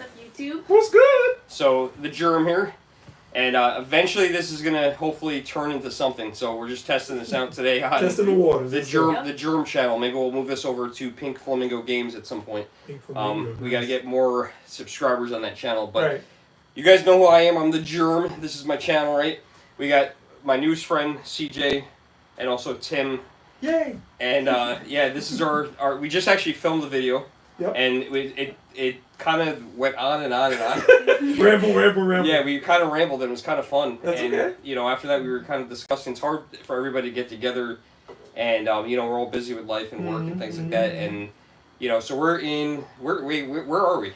up, YouTube? What's good? So, the GERM here. And eventually this is going to hopefully turn into something. So we're just testing this out today on Testing the waters. the GERM channel. Maybe we'll move this over to Pink Flamingo Games at some point. We got to get more subscribers on that channel. But you guys know who I am. I'm the GERM. This is my channel, right? We got my newest friend, CJ, and also Tim. Yay! And yeah, this is our we just actually filmed the video. Yep. And it kind of went on and on and on. ramble. Yeah, we kind of rambled and it was kind of fun. That's and, okay. You know, after that we were kind of discussing. It's hard for everybody to get together, and you know, we're all busy with life and work and things like that. And you know, so where are we?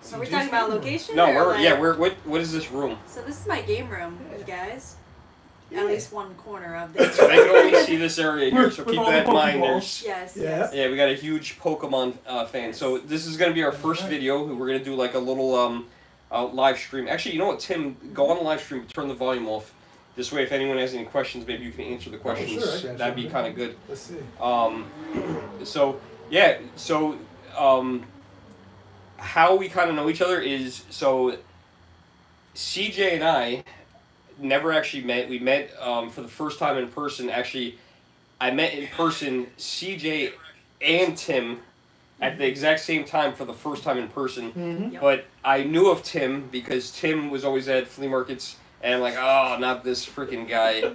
So we're talking about location? No, or what is this room? So this is my game room, you guys. At least one corner of this. So they can only see this area here, so keep that in mind. Yes. Yeah, we got a huge Pokemon fan. So this is going to be our first video. We're going to do like a little live stream. Actually, you know what, Tim? Go on the live stream, turn the volume off. This way, if anyone has any questions, maybe you can answer the questions. Oh, sure, That'd be kind of good. Let's see. So, yeah, so how we kind of know each other is, so CJ and I never actually met. We met for the first time in person. Actually, I met in person CJ and Tim at the exact same time for the first time in person. Mm-hmm. Yep. But I knew of Tim because Tim was always at flea markets, and I'm like, oh, not this freaking guy,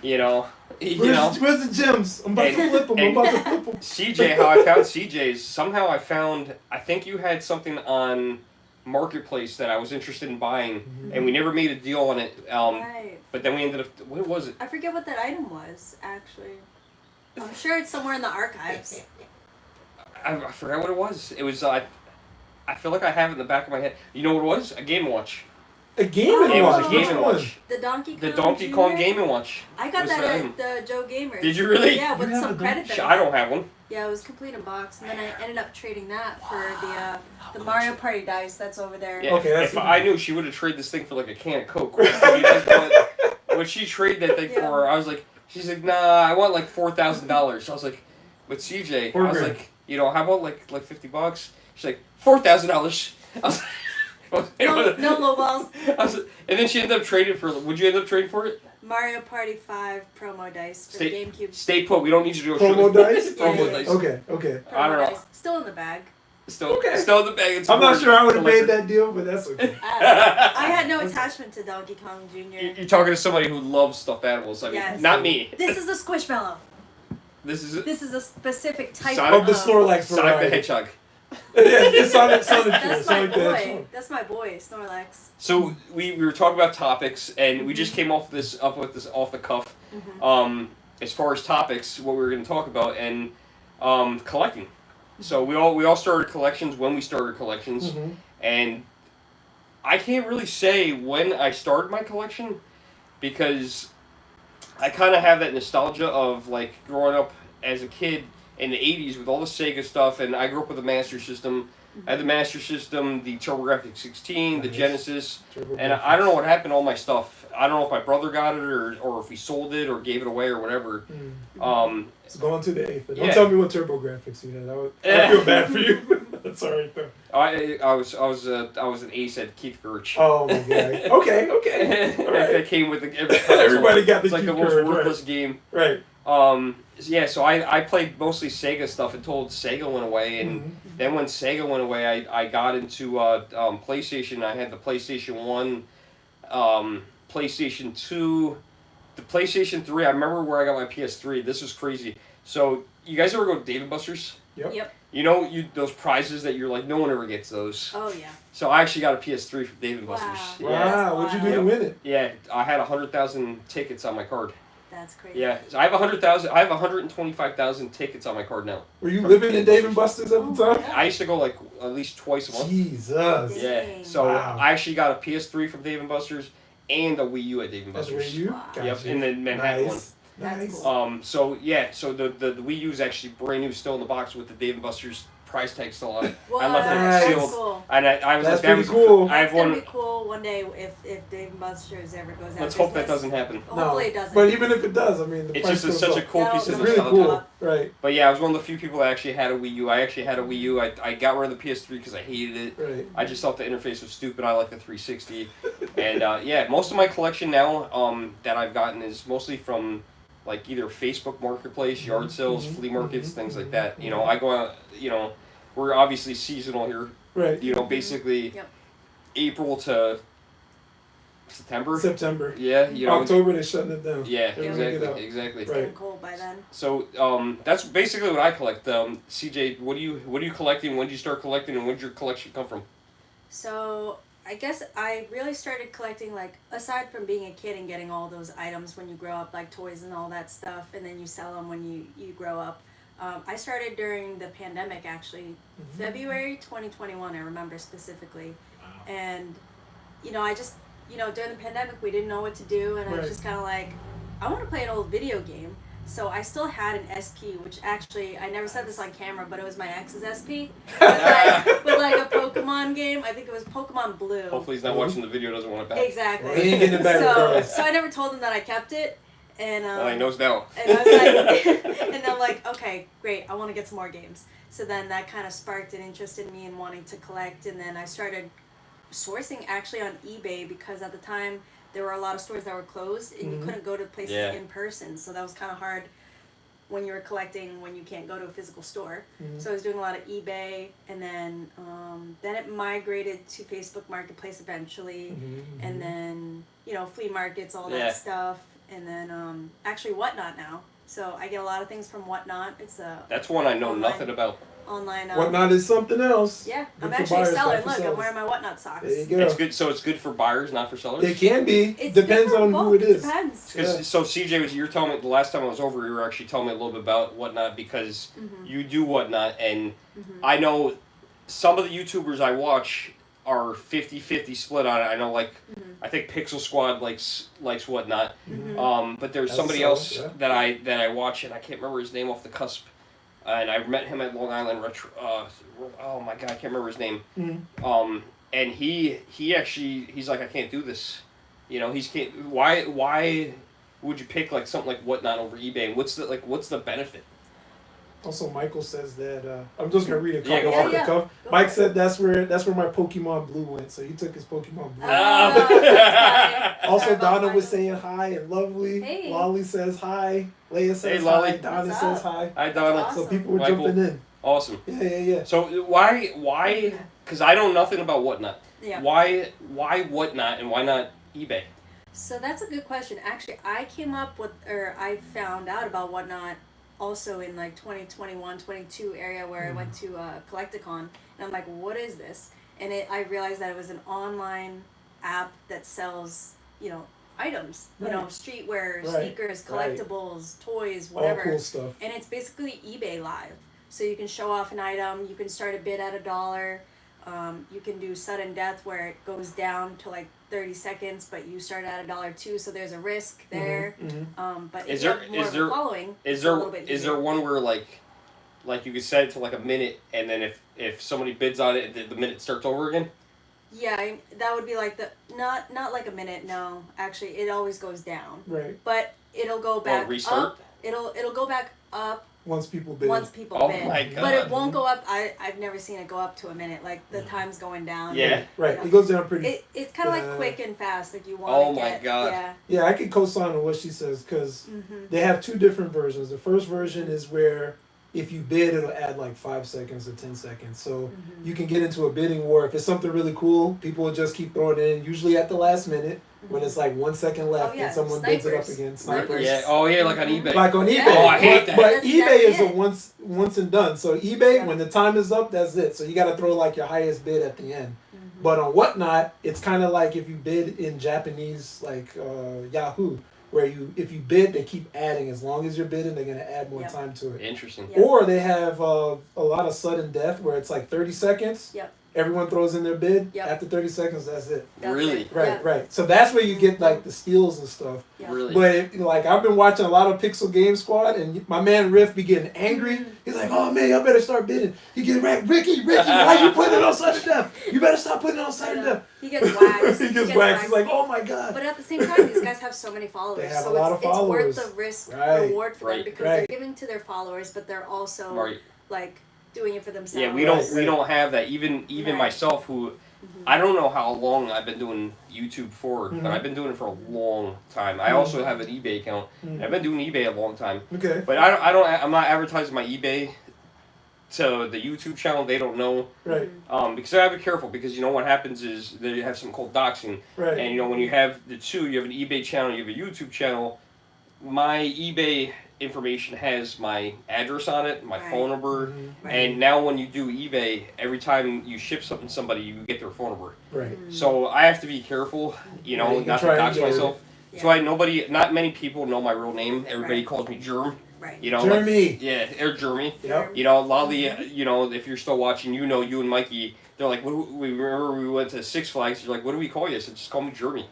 you know. Where's the gems? I'm about to flip them. CJ, how I found CJ is somehow I think you had something on Marketplace that I was interested in buying, and we never made a deal on it. Right. But then we ended up. What was it? I forget what that item was, actually. I'm sure it's somewhere in the archives. I forgot what it was. It was. I feel like I have it in the back of my head. You know what it was? A Game & Watch. A Game & Watch? It was a Game & Watch. The Donkey Kong. The Donkey Kong Game & Watch. I got that at the Joe Gamer. Did you really? Yeah, with some credit. I don't have one. Yeah, it was complete in box, and then I ended up trading that for the Mario Party dice that's over there. Yeah, okay, if I knew, she would have traded this thing for like a can of Coke. When she traded that thing for, I was like, she's like, nah, I want like $4,000. I was like, with CJ, I was like, you know, how about like $50? She's like, $4,000. I was like, no low balls. And then she ended up trading for. Would you end up trading for it? Mario Party 5 promo dice for the GameCube. Stay put. We don't need you to do a promo dice. Promo dice. Okay. Promo I don't know. dice. Still in the bag. Still in the bag. I'm not sure I would have made that deal, but that's okay. I had no attachment to Donkey Kong Jr. You're talking to somebody who loves stuffed animals. I mean, not me. This is a Squishmallow. This is a specific type of the Snorlax Sonic the Hedgehog. It's Sonic. That's my boy, Snorlax. So we were talking about topics, and we just came up with this off the cuff. As far as topics, what we were going to talk about, and collecting. So we all started collections when we started collections, and I can't really say when I started my collection because I kind of have that nostalgia of like growing up as a kid in the 80s with all the Sega stuff, and I grew up with a Master System. I had the Master System, the TurboGrafx 16, the Genesis, and I don't know what happened to all my stuff. I don't know if my brother got it or if we sold it or gave it away or whatever. It's going to the 8th. Don't tell me what TurboGrafx you had. I feel bad for you. That's all right though. I was an ace at Keith Gertch. Oh my god. Okay. All right. That came with everybody got the It's like the most worthless game. Right. Yeah, so I played mostly Sega stuff until Sega went away, and then when Sega went away, I got into PlayStation. I had the PlayStation 1, PlayStation 2, the PlayStation 3. I remember where I got my PS3. This was crazy. So, you guys ever go to Dave & Buster's? Yep. You know those prizes that you're like, no one ever gets those. Oh, yeah. So I actually got a PS3 from Dave & Buster's. Wow. Yeah. What'd you do to win it? Yeah, I had 100,000 tickets on my card. That's crazy. Yeah, so I have 100,000. I have 125,000 tickets on my card now. Were you living in Dave & Buster's at the time? I used to go like at least twice a month. Jesus. Yeah. So I actually got a PS3 from Dave & Buster's and a Wii U at Dave & Buster's. That's Wii U? Wow. Yep, in the Manhattan one. That's cool. So the Wii U is actually brand new, still in the box with the Dave & Buster's price tag still on it. Wow, I left that's it sealed. cool. And I was That's like, pretty cool. I have That's gonna one. be cool one day if Dave Buster's ever goes out. Let's of hope that business. doesn't happen. Hopefully it doesn't. But even if it does, I mean, the It's price just goes such a up. cool piece It's of really nostalgia. cool, right? But yeah, I was one of the few people that actually had a Wii U. I actually had a Wii U. I got rid of the PS3 because I hated it. Right. I just thought the interface was stupid. I like the 360. And yeah, most of my collection now that I've gotten is mostly from like either Facebook Marketplace, yard sales, flea markets, things like that. You know, I go out, you know, we're obviously seasonal here. Right. You know, basically April to September. September. Yeah, you know. October they're shutting it down. Yeah, They're gonna get out. exactly. It's getting cold by then. So that's basically what I collect. CJ, what are you collecting? When did you start collecting, and when did your collection come from? So I guess I really started collecting, like, aside from being a kid and getting all those items when you grow up, like toys and all that stuff, and then you sell them when you grow up. I started during the pandemic, actually, February 2021, I remember specifically. And, you know, I just, you know, during the pandemic, we didn't know what to do, and I was just kind of like, I want to play an old video game. So I still had an SP, which actually, I never said this on camera, but it was my ex's SP. with like a Pokemon game. I think it was Pokemon Blue. Hopefully he's not watching the video, doesn't want it back. Exactly. He ain't getting it back regardless. So I never told him that I kept it. And Well, he knows now. and I was like, and I'm like, okay, great, I want to get some more games. So then that kind of sparked an interest in me in wanting to collect, and then I started sourcing actually on eBay, because at the time there were a lot of stores that were closed and you couldn't go to places in person, so that was kind of hard when you were collecting when you can't go to a physical store. So I was doing a lot of eBay, and then it migrated to Facebook Marketplace eventually, and then, you know, flea markets, all that stuff, and then actually Whatnot now. So I get a lot of things from Whatnot. It's a That's one I know nothing about. online. Whatnot is something else. Yeah, Good I'm for actually buyers, selling. not for Look, I'm sellers. wearing my Whatnot socks. There you go. It's good. So it's good for buyers, not for sellers. It can be. It's Depends good for on both. who it is. Depends. Because so CJ, you're telling me the last time I was over, you were actually telling me a little bit about Whatnot, because you do Whatnot, and I know some of the YouTubers I watch are 50-50 split on it. I know, like, I think Pixel Squad likes Whatnot, but there's That's somebody solid, else yeah. that I watch, and I can't remember his name off the cusp. And I met him at Long Island Retro. Oh my god, I can't remember his name. And he actually, he's like, I can't do this. You know, why would you pick like something like Whatnot over eBay? What's the benefit? Also, Michael says that I'm just gonna read a Yeah, couple go off for the it. cuff. Go Mike for said that's where my Pokemon Blue went, so he took his Pokemon Blue. That's funny. Also, Sorry about Donna was Michael. saying hi and lovely. Hey. Lolly says hi. Leia says Lolly. hi. Donna What's says up? hi. Hi, Donna. Awesome. So people were Michael. jumping in. Awesome. Yeah. So why? Because I know nothing about Whatnot. Yeah. Why Whatnot and why not eBay? So that's a good question. Actually, I found out about Whatnot also in like 2021, 22 area where I went to Collecticon, and I'm like, what is this? And I realized that it was an online app that sells, you know, items, you know, streetwear, sneakers, collectibles, toys, whatever. All cool stuff. And it's basically eBay Live. So you can show off an item, you can start a bid at $1. You can do sudden death where it goes down to like 30 seconds, but you start at $1 too, so there's a risk there. But Is if you there- have more is of there- a following, Is it's a little bit there easier. one where like you could set it to like a minute, and then if somebody bids on it, the minute starts over again? Yeah, that would be like not like a minute. No, actually, it always goes down. Right. But it'll go back restart? up. It'll go back up Once people bid. once people Oh bid. my God. But it won't go up. I've never seen it go up to a minute. Like the time's going down. Yeah. Right. You know. It goes down pretty. It's kind of like quick and fast. Like you want. Oh my God. Yeah. Yeah, I can co-sign on what she says because they have two different versions. The first version is where if you bid, it'll add like 5 seconds or 10 seconds. So you can get into a bidding war. If it's something really cool, people will just keep throwing it in, usually at the last minute when it's like 1 second left yeah, and someone bids it up snipers. again. Snipers. Snipers. Yeah. Oh yeah, like on eBay. Like on eBay. Yeah. Oh, I hate that. But That's eBay is a it. once and done. So eBay, Yeah. when the time is up, that's it. So you got to throw like your highest bid at the end. But on Whatnot, it's kind of like if you bid in Japanese, like Yahoo, where if you bid, they keep adding. As long as you're bidding, they're gonna add more Yep. time to it. Interesting. Yep. Or they have a lot of sudden death where it's like 30 seconds. Yep. Everyone throws in their bid. Yep. After 30 seconds, that's it. That's Really? it. Right, Yeah. right. So that's where you get like the steals and stuff. Yeah. Really. But like I've been watching a lot of Pixel Game Squad, and my man Riff be getting angry. He's like, "Oh man, y'all better start bidding." He get right, Ricky, why you putting it on sudden death? You better stop putting it on sudden death. He gets waxed. He gets waxed. He's like, oh my god. But at the same time, these guys have so many followers. They have so a lot of followers. It's worth the risk reward for them because they're giving to their followers, but they're also like doing it for themselves. Yeah, we don't have that. Even myself, who I don't know how long I've been doing YouTube for, but I've been doing it for a long time. I also have an eBay account. I've been doing eBay a long time. Okay. But I'm not advertising my eBay to the YouTube channel. They don't know. Right. Because I have to be careful, because you know what happens is they have something called doxing. Right. And you know, when you have the two, you have an eBay channel, you have a YouTube channel. My eBay information has my address on it, my phone number, and now when you do eBay, every time you ship something to somebody, you get their phone number. Right. So I have to be careful, you know, not to dox myself. Yeah. So not many people know my real name. Everybody calls me GERM. Right. You know, Jeremy. Or Jeremy. Yep. You know, a lot of the, you know, if you're still watching, you know, you and Mikey, they're like, we remember we went to Six Flags. You're like, what do we call you? I said, just call me Jeremy.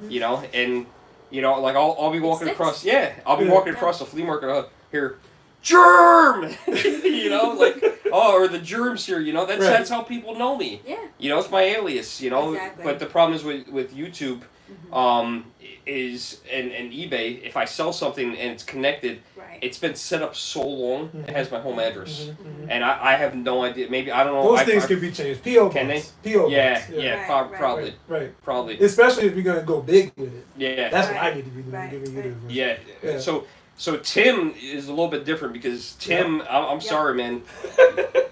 You know, and you know, like I'll be walking across. Yeah, I'll be walking across the flea market here. Germ. You know, like or the germs here. You know, that's how people know me. Yeah. You know, it's my alias. You know, but the problem is with YouTube, is and eBay. If I sell something and it's connected, it's been set up so long. It has my home address, and I have no idea. Maybe I don't know. Those things can be changed. PO Can they? PO Yeah. Probably. Right. Probably. Especially if you're gonna go big with it. Yeah. That's what I need to be doing. Giving you the Yeah. So Tim is a little bit different, because Tim, I'm sorry, man.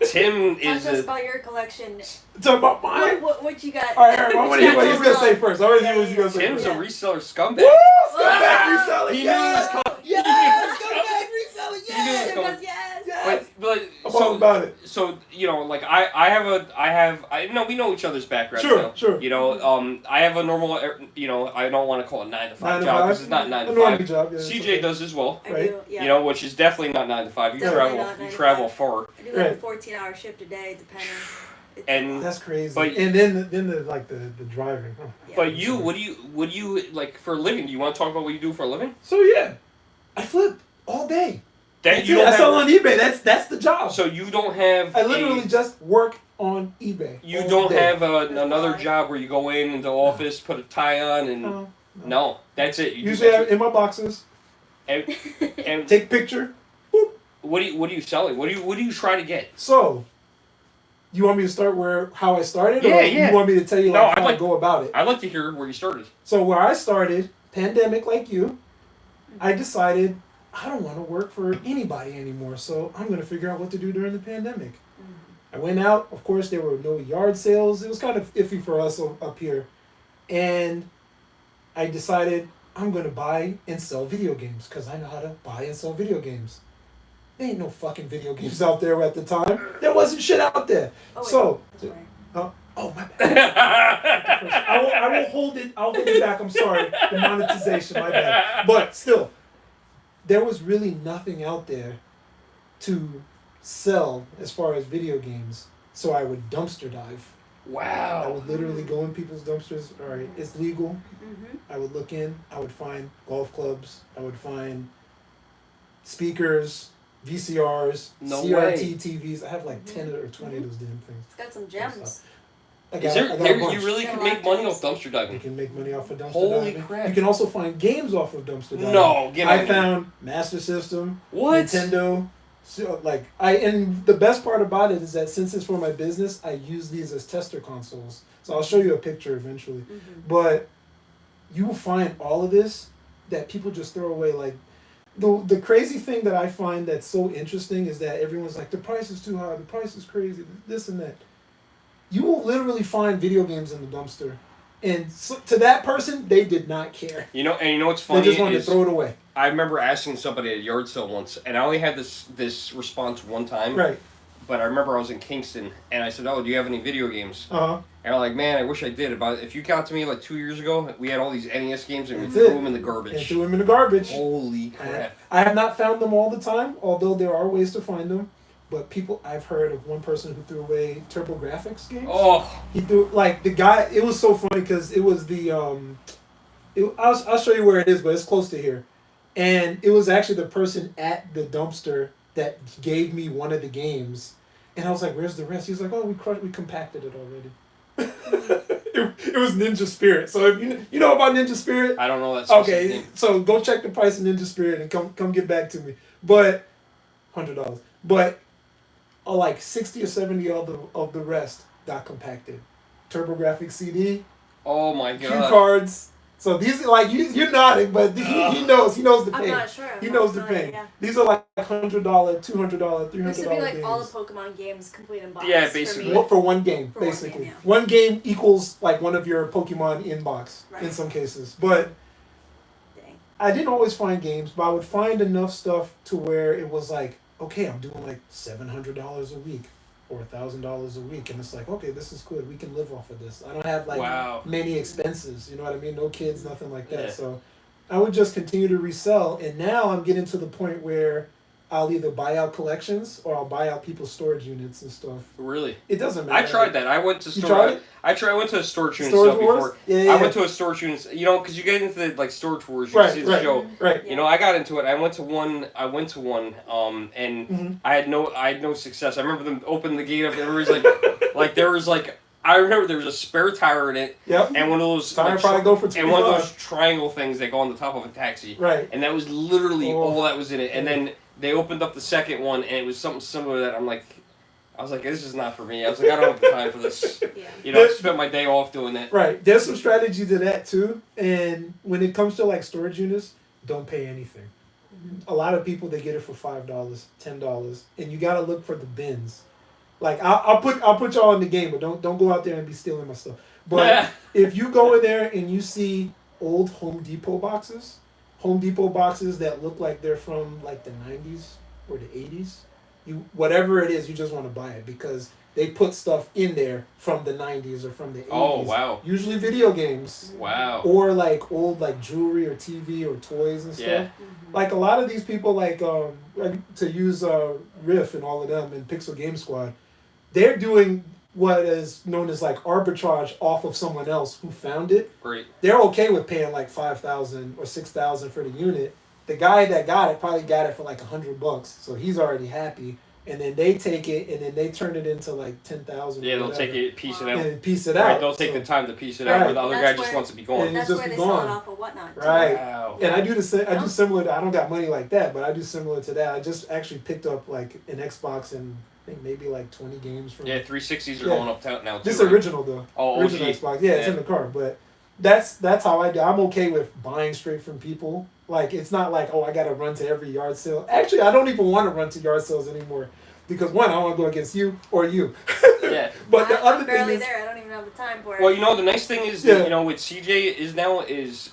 Tim is. Talk to us about your collection. Talk about mine. What you got? All right. What he's gonna say first? I want to hear what he's gonna say. Tim's a reseller scumbag. Woo! Scumbag reseller. He knew this called. Yes, scumbag reseller. Yes. Yes. But I'm about it. So you know, like we know each other's backgrounds. Sure. You know, I have a normal. You know, I don't want to call it 9 to 5 job, because it's not 9 to 5. Job, yeah, CJ does as well. Right. You know, which is definitely not 9 to 5. You travel far. I do like a 14-hour shift a day, depending. And that's crazy. But, and then the driving. Oh. But what do you like for a living? Do you want to talk about what you do for a living? So yeah, I flip all day. I sell on eBay. That's the job. So you don't have. I literally just work on eBay. You don't have another job where you go in the office, put a tie on, and no, that's it. Usually in my boxes. And take picture. Boop. What are you selling? What do you try to get? So, you want me to start how I started? Yeah, or you want me to tell you how I go about it? I'd like to hear where you started. So where I started, pandemic like you, I decided I don't want to work for anybody anymore, so I'm going to figure out what to do during the pandemic. I went out. Of course, there were no yard sales. It was kind of iffy for us up here. And I decided I'm going to buy and sell video games, because I know how to buy and sell video games. There ain't no fucking video games out there at the time. There wasn't shit out there. Oh, my bad. I will hold it. I'll hold it back. I'm sorry. The monetization, my bad. But still, there was really nothing out there to sell as far as video games. So I would dumpster dive. Wow. I would literally go in people's dumpsters. All right, it's legal. I would look in. I would find golf clubs. I would find speakers, VCRs, CRT TVs. I have like 10 or 20 of those damn things. It's got some gems. You really can make money off dumpster diving? You can make money off of dumpster Holy diving. crap. You can also find games off of dumpster diving. No, I found Master System, what? Nintendo. So, and the best part about it is that since it's for my business, I use these as tester consoles. So I'll show you a picture eventually. But you will find all of this that people just throw away. Like the crazy thing that I find that's so interesting is that everyone's like, the price is too high, the price is crazy, this and that. You will literally find video games in the dumpster. And so, to that person, they did not care. You know what's funny? They just wanted to throw it away. I remember asking somebody at a yard sale once, and I only had this response one time. Right. But I remember I was in Kingston, and I said, "Oh, do you have any video games?" And they're like, "Man, I wish I did." If you got to me like 2 years ago, we had all these NES games, and we threw them in the garbage. And threw them in the garbage. Holy crap! I have not found them all the time, although there are ways to find them. But I've heard of one person who threw away TurboGrafx games. Oh. He threw, the guy, it was so funny because it was the, I'll show you where it is, but it's close to here. And it was actually the person at the dumpster that gave me one of the games. And I was like, where's the rest? He was like, oh, we compacted it already. it was Ninja Spirit. So if you know about Ninja Spirit, I don't know that. Okay, so go check the price of Ninja Spirit and come get back to me. But $100. But like 60 or 70 of the rest got compacted. TurboGrafx CD, Oh my cue god. cards. So these are like you're nodding, but he knows the pain. I'm not sure. He knows the pain. Yeah. These are like $100, $200, $300 This would be like games. all the Pokemon games complete in box. Yeah, for basically. me. For one game, For one basically. game, yeah. One game equals like one of your Pokemon in box in Right. some cases. But Dang. I didn't always find games, but I would find enough stuff to where it was like, okay, I'm doing like $700 a week or $1,000 a week, and it's like, okay, this is good. We can live off of this. I don't have like Wow. many expenses. You know what I mean? No kids, nothing like that. Yeah. So I would just continue to resell, and now I'm getting to the point where I'll either buy out collections or I'll buy out people's storage units and stuff. Really? It doesn't matter. I tried that. I went to You store. tried it? I went to a storage unit Storage stuff Wars? before. Yeah. I went to a storage unit, you know, because you get into the like storage wars. You Right, see the right. show. Right. You know, I got into it. I went to one. And Mhm. I had no success. I remember them opening the gate up, and there was there was like, I remember there was a spare tire in it, Yep. and one of those Tire like, probably go for and one of 25. those triangle things that go on the top of a taxi. Right. And that was literally Oh. all that was in it. And then they opened up the second one, and it was something similar to that. I was like, this is not for me. I was like, I don't have the time for this. Yeah. You know, I spent my day off doing that. Right. There's some strategy to that too. And when it comes to like storage units, don't pay anything. A lot of people, they get it for $5, $10, and you gotta look for the bins. Like I'll put y'all in the game, but don't go out there and be stealing my stuff. But if you go in there and you see old Home Depot boxes that look like they're from like the 90s or the 80s, whatever it is, you just want to buy it because they put stuff in there from the 90s or from the 80s. Oh, wow. Usually video games. Wow. Or like old like jewelry or TV or toys and stuff. Yeah. Like a lot of these people, like to use Riff and all of them and Pixel Game Squad, they're doing what is known as like arbitrage off of someone else who found it. Great. They're okay with paying like $5,000 or $6,000 for the unit. The guy that got it probably got it for like $100, so he's already happy. And then they take it and then they turn it into like 10,000. Yeah, they'll take it, piece it out. and piece it out. Right, they'll take the time to piece it out, where the other guy That's just where- wants to be gone. And That's just where be they sell it gone. off of whatnot. too. Right. Wow. And I do I do similar to, I don't got money like that, but I do similar to that. I just actually picked up like an Xbox and I think maybe like 20 games from Yeah, 360s are Yeah. going up now too. this right? original though. Oh, Original OG. Xbox. Yeah, it's Yeah. in the car. But that's how I do. I'm okay with buying straight from people. Like it's not like, oh, I gotta run to every yard sale. Actually, I don't even want to run to yard sales anymore. Because one, I don't want to go against you or you. Yeah. But the I'm other thing barely is, there. I don't even have the time for it. Well, you know, the nice thing is, Yeah. that, you know, with CJ is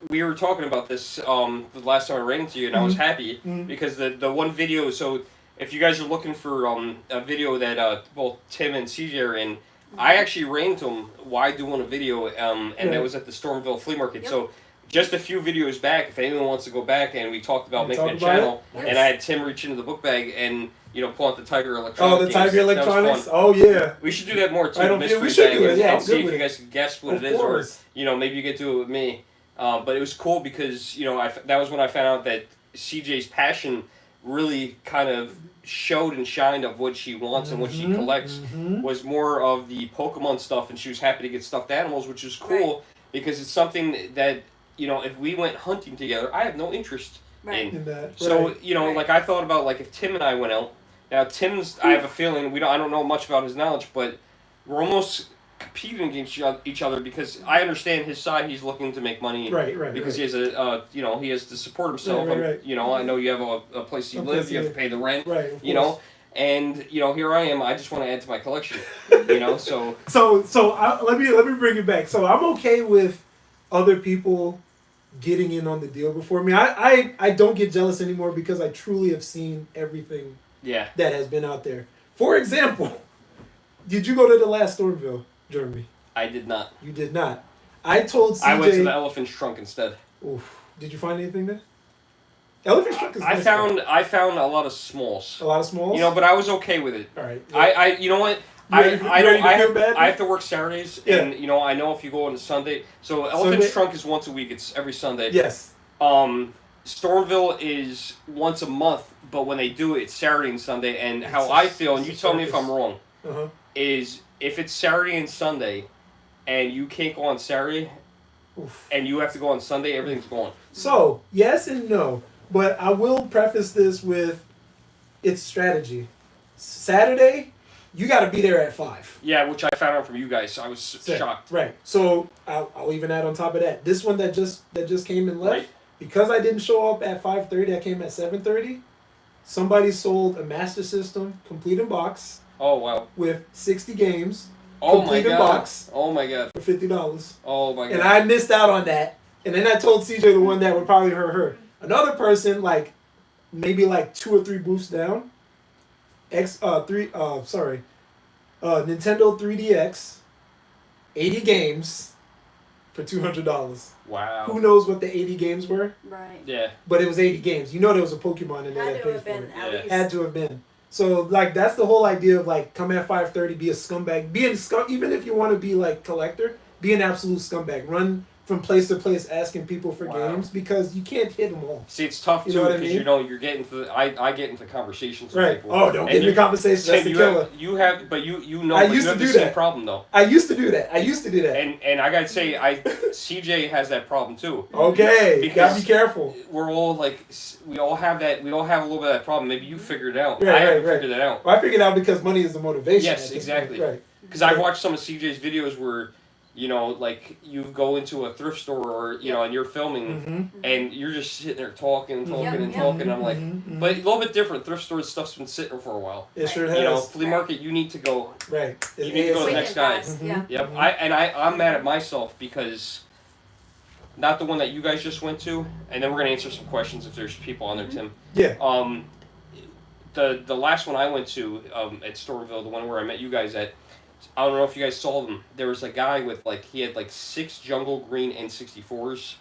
we were talking about this the last time I ran into you, and I was happy because the one video. So if you guys are looking for a video that both Tim and CJ are in, I actually ran into them while doing a video, and that was at the Stormville Flea Market. Yep. So just a few videos back, if anyone wants to go back, and we talked about We making a talked about channel, it? and I had Tim reach into the book bag and pull out the Tiger Electronics. oh, the Tiger games. That was Electronics. fun. Oh yeah. We should do that more too. I The don't feel- mystery we should bag, do it, yeah, and I'm see good if with you it. guys can guess what Of it is, course. or maybe you get to it with me. But it was cool because that was when I found out that CJ's passion really kind of showed and shined of what she wants and what she collects was more of the Pokemon stuff, and she was happy to get stuffed animals, which is cool Right. because it's something that if we went hunting together, I have no interest Right. in. In that. So right. Right. like I thought about like if Tim and I went out. Now Tim's, I have a feeling I don't know much about his knowledge, but we're almost competing against each other because I understand his side. He's looking to make money, Right. because right. he has he has to support himself. Right. I know you have a place you A live. place You have you to pay the rent. Right. Of You course. know, and here I am. I just want to add to my collection. So So let me bring it back. So I'm okay with other people getting in on the deal before me. I don't get jealous anymore because I truly have seen everything yeah. that has been out there. For example, did you go to the last Stormville, Jeremy? I did not. You did not. I told CJ. I went to the Elephant's Trunk instead. Oof. Did you find anything there? Elephant Trunk is I nice, found a lot of smalls. though. A lot of smalls. But I was okay with it. All right. I you know what? You ready to feel bad? I have to work Saturdays, Yeah. and I know if you go on a Sunday. So Elephant's Trunk is once a week. It's every Sunday. Yes. Stormville is once a month, but when they do it, it's Saturday and Sunday. And how I feel, and you tell me if I'm wrong, Uh huh. is if it's Saturday and Sunday, and you can't go on Saturday, and you have to go on Sunday, everything's gone. So, yes and no. But I will preface this with it's strategy. Saturday, you got to be there at 5. Yeah, which I found out from you guys. So I was shocked. Right. So I'll even add on top of that. This one that just came and left, Right. because I didn't show up at 5:30, I came at 7:30. Somebody sold a Master System complete in box Oh wow. with 60 games. Oh complete my in god. box Oh my god. for $50. Oh my god. And I missed out on that. And then I told CJ the one that would probably hurt her. Another person, like maybe like 2 or 3 booths down, Nintendo 3DX, 80 games for $200. Wow. Who knows what the 80 games were? Right. Yeah. But it was 80 games. You know there was a Pokemon in there Had that to paid have for been it. at Yeah. least. Had to have been. So like that's the whole idea of like come at 5:30, be a scumbag, even if you want to be like collector, be an absolute scumbag. Run from place to place asking people for Wow. games because you can't hit them all. See, it's tough You too know what I because mean? you know you're getting to the, I get into conversations with Right. people. Oh, don't And get into you- conversations. That's the you killer. you have, but you know, I but used you have to the do same that. problem though. I used to do that. And I gotta say, CJ has that problem too. Okay, you gotta Because- be careful. We're all like, we all have that. We all have a little bit of that problem. Maybe you figured it out. Right, I haven't right. figured it out Well, I figured out because money is the motivation. Yes, at this exactly. point. Right. because I've watched some of CJ's videos where, you know, like you go into a thrift store or you know, and you're filming. Mm-hmm. And you're just sitting there talking and talking Yeah, and yeah. talking. I'm like, Mm-hmm. but a little bit different. Thrift store stuff's been sitting there for a while. It sure has. You know, flea market, you need to go. Right. You need to go to the Quick next and guy. fast, Mhm. Yeah. Yep. Mhm. I'm mad at myself because not the one that you guys just went to, and then we're gonna answer some questions if there's people on there, Tim. Yeah. The last one I went to at Stormville, the one where I met you guys at. I don't know if you guys saw them. There was a guy with he had 6 jungle green N64s,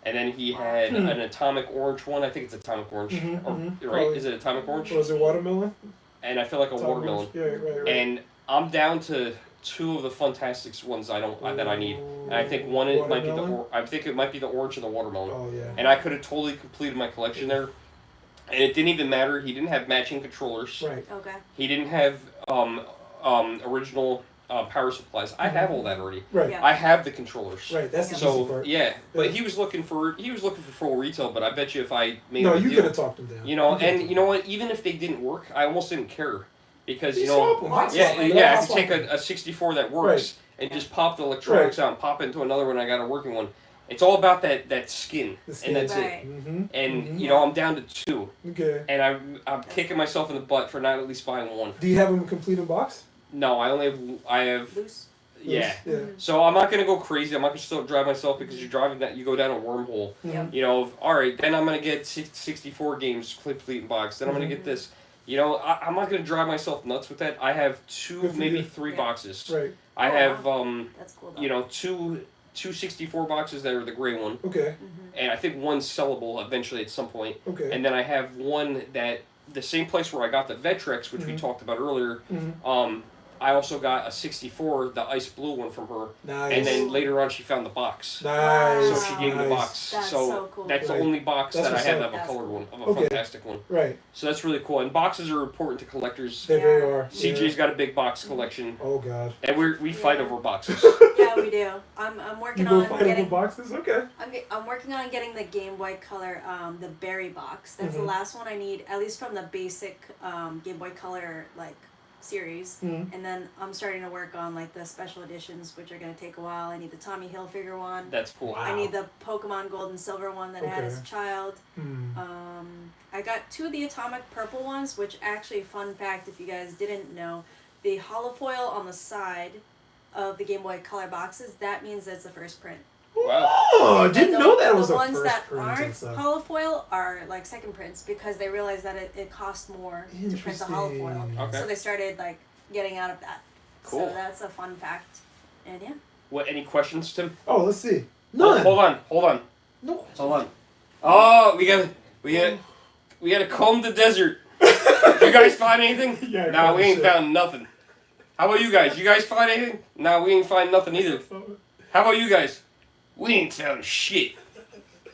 and then he had an atomic orange one. I think it's atomic orange, Mhm, or, mhm. right? Probably. Is it atomic orange? Was it watermelon? And I feel like a watermelon. Yeah, right. And I'm down to 2 of the Fantastics ones that I need. And I think one it might be I think it might be the orange and the watermelon. Oh yeah. And I could have totally completed my collection there. And it didn't even matter. He didn't have matching controllers. Right. Okay. He didn't have original power supplies. I have all that already. Right. Yeah. I have the controllers. Right. That's the easy So part. yeah, but Yeah. he was looking for full retail. But I bet you if I made No, him a you deal, could have talked him down. you know, could've and talked you know what? Even if they didn't work, I almost didn't care because you You know, swap 'em, hot yeah, swap 'em, yeah, I hot could take swap 'em. a 64 that works and just pop the electronics out and pop it into another one. I got a working one. It's all about that skin, The skin. and that's Right. it. Mm-hmm. And you know, I'm down to 2, Okay. and I'm kicking myself in the butt for not at least buying one. Do you have them complete in box? No, I have Loose. yeah. Yeah. So I'm not gonna go crazy. I'm not gonna still drive myself because you're driving that. You go down a wormhole. Yeah. You know, all right, then I'm gonna get 64 games complete in box. Then I'm gonna get this. You know, I'm not gonna drive myself nuts with that. I have 2, Good for maybe you. 3 Yeah. boxes. Right. I Oh, have That's cool though. you know, two 64 boxes that are the gray one, Okay. and I think one's sellable eventually at some point. Okay. And then I have one that the same place where I got the Vectrex, which we talked about earlier. Mhm. I also got a 64, the ice blue one from her, Nice. and then later on she found the box. Nice. So she gave me the box. That's so so cool. that's Right. the only box That's that I what's have up. of a That's colored cool. one, of a Okay. fantastic one. Right. So that's really cool. And boxes are important to collectors. They very Yeah. are. CJ's Yeah. got a big box collection, Oh God. and we fight Yeah. over boxes. Yeah, we do. I'm You working go on fight over getting. boxes? Okay. I'm working on getting the Game Boy Color, the berry box. That's Mhm. the last one I need, at least from the basic Game Boy Color series. Mhm. And then I'm starting to work on the special editions, which are gonna take a while. I need the Tommy Hilfiger one. That's cool. Wow. I need the Pokemon Gold and Silver one that I had as a Okay. child. Hmm. I got 2 of the Atomic Purple ones, which actually, fun fact, if you guys didn't know, the holofoil on the side of the Game Boy Color boxes, that means that's the first print. Wow. Oh, I didn't And know that the was a ones first that print and aren't stuff. holofoil are second prints because they realized that it costs more to print the holofoil. Interesting. Okay. So they started getting out of that. Cool. So that's a fun fact. And yeah. What? Any questions, Tim? Oh, let's see. None. Hold on. No. Hold on. Oh, we gotta comb the desert. You guys find anything? Yeah, I Nah, found we ain't shit. found nothing. How about you guys? You guys find anything? Nah, we ain't find nothing either. How about you guys? We ain't found shit.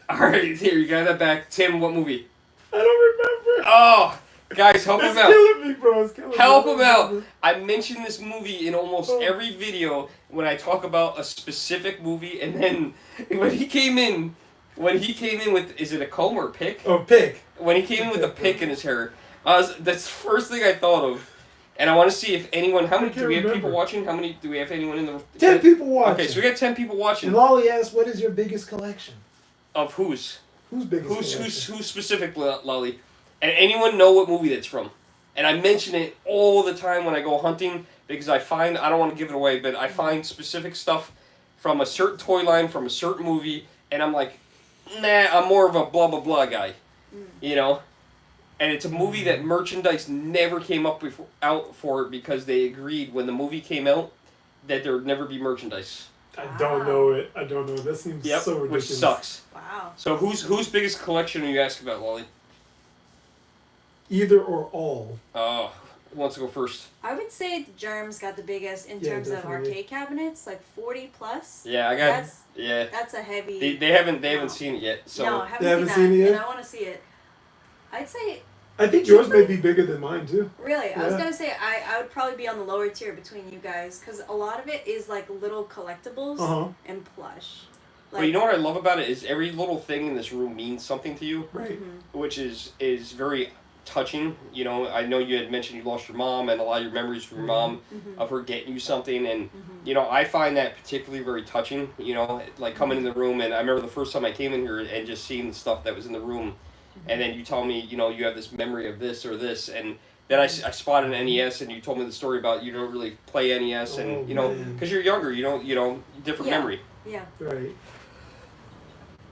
Alright, here, you got that back. Tim, what movie? I don't remember. Oh, Guys, help him It's out. killing me, bro. It's killing me. Help him out. I mention this movie in almost every video when I talk about a specific movie, and then when he came in with, is it a comb or a pick? Oh, pick. When he came in with a pick in his hair, that's the first thing I thought of. And I want to see if anyone, how many, do we have people watching? How many, do we have anyone in the... 10 people watching. Okay, so we got 10 people watching. And Lolly asked, what is your biggest collection? Of whose? Whose biggest collection? Who's specific, Lolly? And anyone know what movie that's from? And I mention it all the time when I go hunting because I don't want to give it away, but I find specific stuff from a certain toy line, from a certain movie, and I'm like, nah, I'm more of a blah, blah, blah guy. You know? And it's a movie that merchandise never came out for it because they agreed when the movie came out that there would never be merchandise. I don't know it. That seems so ridiculous. Which sucks. Wow. So whose biggest collection are you asking about, Lolly? Either or all. Who wants to go first? I would say the GERM's got the biggest in Yeah, terms definitely. of arcade cabinets, like 40 plus. Yeah, I got. That's That's a heavy. They haven't seen it yet. So No, I They haven't haven't seen seen it that, yet? and I want to see it. I'd say, I think yours may be bigger than mine, too. really, I was Yeah. gonna say I would probably be on the lower tier between you guys because a lot of it is like little collectibles Uh-huh. and plush. but you know what I love about it is every little thing in this room means something to you, Right. which is very touching. You know, I know you had mentioned you lost your mom and a lot of your memories from your mom of her getting you something, and you know I find that particularly very touching. You know, like coming in the room, and I remember the first time I came in here and just seeing the stuff that was in the room, and then you tell me, you know, you have this memory of this or this, and then I spotted an NES, and you told me the story about you don't really play NES, and Oh, you know, man. because you're younger, you don't, different Yeah. memory. Yeah. Right.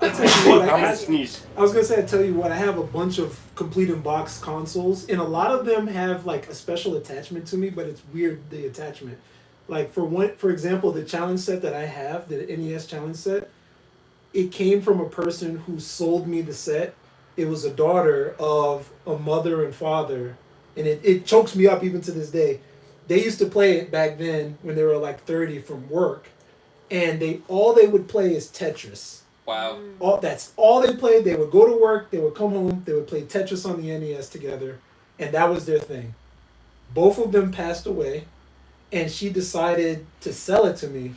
I tell you what, I'm I gonna sneeze. was gonna say, I tell you what, I have a bunch of complete in box consoles, and a lot of them have like a special attachment to me, but it's weird the attachment. Like for example, the challenge set that I have, the NES challenge set, it came from a person who sold me the set. It was a daughter of a mother and father, and it chokes me up even to this day. They used to play it back then when they were like 30 from work, and all they would play is Tetris. Wow. That's all they played. They would go to work, they would come home, they would play Tetris on the NES together, and that was their thing. Both of them passed away, and she decided to sell it to me,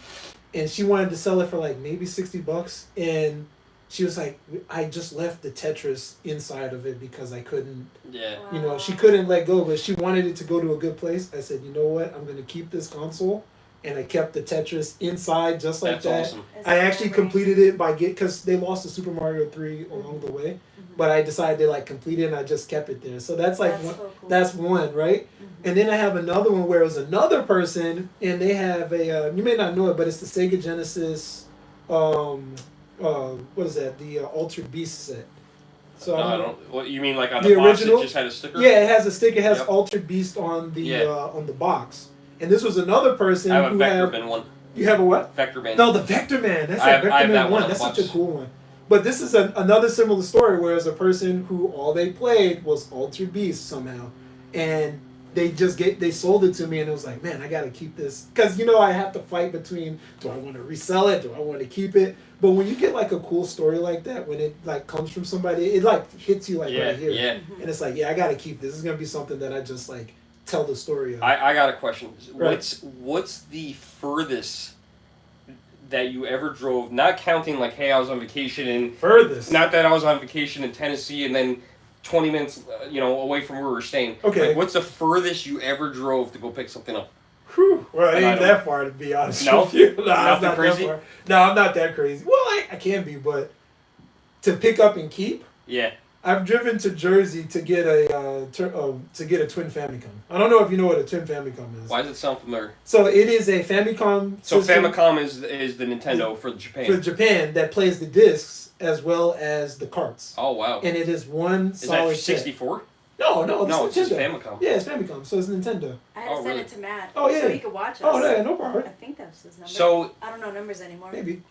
and she wanted to sell it for like maybe $60, and she was like, I just left the Tetris inside of it because I couldn't, Yeah. you know, she couldn't let go, but she wanted it to go to a good place. I said, you know what, I'm going to keep this console, and I kept the Tetris inside just like That's that. awesome. I actually completed it because they lost the Super Mario 3 along the way, but I decided to like complete it, and I just kept it there. So that's like That's one, so cool. that's one, right? And then I have another one where it was another person, and they have a you may not know it, but it's the Sega Genesis, what is that? The Altered Beast set. So No, I don't. What you mean, like on The the box? original? It just had a sticker. yeah, it has a sticker. It has Yep. Altered Beast on the Yeah. on the box. And this was another person I have a who Vector had. Man one. You have a what? Vector Man. No, the Vector Man. That's I a have Vector Man that one one. on the That's such a box. cool one. But this is another similar story, where it's a person who all they played was Altered Beast somehow, and they sold it to me, and it was like, man, I gotta keep this, because I have to fight between, do I want to resell it, do I want to keep it? But when you get like a cool story like that, when it like comes from somebody, it like hits you like Yeah, right here, yeah. and it's like, yeah, I gotta keep this. This is gonna be something that I just like tell the story of. I got a question. Right. What's the furthest that you ever drove? Not counting like, hey, I was on vacation in. Furthest. Not that I was on vacation in Tennessee and then 20 minutes, away from where we were staying. Okay. Like, what's the furthest you ever drove to go pick something up? Whew. Well, it And I ain't don't- that far, to be honest No? with you. No, I'm Nothing not crazy? that far. No, I'm not that crazy. Well, I can be, but to pick up and keep, Yeah. I've driven to Jersey to get a twin Famicom. I don't know if you know what a twin Famicom is. Why does it sound familiar? So it is a Famicom So system Famicom is the Nintendo for Japan. for Japan that plays the discs as well as the carts, Oh wow. and it is one Is that solid set. 64? No, No, it's it's just Nintendo. Famicom. Yeah, it's Famicom, so it's Nintendo. I had to Oh, send really? it to Matt. Oh, yeah. So he could watch us. Oh, no, no problem. I think that's his number. So I don't know numbers anymore. Maybe.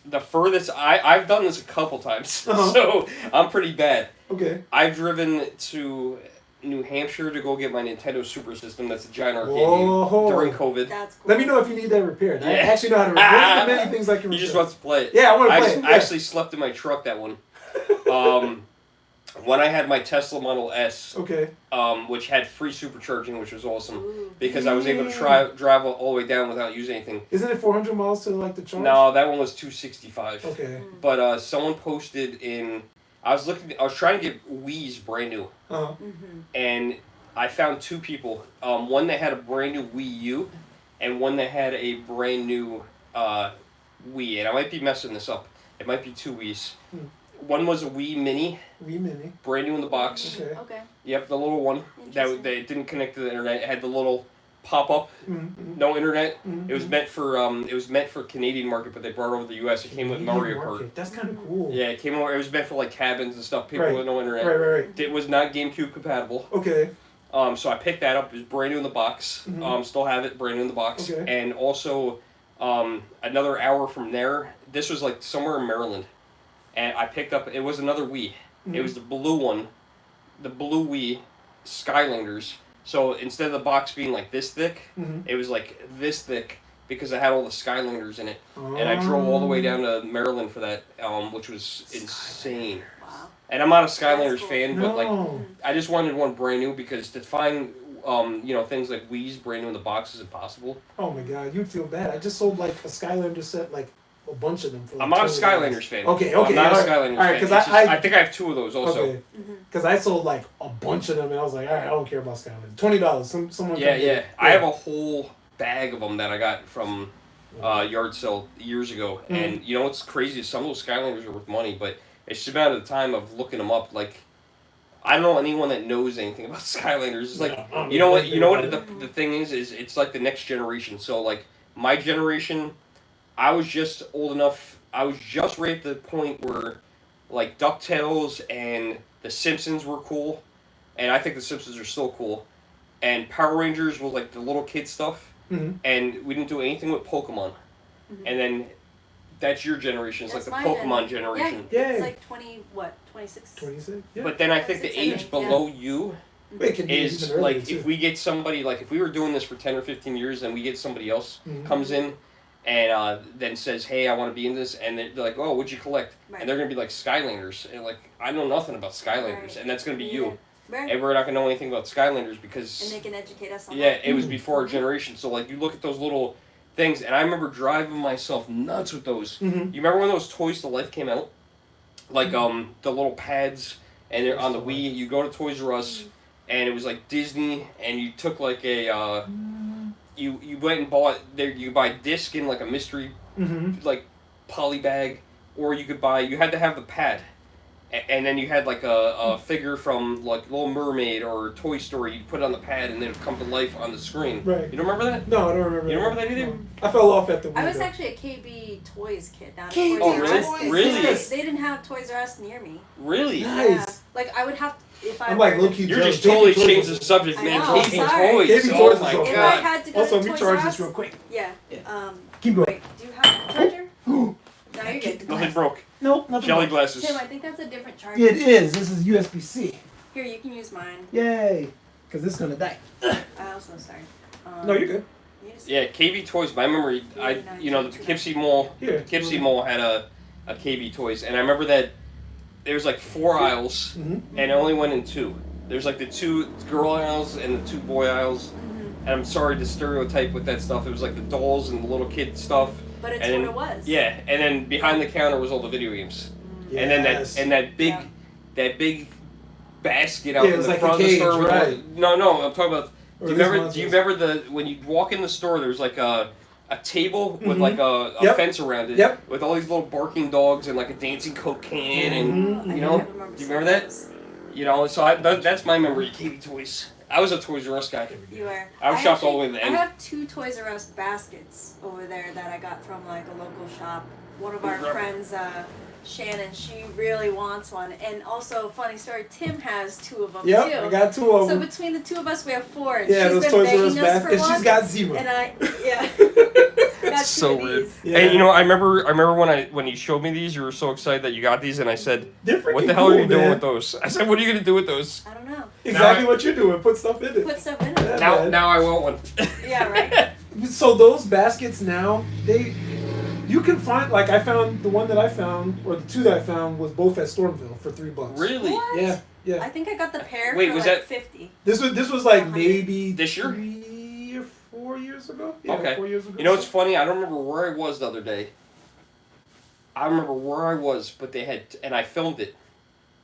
the furthest I've done this a couple times, Uh-huh. so I'm pretty bad. Okay. I've driven to New Hampshire to go get my Nintendo Super System. That's a giant arcade Whoa. during COVID. That's cool. Let me know if you need that repaired. I Yeah. actually know how to repair. There's many things I can repair. He just wants to play it. Yeah, I want to I play actually, it. Yeah. I actually slept in my truck that one. When I had my Tesla Model S, Okay. which had free supercharging, which was awesome Ooh. because I was able to drive all the way down without using anything. Isn't it 400 miles to like the charge? No, that one was 265. Okay. But someone posted in. I was trying to get Wii's brand new, Uh-huh. and I found two people. One that had a brand new Wii U, and one that had a brand new Wii. And I might be messing this up. It might be two Wii's. One was a Wii Mini. Wii Mini. Brand new in the box. Okay. Okay. Yep, the little one that didn't connect to the internet. It had the little pop up, no internet. It was meant for Canadian market, but they brought it over to the U.S. It came with Mario Kart. That's kind of cool. Yeah, it came over. It was meant for like cabins and stuff. People with no internet. Right. It was not GameCube compatible. Okay. So I picked that up. It was brand new in the box. Still have it brand new in the box. Okay. And also, another hour from there, this was like somewhere in Maryland, and I picked up. It was another Wii. It was the blue one, the blue Wii, Skylanders. So instead of the box being like this thick, it was like this thick because it had all the Skylanders in it. And I drove all the way down to Maryland for that, which was insane. Wow. And I'm not a Skylanders Cool. fan, but like I just wanted one brand new because to find things like Wii's brand new in the box is impossible. Oh my god, you'd feel bad. I just sold like a Skylander set, like a bunch of them. For, like, I'm not a $20. Skylanders fan. Okay. I'm not a all right. Skylanders All right, fan. because It's just- I think I have two of those also. Okay. Because I sold like a bunch of them, and I was like, all right, I don't care about Skylanders. $20. Someone. Yeah. I have a whole bag of them that I got from yard sale years ago, and you know what's crazy is some of those Skylanders are worth money, but it's just a matter of the time of looking them up. Like, I don't know anyone that knows anything about Skylanders. It's like, you know what the thing is it's like the next generation. So like my generation, I was just old enough. I was just right at the point where like DuckTales and The Simpsons were cool, and I think The Simpsons are still cool. And Power Rangers was like the little kid stuff, and we didn't do anything with Pokemon. And then that's your generation. It's That's like the my Pokemon generation. Yeah, it's like 26? 26. Yeah. But then I think the 26, I age think, below you It can be is even earlier, like too. if we get somebody like if we were doing this for 10 or 15 years and we get somebody else comes in and then says, hey, I want to be in this, and they're like, oh, what'd you collect? Right. And they're gonna be like Skylanders, and like I know nothing about Skylanders, Right. and that's gonna be Me you, neither. Right. and we're not gonna know anything about Skylanders because And they can educate us on yeah, that. it was before our generation. So like you look at those little things, and I remember driving myself nuts with those. You remember when those Toys to Life came out, like the little pads, and they're on the Wii. You go to Toys R Us, and it was like Disney, and you took like a you went and bought there. You buy disc in like a mystery like poly bag, or you had to have the pad. And then you had like a figure from like Little Mermaid or Toy Story. You put it on the pad and then it would come to life on the screen. Right. You don't remember that? No, I don't remember. You don't remember that either? No. I fell off at the I was window. actually a KB Toys kid down at KB Toys Oh, R really? Us. Really? Because they didn't have Toys R Us near me. Really? Nice. Yeah. Like I would have if I I'm like were- low key. You're just totally changed the subject, I man. know, KB sorry. Toys. KB Oh Toys my is so If I god. had to go Also, to let me Toys charge R this Us, real quick. Yeah. Keep going. Wait, do you have a charger? No, you're good. Nothing broke. Nope, nothing. Jelly wrong. glasses. Tim, I think that's a different charger. It is. This is USB-C. Here, you can use mine. Yay. Because it's going to die. I also sorry. No, you're good. You just- Yeah, KB Toys. My memory, the Poughkeepsie Mall. Here. Poughkeepsie Mall had a KB Toys, and I remember that there was like 4 aisles, and it only went in 2. There's like the 2 girl aisles and the 2 boy aisles. And I'm sorry to stereotype with that stuff. It was like the dolls and the little kid stuff. But it's and what then, it was. Yeah, and then behind the counter was all the video games. Yes. And then that big basket out Yeah, it in was the like front a of the cage, store. With right. no, I'm talking about. Or Do you these remember? ones Do you was- remember when you walk in the store? There's like a table with like a Yep. fence around it, Yep. with all these little barking dogs and like a dancing Coke can, and I you think know, I remember do you some remember of that? those. You know, so that's my memory of KB Toys. I was a Toys R Us guy. You were. I was shopped all the way to the I end. have 2 Toys R Us baskets over there that I got from like a local shop. One of our friends, Shannon, she really wants one. And also, funny story, Tim has 2 of them Yep, too. I got 2 of So them. between the 2 of us, we have 4. And Yeah, she's those been Toys R Us begging us for baskets. one. She's got 0. And I, yeah. got 2 So of weird. these. Yeah. And you know, I remember when you showed me these, you were so excited that you got these, and I said, They're freaking "What the hell are cool, you doing man. with those?" I said, "What are you gonna do with those?" I don't know. Exactly Now what you're doing. Put stuff in it. Put stuff in it. Yeah. Now, man. now I want one. Yeah, right? So those baskets now, You can find, like, I found the one that I found, or the two that I found, was both at Stormville for $3. Really? What? Yeah, yeah. I think I got the pair Wait, for was like that- 50. This was like 100. maybe This year? 3 or 4 years ago. Yeah, Okay. 4 years ago. You know what's funny? I don't remember where I was the other day. I remember where I was, but they had, and I filmed it.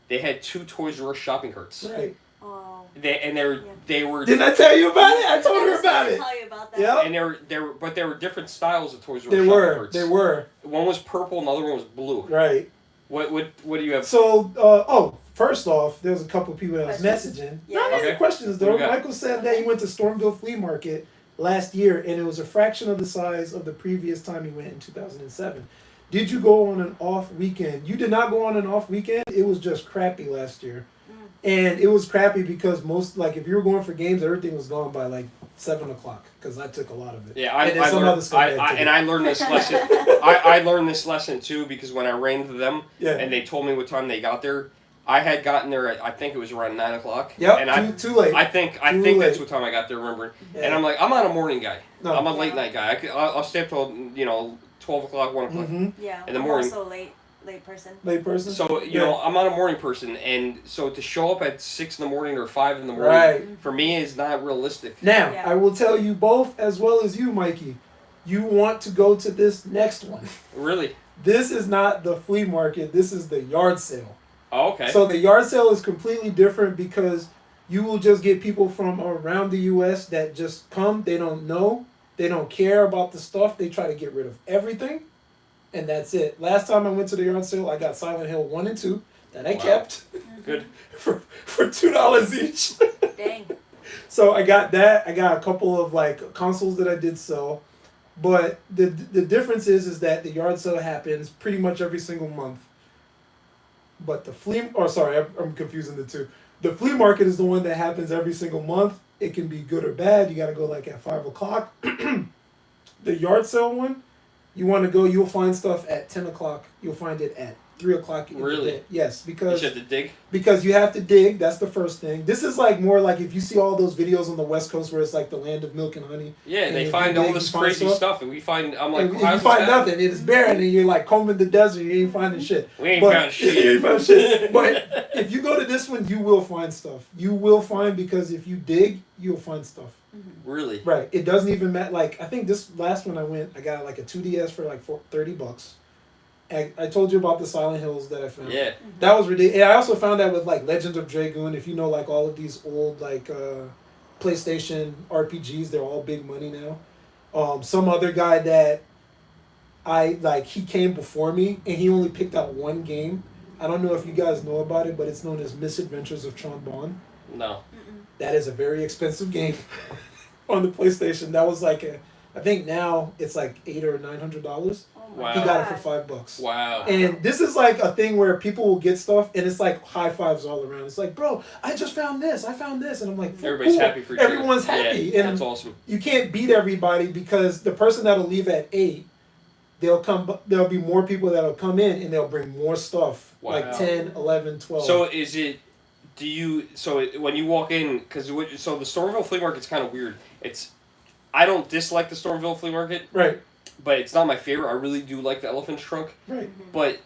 They had 2 Toys R Us shopping carts. Right. Oh. They were. Didn't I tell you about it? I told her about it. Tell you about that. Yep. And they were different styles of Toys R Us They shopping were. carts. They were. One was purple, another one was blue. Right. What do you have? So, first off, there was a couple people that was Questions? messaging. Yeah. Not any Okay. questions, What though. we got? Michael said that he went to Stormville Flea Market last year, and it was a fraction of the size of the previous time he went in 2007. Did you go on an off weekend? You did not go on an off weekend. It was just crappy last year. And it was crappy because most, like, if you were going for games, everything was gone by like 7 o'clock because I took a lot of it. Yeah, and then some other stuff I learned this lesson. I learned this lesson too because when I ran into them Yeah. and they told me what time they got there, I had gotten there at, I think it was around 9 o'clock. Yep. And Too late. I think Too that's late. what time I got there. Remembering. Yeah. And I'm like, I'm not a morning guy. No. I'm a late night guy. I'll stay up till 12 o'clock, 1 o'clock. Mm-hmm. Yeah. In the I'm morning. also late person. Late person. So I'm not a morning person, and so to show up at 6 in the morning or 5 in the morning Right. for me is not realistic. Now, Yeah. I will tell you both, as well as you, Mikey, you want to go to this next one. Really? This is not the flea market. This is the yard sale. Oh, okay. So the yard sale is completely different because you will just get people from around the U.S. that just come. They don't know. They don't care about the stuff. They try to get rid of everything. And that's it. Last time I went to the yard sale, I got Silent Hill 1 and 2 that I Wow. kept Good. for $2 each. Dang. So I got that. I got a couple of like consoles that I did sell. But the difference is that the yard sale happens pretty much every single month. But I'm confusing the two. The flea market is the one that happens every single month. It can be good or bad. You got to go like at 5 o'clock. The yard sale one, you want to go, you'll find stuff at 10 o'clock. You'll find it at 3 o'clock. In Really? the day. Yes, You because should have to dig. you have to dig. That's the first thing. This is like more like if you see all those videos on the West Coast where it's like the land of milk and honey. Yeah, And they if find you all dig, this you find crazy stuff, and we find. I'm like, And how's you this find happen? nothing. It is barren, and you're like combing the desert. You ain't finding shit. We ain't But- found shit. you ain't found shit. But if you go to this one, you will find stuff. You will find because if you dig, you'll find stuff. Really? Right. It doesn't even matter. Like I think this last one I went, I got like a 2DS for like $30. I told you about the Silent Hills that I found. Yeah. That was ridiculous. And I also found that with like Legend of Dragoon. If you know like all of these old like PlayStation RPGs, they're all big money now. Some other guy that he came before me and he only picked out one game. I don't know if you guys know about it, but it's known as Misadventures of Tron Bonne. No. That is a very expensive game on the PlayStation. That was like I think now it's like $800 or $900. Oh Wow. He got it for $5. Wow. And this is like a thing where people will get stuff and it's like high fives all around. It's like, bro, I just found this. I found this. And I'm like, Everybody's cool. happy for each other. Everyone's happy. Yeah, And that's awesome. you can't beat everybody because the person that'll leave at 8, there'll be more people that'll come in and they'll bring more stuff. Wow. Like 10, 11, 12. So is it? When you walk in, the Stormville Flea Market's kind of weird. I don't dislike the Stormville Flea Market, Right. but it's not my favorite. I really do like the elephant's trunk. Right. But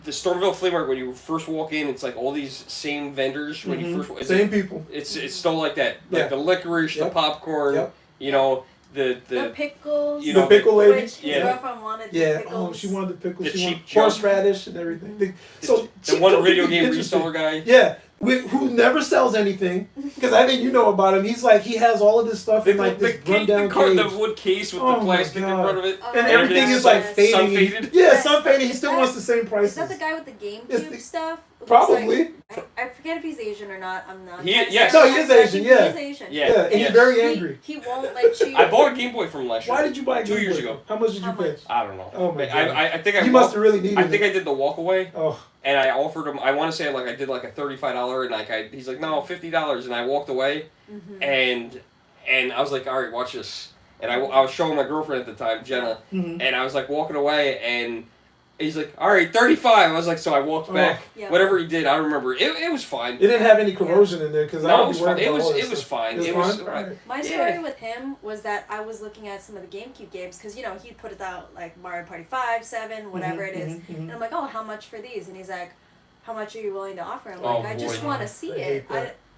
the Stormville Flea Market, when you first walk in, it's like all these same vendors. When you first Same people. it's still like that. Like Yeah. the licorice, the Yep. popcorn. Yep. You know The the pickles. you The know, pickle lady. Which his Yeah. girlfriend wanted Yeah. the pickles. Oh, she wanted the pickles. The She cheap wanted junk. horseradish and everything. the cheap one junk video can be game interesting. reseller guy. Yeah, who never sells anything because I think you know about him. He's like he has all of this stuff in like this rundown the cage, wood case with Oh the my plastic in God. front of it. Oh, and my everything gosh, is like yes. fading. Sun faded? Yeah, Is sun fading. He is still that- wants the same prices. Is that the guy with the It's GameCube the- stuff? It looks Probably. Like, I forget if he's Asian or not. I'm not. Yes. No, he is Asian, yeah. He is Asian. Yeah. Yeah, and he's yes. very angry. He won't let you. I bought a Game Boy from last year. Why did you buy a 2 Game years Boy? ago. How much did you How pay? much? I don't know. Oh my God. I think I You must have really needed I think it. I did the walk away, Oh, and I offered him. I want to say I did like a $35, and he's like, no, $50, and I walked away, and I was like, all right, watch this, and I was showing my girlfriend at the time, Jenna, Mhm. and I was like walking away, and He's like, all right, 35. I was like, so I walked back. Yeah. Whatever he did, I don't remember. It was fine. It didn't have any corrosion in there because I No, it was was fine. worried about all that It was stuff. fine. It was fine. All right. My story with him was that I was looking at some of the GameCube games because he'd put it out like Mario Party 5, 7, whatever it is, and I'm like, oh, how much for these? And he's like, how much are you willing to offer? I'm like, I just want to see it.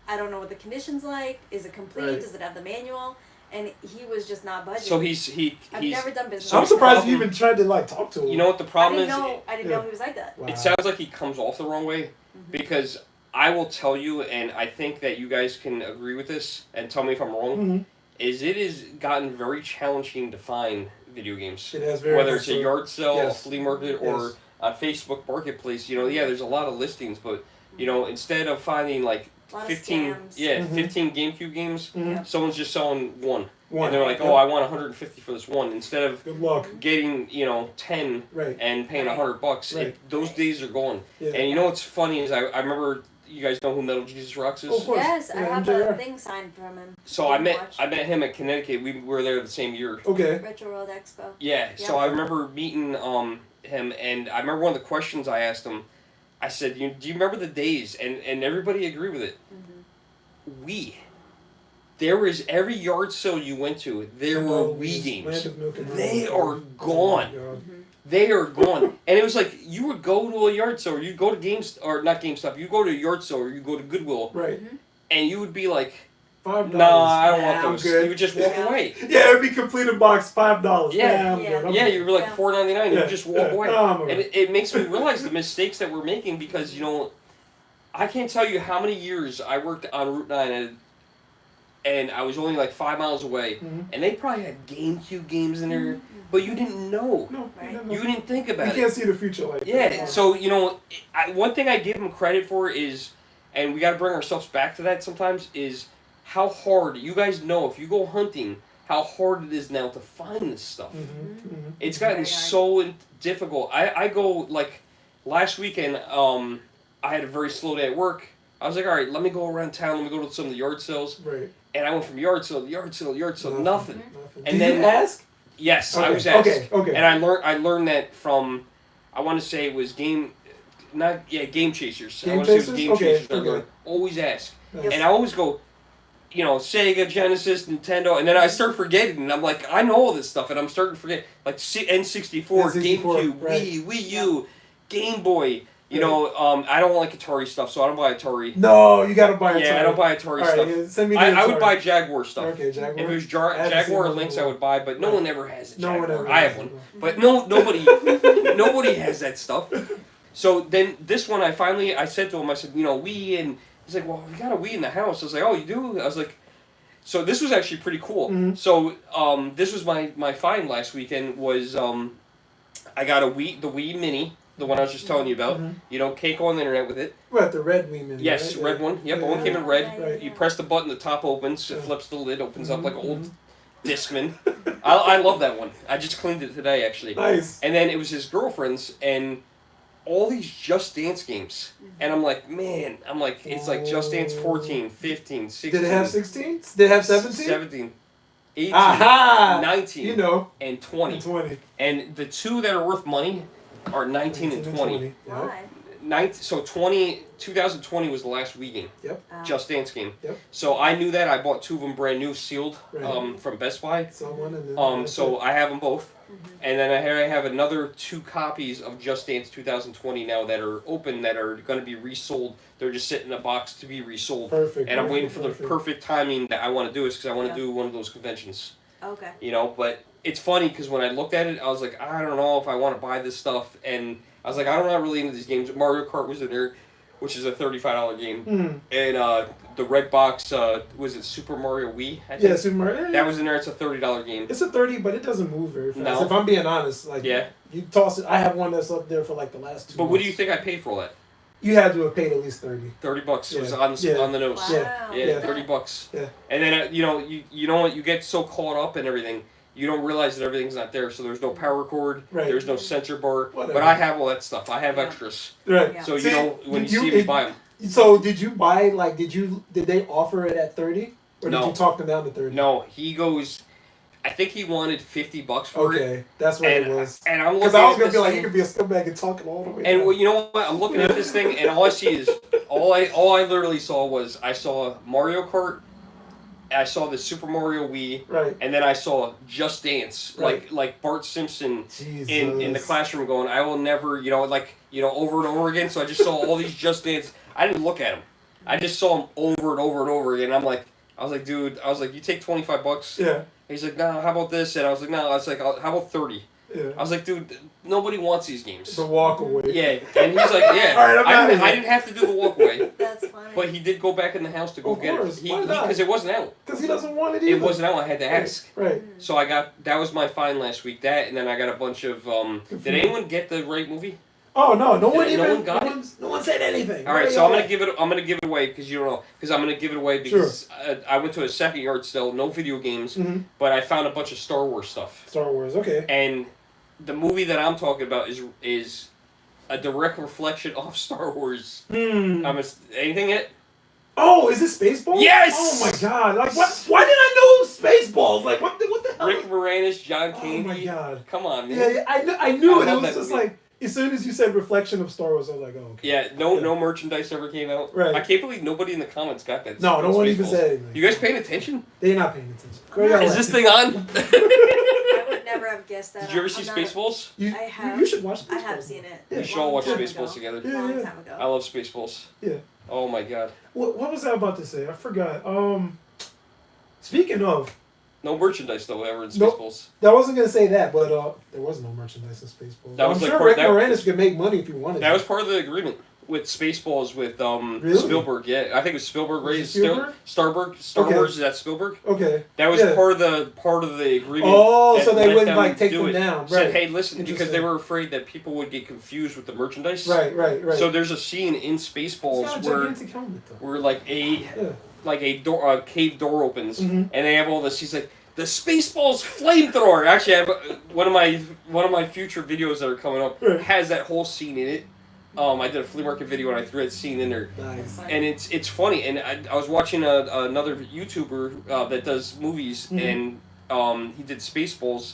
I don't know what the condition's like. Is it complete? Right. Does it have the manual? And he was just not budging. So I've never done business. I'm surprised you even tried to like talk to him. You know what the problem is? I didn't know he was like that. Wow. It sounds like he comes off the wrong way because I will tell you, and I think that you guys can agree with this and tell me if I'm wrong, is it has gotten very challenging to find video games. It has very whether it's a yard sale, a flea market, or on Facebook Marketplace. There's a lot of listings, but instead of finding like 15 15 GameCube games, someone's just selling one. And they're like, oh, I want 150 for this one instead of good luck getting 10 and paying $100. Those days are gone. And you know what's funny is I remember, you guys know who Metal Jesus Rocks is? Of course. Yes, I have a thing signed from him. So I met him at Connecticut. We were there the same year. Okay. Retro World Expo. Yeah. So I remember meeting him, and I remember one of the questions I asked him. I said, do you remember the days? And everybody agreed with it. There was every yard sale you went to, there were Wii games. They are gone. They are gone. And it was like, you would go to a yard sale, or you'd go to not GameStop, you go to a yard sale, or you go to Goodwill. Right. And you would be like, $5. nah, I don't want those. Good. You would just walk away. Yeah, it would be completed box, $5. Yeah. Yeah, you were like $4.99. You would just walk away. No, and it makes me realize the mistakes that we're making because, I can't tell you how many years I worked on Route 9 and I was only like 5 miles away, and they probably had GameCube games in there, but you didn't know. No, Right. You didn't think about it. You can't see the future like that. Yeah, so, one thing I give them credit for is, and we got to bring ourselves back to that sometimes, is how hard, you guys know, if you go hunting, how hard it is now to find this stuff. It's gotten so difficult. I go, like, last weekend, I had a very slow day at work. I was like, all right, let me go around town, let me go to some of the yard sales. Right. And I went from yard sale to yard sale to yard sale, nothing. And then you ask? Yes, okay. I was asked. Okay. And I learned that from, I want to say it was Game Chasers. I want to say it was Game Chasers. I learned. Always ask. Yes. And I always go, Sega, Genesis, Nintendo, and then I start forgetting, and I'm like, I know all this stuff, and I'm starting to forget, like N64, GameCube, Wii U, Game Boy. I don't like Atari stuff, so I don't buy Atari. No, you gotta buy Atari. Yeah, I don't buy Atari stuff. Right, send me I would buy Jaguar stuff. Okay, Jaguar. If it was Jaguar or Lynx, I would buy, but no one ever has a Jaguar. No one ever I have one. But nobody has that stuff. So then this one, I said to him, I said, Wii, and he's like, well, we got a Wii in the house. I was like, oh, you do? I was like, so this was actually pretty cool. So this was my find last weekend was I got the Wii Mini. The one I was just telling you about. Can't go on the internet with it. What, the red Wii Mini? Yes, right? red one. Yep, the one came in red. Right. You press the button, the top opens, it flips the lid, opens up like an old Discman. I love that one. I just cleaned it today, actually. Nice. And then it was his girlfriend's, and all these Just Dance games. And I'm like, it's like Just Dance 14, 15, 16. Did it have 16? Did it have 17? 17. 18, Aha! 19, and 20. 20. And the two that are worth money are 19 and 20. Why? 2020 was the last Wii game. Yep. Just Dance game. Yep. So I knew that. I bought two of them brand new, sealed, Right. from Best Buy. Someone and then So I have them both. And then I have another 2 copies of Just Dance 2020 now that are open, that are going to be resold. They're just sitting in a box to be resold. Perfect. And I'm waiting for the perfect timing that I want to do this because I want to do one of those conventions. Okay. But it's funny because when I looked at it, I was like, I don't know if I want to buy this stuff. And I was like, I'm not really into these games. Mario Kart was in there, which is a $35 game. And the red box, was it Super Mario Wii? I think? Yeah, Super Mario. That was in there. It's a $30 game. It's a 30, but it doesn't move very fast. No. If I'm being honest, like Yeah. you toss it. I have one that's up there for like the last 2 But months. what do you think I paid for all that? You had to have paid at least 30. $30 was Yeah. on the nose. Wow. Yeah, $30. Yeah. And then you know what? You get so caught up in everything, you don't realize that everything's not there. So there's no power cord. Right. There's no sensor bar. Whatever. But I have all that stuff. I have extras. Right. Yeah. So See, when you did see you- me buy them. So did you buy did they offer it at 30, or No. did you talk them down to 30? No, he goes. I think he wanted $50 for it. Okay, that's what it was. And I'm Because looking I was at gonna this be like, thing, you could be a scumbag and talking all the way. and down. well, you know what? I'm looking at this thing, and all I see is all I literally saw was I saw Mario Kart, I saw the Super Mario Wii, Right. and then I saw Just Dance, Right. like Bart Simpson Jesus. in the classroom going, I will never, over and over again. So I just saw all these Just Dance. I didn't look at them. I just saw them over and over and over again. I was like, dude, you take $25. Yeah. He's like, no, how about this? And I was like, no. I was like, how about 30? Yeah. I was like, dude, nobody wants these games. The walk away. Yeah, and he's like, yeah. All right, I didn't have to do the walk away. That's funny. But he did go back in the house to go Of get course, it. why not? Because it wasn't out. Because he doesn't want it either. It wasn't out. I had to ask. Right. So that was my fine last week. That, and then I got a bunch of. Did anyone get the right movie? Oh no! No one No one said anything. All right, so I'm gonna give it away because you don't know. Because I'm gonna give it away because I went to a second yard sale, no video games, but I found a bunch of Star Wars stuff. Star Wars, okay. And the movie that I'm talking about is a direct reflection of Star Wars. Anything yet? Oh, is it Spaceballs? Yes! Oh my god! Like what? Why did I know Spaceballs? Like what the hell? Rick Moranis, John Candy. Oh my god! Come on, man. Yeah, I knew it. It love was that just movie. like as soon as you said reflection of Star Wars, I was like, oh. Okay. Yeah, no merchandise ever came out. Right. I can't believe nobody in the comments got that. No one even Spaceballs. said anything. You guys paying attention? They're not paying attention. Is this thing on? I would never have guessed that. Did you ever see Spaceballs? I have. You should watch. I have seen it. Yeah. We should all watch Long time Spaceballs ago. together. Yeah, Long yeah. time ago. I love Spaceballs. Yeah. Oh my god. What was I about to say? I forgot. Speaking of, No merchandise though ever in Nope. Spaceballs. I wasn't gonna say that, but there was no merchandise in Spaceballs. That was I'm like sure part- Rick that- Moranis could make money if he wanted. That to. was part of the agreement with Spaceballs with Really? Spielberg. Yeah, I think it was Spielberg. Was Right? it Spielberg? Star Okay. Wars is that Spielberg? Okay. That was Yeah. part of the agreement. Oh, that so they let wouldn't them like take do them it. down, Said, right? hey, listen, because they Interesting. were afraid that people would get confused with the merchandise. Right. So there's a scene in It's Spaceballs got a where gigantic helmet, though. a cave door opens Mhm. and they have all this. He's like, the Spaceballs flamethrower. Actually, I have one of my future videos that are coming up Right. has that whole scene in it. I did a flea market video and I threw that scene in there. Nice. And it's funny. And I was watching another YouTuber that does movies, Mhm. and he did Spaceballs,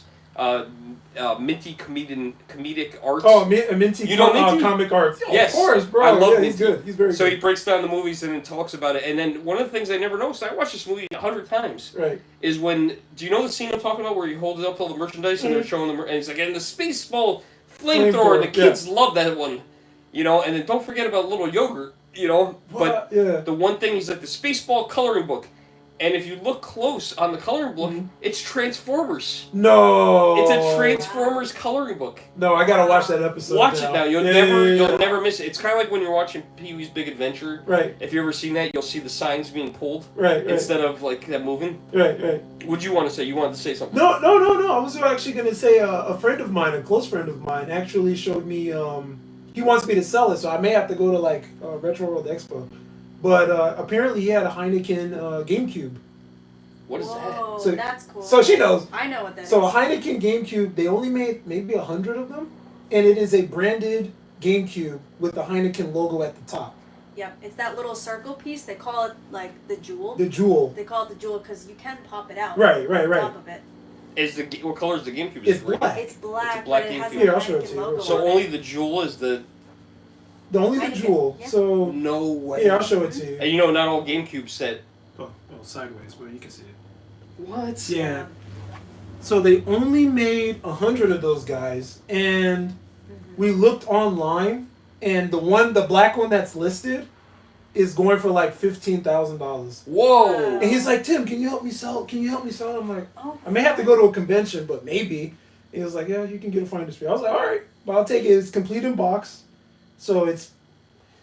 Minty comedic arts. Oh, Minty. You know Minty? Comic arts. Oh, Yes. Of course, bro. I love yeah, he's Minty. good. He's very So he good. breaks down the movies and then talks about it. And then one of the things I never noticed, I watched this movie 100 times, Right. is when, do you know the scene I'm talking about where he holds up all the merchandise and they're showing them, and he's like, and the Spaceball flamethrower, and the kids love that one. You know, and then don't forget about little yogurt, you know. But Yeah. the one thing, he's like, the Spaceball coloring book. And if you look close on the coloring book, it's Transformers. No. It's a Transformers coloring book. No, I gotta watch that episode. Watch it now. You'll Yeah, you'll yeah. never miss it. It's kind of like when you're watching Pee-wee's Big Adventure. Right. If you ever seen that, you'll see the signs being pulled Right. instead of like that moving. Right. What'd you want to say? You wanted to say something? No. I was actually gonna say a friend of mine, a close friend of mine, actually showed me. He wants me to sell it, so I may have to go to like Retro World Expo. But apparently, he had a Heineken GameCube. What is that? Whoa, So- that's cool. So she knows. I know what that is. So a Heineken GameCube, they only made maybe 100 of them, and it is a branded GameCube with the Heineken logo at the top. Yep, it's that little circle piece. They call it like the jewel. The jewel. They call it the jewel because you can pop it out. Right. On top of it. What color is the GameCube? It's Is it green? black. It's black, It's a black but it has GameCube. the Here, I'll show it Heineken to you. logo So on only it. the jewel is the. The Heineken, jewel. yeah. So No way. here, I'll show it to you. And you know, not all GameCube set. Oh, sideways, but you can see it. What? Yeah. So they only made 100 of those guys, and we looked online, and the black one that's listed, is going for like $15,000. Whoa. And he's like, Tim, can you help me sell? Can you help me sell? I'm like, Oh, I may have to go to a convention, but maybe. He was like, yeah, you can get a finder's fee. I was like, all right, but I'll take it. It's complete in box, so it's.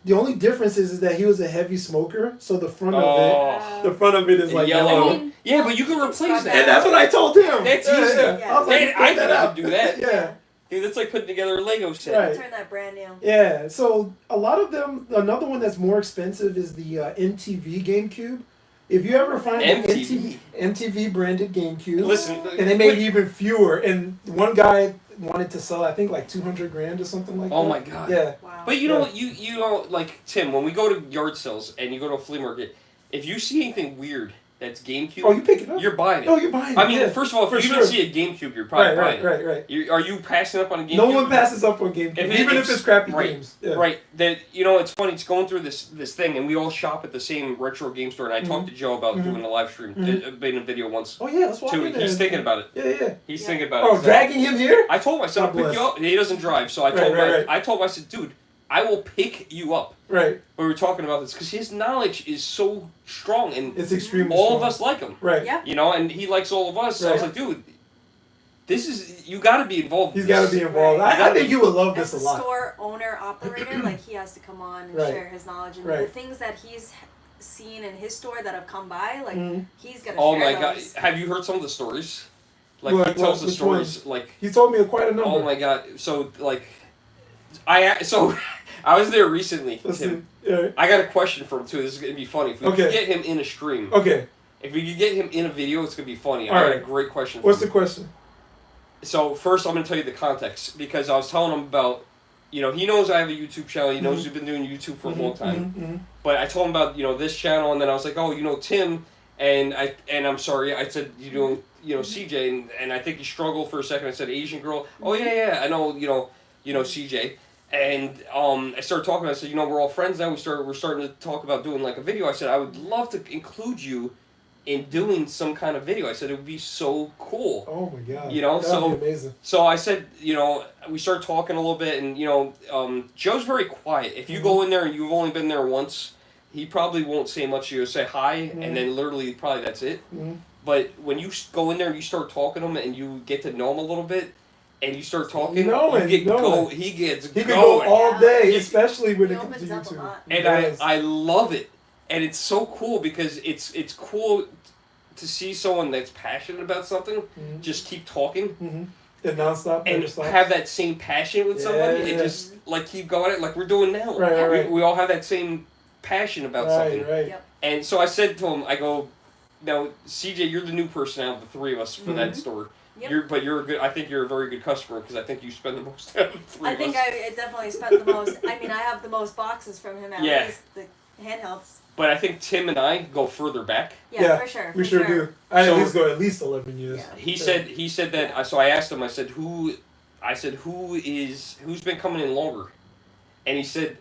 The only difference is that he was a heavy smoker, so the front Oh. the front of it is like Yellow. I mean, Yeah, but you can replace that. And that's what I told him. That's yeah, easy. Yeah. I was like, Man, I "Put that can out." do that. Yeah. Dude, that's like putting together a Lego set. Right. turn that brand new. Yeah. So a lot of them. Another one that's more expensive is the MTV GameCube. If you ever find an MTV. MTV branded GameCube, Listen, and they made even fewer. And one guy wanted to sell, I think, like $200,000 or something like that. Oh my god. Yeah. Wow. But you know what? You know, like Tim, when we go to yard sales and you go to a flea market, if you see anything weird, that's GameCube, Oh, you pick it up. you're buying it. Oh, you're buying it. I mean, yeah, first of all, if for you sure. didn't see a GameCube, you're probably buying it. Right. Are you passing up on a GameCube? No one passes up on GameCube, even if it's crappy right, games. Yeah. Right. That it's funny. It's going through this thing, and we all shop at the same retro game store. And I talked to Joe about doing a live stream, made a video once. Oh yeah, let's walk in there. He's thinking about it. Yeah. He's thinking about it. Oh, dragging him here? I told him, I said, I'll pick you up. He doesn't drive, so I told him, I told him, I said, dude, I will pick you up. Right. We were talking about this because his knowledge is so strong, and it's extremely all strong. of us like him. Right. Yeah. You know, and he likes all of us. So I was like, dude, you got to be involved. He's got to be involved. I think you would love this a lot. As a store owner operator, like he has to come on and share his knowledge and the things that he's seen in his store that have come by. Like he's gonna. Oh share my those. God! Have you heard some of the stories? Like he tells the stories. Like he told me quite a number. Oh my God! So like, I was there recently. Tim. Yeah. I got a question for him too. This is gonna be funny. If we could get him in a stream. Okay. If we could get him in a video, it's gonna be funny. All I got right. a great question. What's the question? So first, I'm gonna tell you the context because I was telling him about, he knows I have a YouTube channel. He knows we've been doing YouTube for a long time. But I told him about this channel, and then I was like, oh, Tim, and I'm sorry, I said CJ, and I think he struggled for a second. I said Asian girl. Oh yeah, I know CJ. And I started talking. I said, we're all friends now. We're starting to talk about doing like a video. I said I would love to include you in doing some kind of video. I said it would be so cool. Oh my God. That'd be amazing. So I said, we started talking a little bit, and Joe's very quiet. If you go in there and you've only been there once, he probably won't say much. You'll say hi, and then literally probably that's it. But when you go in there and you start talking to him and you get to know him a little bit, and you start talking, he gets he going. can go all day, especially when it comes to opens up a YouTube. lot. And I love it. And it's so cool because it's cool to see someone that's passionate about something just keep talking and nonstop and have that same passion with somebody and just like keep going at it like we're doing now. Right. We all have that same passion about something. Right. Yep. And so I said to him, I go, now CJ, you're the new person out of the three of us for that store. Yep. I think you're a very good customer because I think you spend the most out of the three of us. I definitely spent the most. I mean, I have the most boxes from him at least, the handhelds. But I think Tim and I go further back. Yeah, for sure. We sure do. I at least go at least 11 years. Yeah. He said that. So I asked him. I said who's been coming in longer, and he said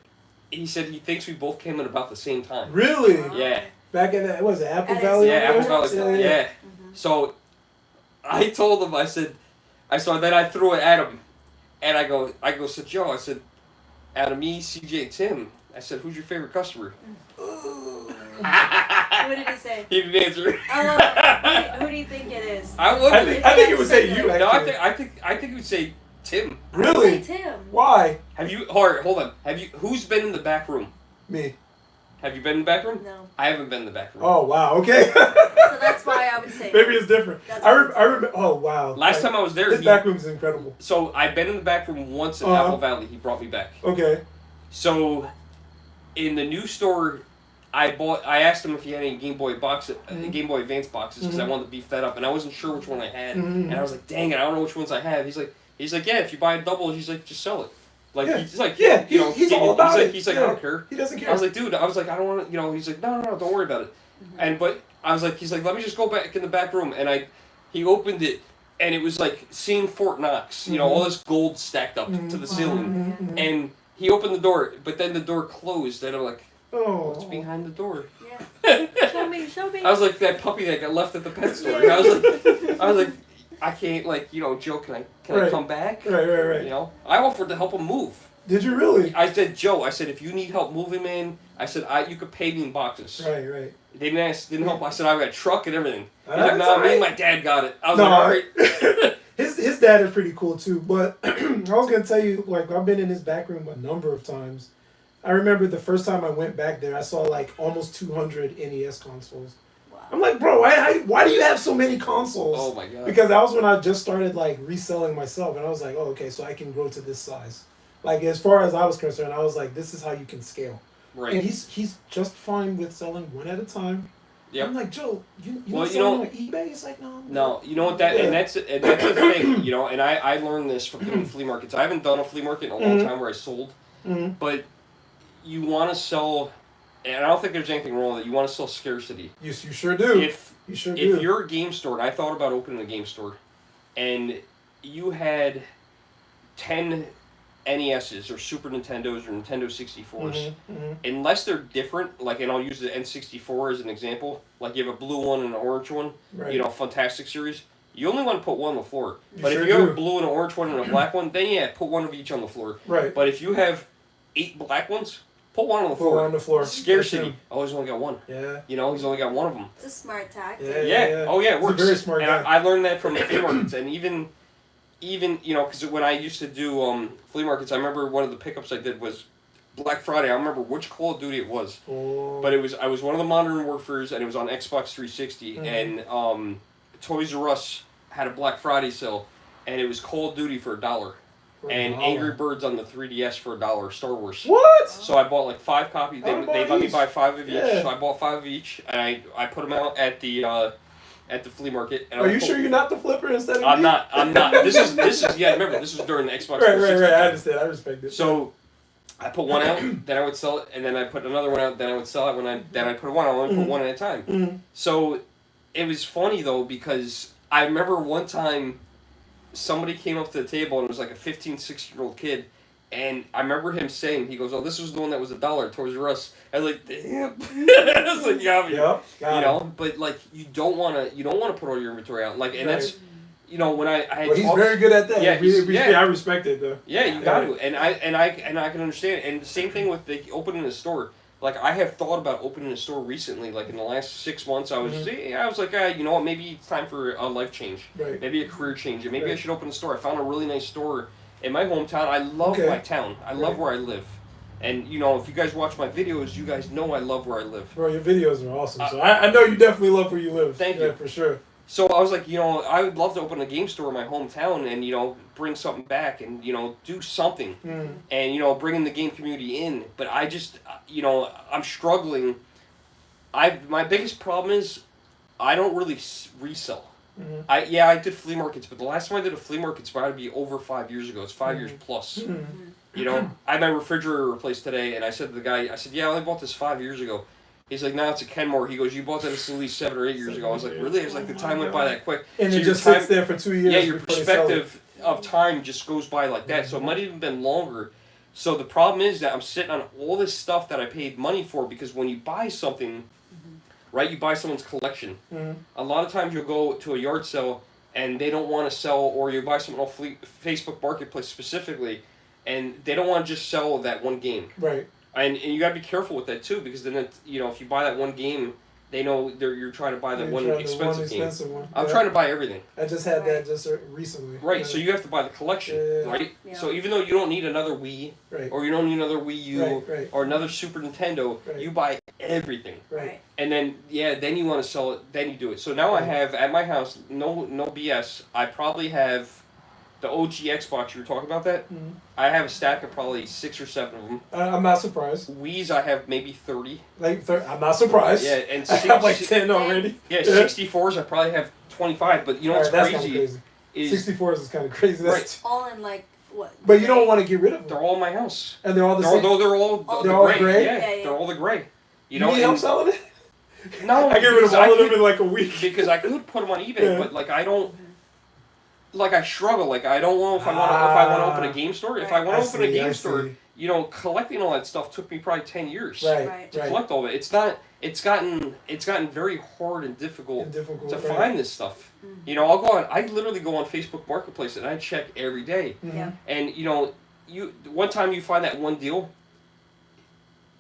he thinks we both came in about the same time. Really? Yeah. Back in that, what was it, Apple Valley? Yeah, Apple Valley. Yeah. Mm-hmm. So I told him. I said, then I threw it at him, and I go, so Joe, I said, out of me, CJ, Tim, I said, who's your favorite customer? What did he say? He didn't answer. Who do you think it is? I think it would say you. No, actually. I think it would say Tim. Really? Say Tim. Why? Have you? Hold on. Who's been in the back room? Me. Have you been in the back room? No. I haven't been in the back room. Oh wow. Okay. So that's why I would say. Maybe it's different. I remember. Oh wow. Last time I was there, this back room is incredible. So I've been in the back room once in Apple Valley. He brought me back. Okay. So, in the new store, I asked him if he had any Game Boy Game Boy Advance boxes because I wanted to beef that up, and I wasn't sure which one I had, and I was like, dang it, I don't know which ones I have. He's like, yeah, if you buy a double, he's like, just sell it. Like he's like, he's all about it. He's like, I don't care. He doesn't care. I was like, dude, I don't want to, he's like, no, don't worry about it. But I was like, he's like, let me just go back in the back room, and he opened it, and it was like seeing Fort Knox, all this gold stacked up to the ceiling, and he opened the door, but then the door closed, and I'm like, what's behind the door? Yeah. Show me. I was like that puppy that got left at the pet store. And I was like, I can't, Joe, can I come back? Right. I offered to help him move. Did you really? I said, Joe, if you need help moving, man, I said, you could pay me in boxes. Right. They didn't help. I said, I got a truck and everything. He's That's like, no, me and my dad got it. I was like, all right. His dad is pretty cool too, but I was gonna tell you, I've been in his back room a number of times. I remember the first time I went back there, I saw almost 200 NES consoles. Wow. I'm like, bro, why do you have so many consoles? Oh my god! Because that was when I just started reselling myself, and I was like, oh, okay, so I can grow to this size. As far as I was concerned, I was like, this is how you can scale. Right. And he's just fine with selling one at a time. Yep. I'm like, Joe, you well, selling on eBay? It's like, no. No, you know what and that's the thing, and I learned this from doing flea markets. I haven't done a flea market in a long time where I sold, but you want to sell and I don't think there's anything wrong with it. You want to sell scarcity. You sure do. You sure do. If you're a game store, and I thought about opening a game store, and you had 10 NESs or Super Nintendos or Nintendo 64s, unless they're different, like, and I'll use the N64 as an example, like you have a blue one and an orange one, right. Fantastic Series, you only want to put one on the floor. But sure if you have do. a blue and an orange one and a black one, then yeah, put one of each on the floor. Right. But if you have 8 black ones, put one on the floor. Put one on the floor. Scarcity. Oh, he's only got one. Yeah. He's only got one of them. It's a smart tactic. Yeah. Oh, yeah, it works. It's a very smart and guy. I learned that from the flea markets. And even because when I used to do flea markets, I remember one of the pickups I did was Black Friday. I remember which Call of Duty it was. Oh. But I was one of the Modern Warfares, and it was on Xbox 360. And Toys R Us had a Black Friday sale, and it was Call of Duty for $1. And Angry Birds on the 3DS for $1, Star Wars. What? So I bought like 5 copies. They let me buy 5 of each. Yeah. So I bought 5 of each, and I put them out at the flea market. And Are you sure you're not the flipper instead of I'm me? not. I'm not. This is remember, this was during the Xbox 360. Right. I understand. I respect it. So I put one out, then I would sell it, and then I put another one out, then I would sell it. Then I put one out, I only put one at a time. So it was funny though, because I remember one time somebody came up to the table, and it was like a 15, 16-year-old kid. And I remember him saying, he goes, "Oh, this was the one that was $1 Toys R Us." I was like, "Damn!" I was like, "Yeah, but like, you don't want to put all your inventory out, like, and that's, when I had. Well, he's very good at that. Yeah, I respect it though. Yeah, you got to, and I can understand. And the same thing with the opening a store. Like, I have thought about opening a store recently. Like, in the last 6 months, I was like, you know what? Maybe it's time for a life change. Right. Maybe a career change. And maybe I should open a store. I found a really nice store in my hometown. I love my town. I love where I live. And, if you guys watch my videos, you guys know I love where I live. Bro, your videos are awesome. So I know you definitely love where you live. Thank you. For sure. So I was like, I would love to open a game store in my hometown and, bring something back and, do something. And, bringing the game community in. But I just, I'm struggling. My biggest problem is I don't really resell. I did flea markets, but the last time I did a flea market's probably be over 5 years ago. It's 5 years plus. I had my refrigerator replaced today, and I said to the guy, yeah, I only bought this 5 years ago. He's like, "No, it's a Kenmore." He goes, "You bought that at least 7 or 8 years ago." I was like, "Really?" I was like, "The time went by that quick." And it just sits there for 2 years. Yeah, your perspective of time just goes by like that. So it might have even been longer. So the problem is that I'm sitting on all this stuff that I paid money for, because when you buy something, right, you buy someone's collection. A lot of times you'll go to a yard sale and they don't want to sell, or you buy something off Facebook Marketplace specifically, and they don't want to just sell that one game. Right. And you got to be careful with that too, because then if you buy that one game, they know you're trying to buy that one expensive game. One. I'm trying to buy everything. I just had that just recently. Right, so you have to buy the collection, right? Yeah. So even though you don't need another Wii, or you don't need another Wii U, or another Super Nintendo, you buy everything. Right. And then then you want to sell it, then you do it. So now I have at my house, no BS, I probably have the OG Xbox. You were talking about that? I have a stack of probably 6 or 7 of them. I'm not surprised. Wii's I have maybe 30. I'm not surprised. Yeah, and I have like 10 already. Yeah, 64s I probably have 25. But what's crazy? 64s is kind of crazy. That's all in like what? But you don't want to get rid of them. They're all in my house. And they're all the same. They're all gray. Yeah, they're all the gray. You need help selling it? No, I get rid of all of them in like a week. Because I could put them on eBay, but like I don't. Like I struggle. Like I don't know if I want to open a game store. If I want to open a game store, collecting all that stuff took me probably 10 years to collect all of it. It's gotten very hard and difficult to find this stuff. I'll go on. I literally go on Facebook Marketplace and I check every day. And one time you find that one deal.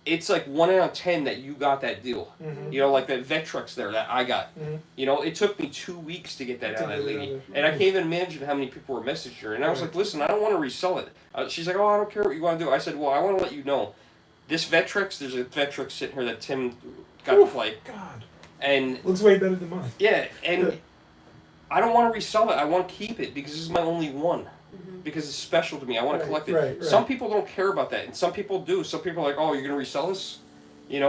It's like 1 out of 10 that you got that deal. Like that Vectrex there that I got. It took me 2 weeks to get that out of that lady. And I can't even imagine how many people were messaging her. And I was like, "Listen, I don't want to resell it." She's like, "Oh, I don't care what you want to do." I said, "Well, I want to let you know. This Vectrex, there's a Vectrex sitting here that Tim got to play. God. And looks way better than mine." Yeah, and I don't want to resell it. I want to keep it because this is my only one. Because it's special to me. I want to collect it. Right. Some people don't care about that, and some people do. Some people are like, "Oh, you're going to resell this?" And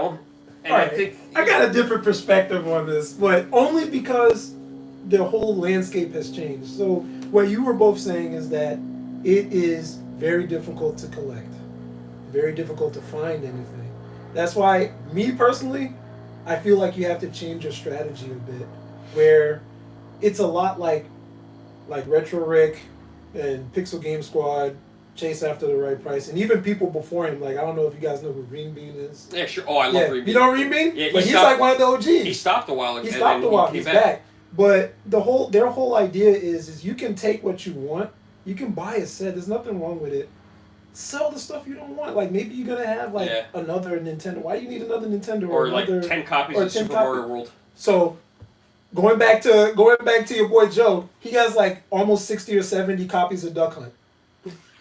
I think I got a different perspective on this, but only because the whole landscape has changed. So what you were both saying is that it is very difficult to collect, very difficult to find anything. That's why, me personally, I feel like you have to change your strategy a bit, where it's a lot like Retro Rick and Pixel Game Squad, Chase After the Right Price, and even people before him. Like, I don't know if you guys know who Green Bean is. Yeah, sure. Oh, I love Green Bean. You know Green Bean? Yeah, but he's like one of the OGs. He stopped a while ago. He stopped a while. He's back. But their whole idea is you can take what you want. You can buy a set. There's nothing wrong with it. Sell the stuff you don't want. Like, maybe you're gonna have another Nintendo. Why do you need another Nintendo or another, like 10 copies of Super Mario World? So, going back to your boy Joe, he has like almost 60 or 70 copies of Duck Hunt.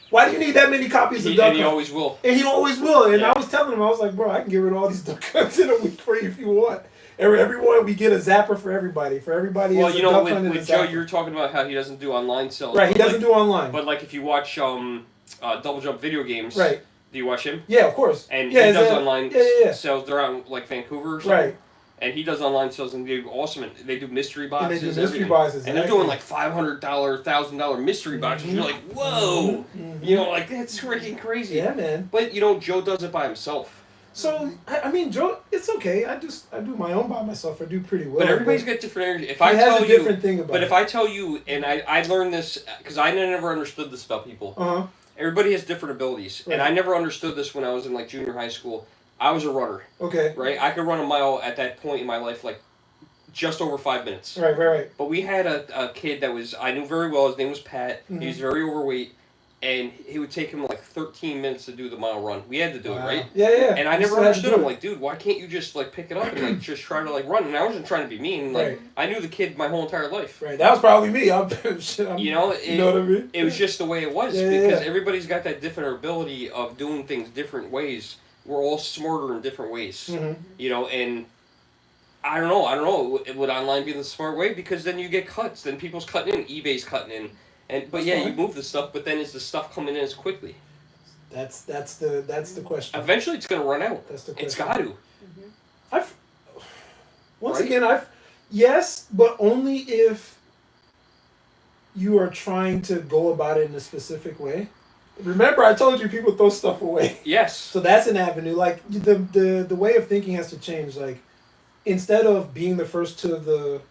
Why do you need that many copies of Duck Hunt? And he always will. And he always will. And I was telling him, I was like, bro, I can get rid of all these Duck Hunts in a week for you if you want. Everyone, we get a zapper for everybody. For everybody, well, it's you know, with Joe, you were talking about how he doesn't do online sales. Right, he doesn't do online. But like, if you watch Double Jump video games, right? Do you watch him? Yeah, of course. And he does online sales. They're out in like Vancouver or something. Right. And he does online sales, and they do awesome. They do mystery boxes. And they do mystery boxes. And they're doing like $500, $1,000 mystery boxes. Mm-hmm. You're like, whoa! Mm-hmm. You know, like that's freaking crazy. Yeah, man. But you know, Joe does it by himself. So I mean, Joe, it's okay. I do my own by myself. I do pretty well. But everybody's got different energy. If I tell you, different thing about if I tell you, and I learned this because I never understood this about people. Uh-huh. Everybody has different abilities, and I never understood this when I was in like junior high school. I was a runner. Okay. Right, I could run a mile at that point in my life, like just over 5 minutes. Right. But we had a kid that I knew very well. His name was Pat. Mm-hmm. He was very overweight. And it would take him like 13 minutes to do the mile run. We had to do it, right? Yeah. And I never understood him. Like, dude, why can't you just like pick it up and like just try to like run? And I wasn't trying to be mean. Like, I knew the kid my whole entire life. Right. That was probably me. You know what I mean? It was just the way it was because everybody's got that different ability of doing things different ways. We're all smarter in different ways. Mm-hmm. You know, and I don't know. Would online be the smart way? Because then you get cuts. Then people's cutting in. eBay's cutting in. But you move the stuff, but then is the stuff coming in as quickly? That's the question. Eventually, it's going to run out. That's the question. It's got to. Mm-hmm. Yes, but only if you are trying to go about it in a specific way. Remember, I told you people throw stuff away. Yes. So that's an avenue. Like the way of thinking has to change. Like instead of being the first to the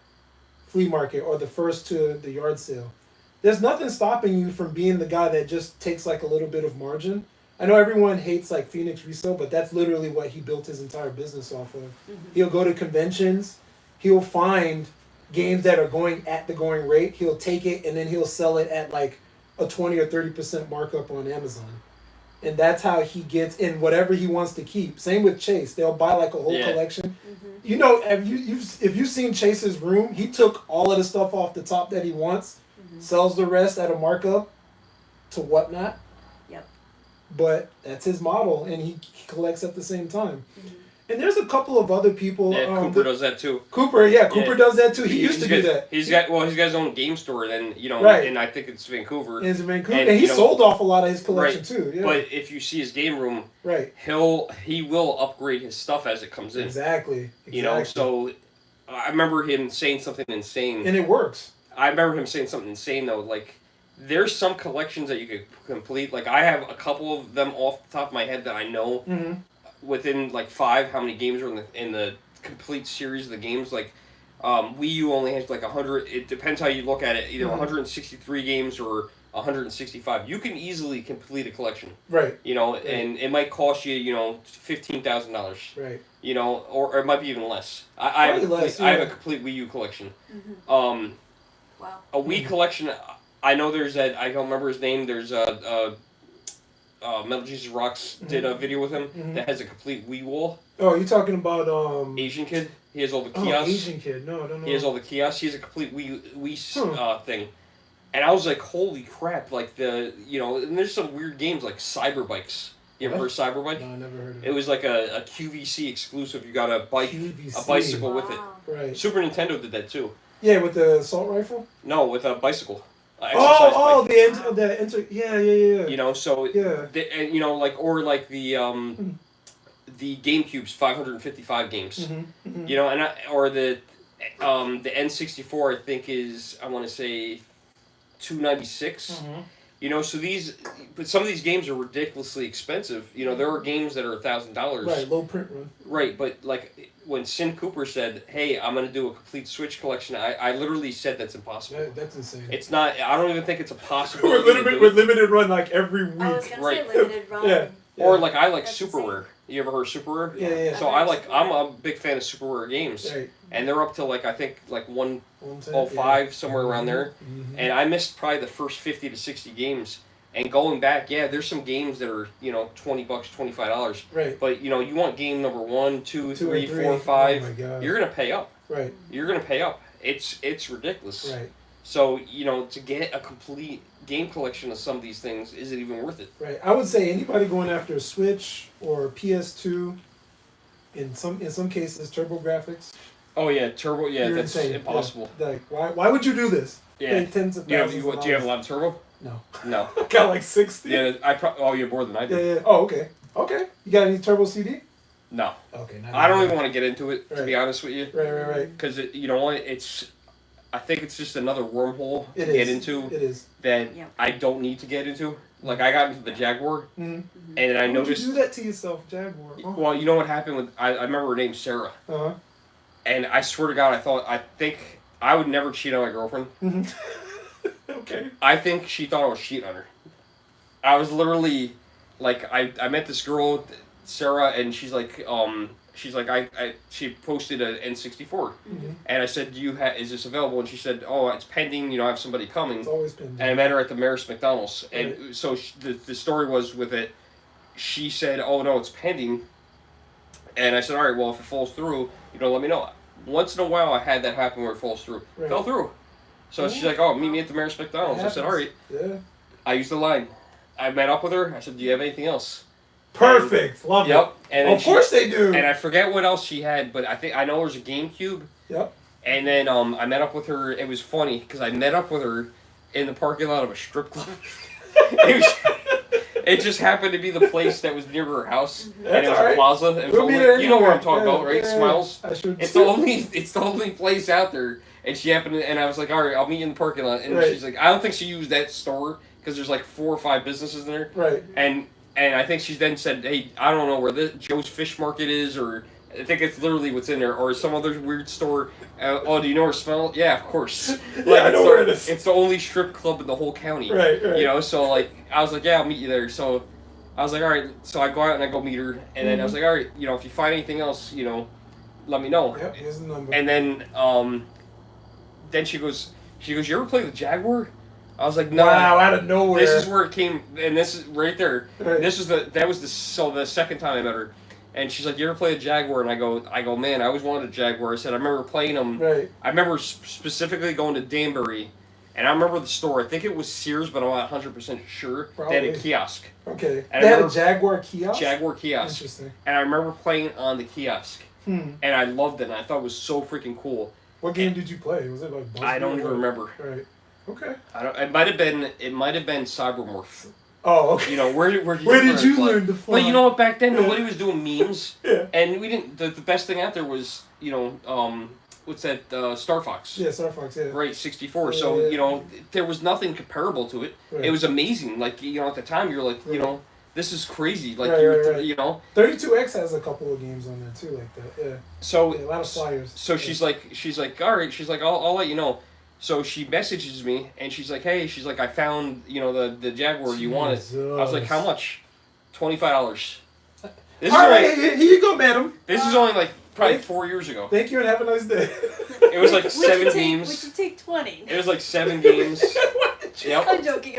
flea market or the first to the yard sale. There's nothing stopping you from being the guy that just takes like a little bit of margin. I know everyone hates like Phoenix Resale, but that's literally what he built his entire business off of. Mm-hmm. He'll go to conventions, he'll find games that are going at the going rate, he'll take it and then he'll sell it at like a 20 or 30% markup on Amazon. And that's how he gets in whatever he wants to keep. Same with Chase. They'll buy like a whole collection. Mm-hmm. You know, if you've seen Chase's room, he took all of the stuff off the top that he wants, sells the rest at a markup to whatnot. Yep. But that's his model, and he collects at the same time. Mm-hmm. And there's a couple of other people. Yeah, Cooper does that too. Cooper does that too. He used to do that. He's got his own game store, then and I think it's Vancouver. It's in Vancouver, and he sold off a lot of his collection too. Yeah. But if you see his game room, he will upgrade his stuff as it comes in. Exactly. You know, so I remember him saying something insane, and it works. I remember him saying something insane though, like there's some collections that you could complete. Like I have a couple of them off the top of my head that I know within like 5 how many games are in the complete series of the games. Like Wii U only has like 100. It depends how you look at it. Either 163 games or 165. You can easily complete a collection. Right. You know, and it might cost you $15,000. Right. You know, or it might be even less. I have a complete Wii U collection. Wow. A Wii collection. I know there's that. I don't remember his name. There's Metal Jesus Rocks did a video with him that has a complete Wii wall. Oh, you're talking about Asian kid. He has all the kiosks. Asian kid. No, I don't know. He has all the kiosks. He has a complete Wii thing. And I was like, holy crap! Like and there's some weird games like Cyber Bikes. You ever heard of Cyber Bike? No, I never heard of it. It was like a QVC exclusive. You got a bicycle with it. Right. Super Nintendo did that too. Yeah, with the assault rifle. No, with a bicycle. Yeah. You know, so the GameCube's 555 games. You know, or the N64 I think is I want to say 296. You know, so but some of these games are ridiculously expensive. You know, there are games that are $1,000. Right, low print run. Right, but like when Sin Cooper said, "Hey, I'm gonna do a complete Switch collection," I literally said that's impossible. That's insane. It's not. I don't even think it's a possibility. With limited run like every week. I was gonna Right. say limited run. Yeah. Or like I like That's Super insane. Rare. You ever heard of Super Rare? Yeah. So I'm a big fan of Super Rare games, Right. and they're up to like I think like 110, 105 somewhere around there. Mm-hmm. And I missed probably the first 50 to 60 games. And going back, yeah, there's some games that are $20, $25. Right. But you want game number 1, 2, 2 3, and 3. 4, 5. Oh my God. You're gonna pay up. Right. You're gonna pay up. It's ridiculous. Right. So to get a complete game collection of some of these things, is it even worth it? Right. I would say anybody going after a Switch or PS2, in some cases Turbo Graphics. Oh yeah, turbo. Yeah, You're that's insane. impossible. Yeah. Like why would you do this? Yeah. Pay tens of Do you have thousands of do you have a dollars. lot of turbo? No. No. I got like 60. Yeah, you have more than I do. Yeah. Oh, okay. Okay. You got any Turbo CD? No. Okay. I don't even want to get into it, to Right. be honest with you. Right. Because you know what? I think it's just another wormhole to It get is. into It is. that Yeah. I don't need to get into. Like I got into the Jaguar, Mm-hmm. and then I Why would noticed. you do that to yourself, Jaguar? Oh. Well, you know what happened with I remember her name's Sarah, Uh-huh. and I swear to God, I think I would never cheat on my girlfriend. Okay. I think she thought I was cheating on her. I was literally like I met this girl, Sarah, and she's like she posted an N64, Mm-hmm. and I said, is this available? And she said, oh, it's pending. I have somebody coming. It's always been. And I met her at the Marist McDonald's, and so the story was with it. She said, "Oh no, it's pending," and I said, "All right, well, if it falls through, let me know." Once in a while, I had that happen where it falls through. Right. Fell through. So she's like, "Oh, meet me at the Marist McDonald's." I said, "All right." Yeah. I used the line. I met up with her. I said, "Do you have anything else?" Perfect. Love Yep. it. And then Of course they do. And I forget what else she had, but I know there's a GameCube. Yep. And then I met up with her. It was funny because I met up with her in the parking lot of a strip club. It just happened to be the place that was near her house, and That's it was all a right. plaza. It was We'll be only, there you know where I'm anyway. talking about, right? Yeah. Smiles. I should It's the only place out there, and she happened to, and I was like, all right, I'll meet you in the parking lot, and Right. she's like, I don't think she used that store because there's like 4 or 5 businesses in there, Right. and I think she then said, hey, I don't know where Joe's Fish Market is, or I think it's literally what's in there, or some other weird store. Oh, do you know where Smell? Yeah, of course. Yeah, I know where it is. It's the only strip club in the whole county. Right. So like I was like, yeah, I'll meet you there. So I was like, all right. So I go out and I go meet her, and then I was like, all right, if you find anything else, let me know. Yep. Here's the number. And then she goes, you ever play the Jaguar? I was like, no. Wow, out of nowhere. This is where it came, and this is right there. Right. The second time I met her, and she's like, you ever play a Jaguar? And I go, man, I always wanted a Jaguar. I said, I remember playing them. Right. I remember specifically going to Danbury, and I remember the store. I think it was Sears, but I'm not 100% sure. Probably. They had a kiosk. Okay. And They I had a remember- Jaguar kiosk? Jaguar kiosk. Interesting. And I remember playing on the kiosk, Hmm. and I loved it, and I thought it was so freaking cool. What game did you play? Was it like Buzzball? I don't even remember. Right. Okay. It might have been Cybermorph. Oh, okay. Where Where did you play? learn to fly? But you know what? Back then, nobody was doing memes, Yeah. and we didn't. The best thing out there was, what's that? Star Fox. Yeah, Star Fox, yeah. Right, 64. Yeah, So yeah. there was nothing comparable to it. Right. It was amazing. Like at the time, you're like, Right. this is crazy. Like Right. 32X has a couple of games on there too, like that. Yeah. So Yeah, a lot of flyers. So Yeah. she's like, all right. She's like, I'll let you know. So she messages me and she's like, hey, I found the Jaguar. You want it? I was like, how much? $25. This All is right, only, here you go, madam. this is only like probably Thank- 4 years ago. Thank you and have a nice day. It was like Would 7 you games. take 20? It was like 7 games. Yep. I'm joking.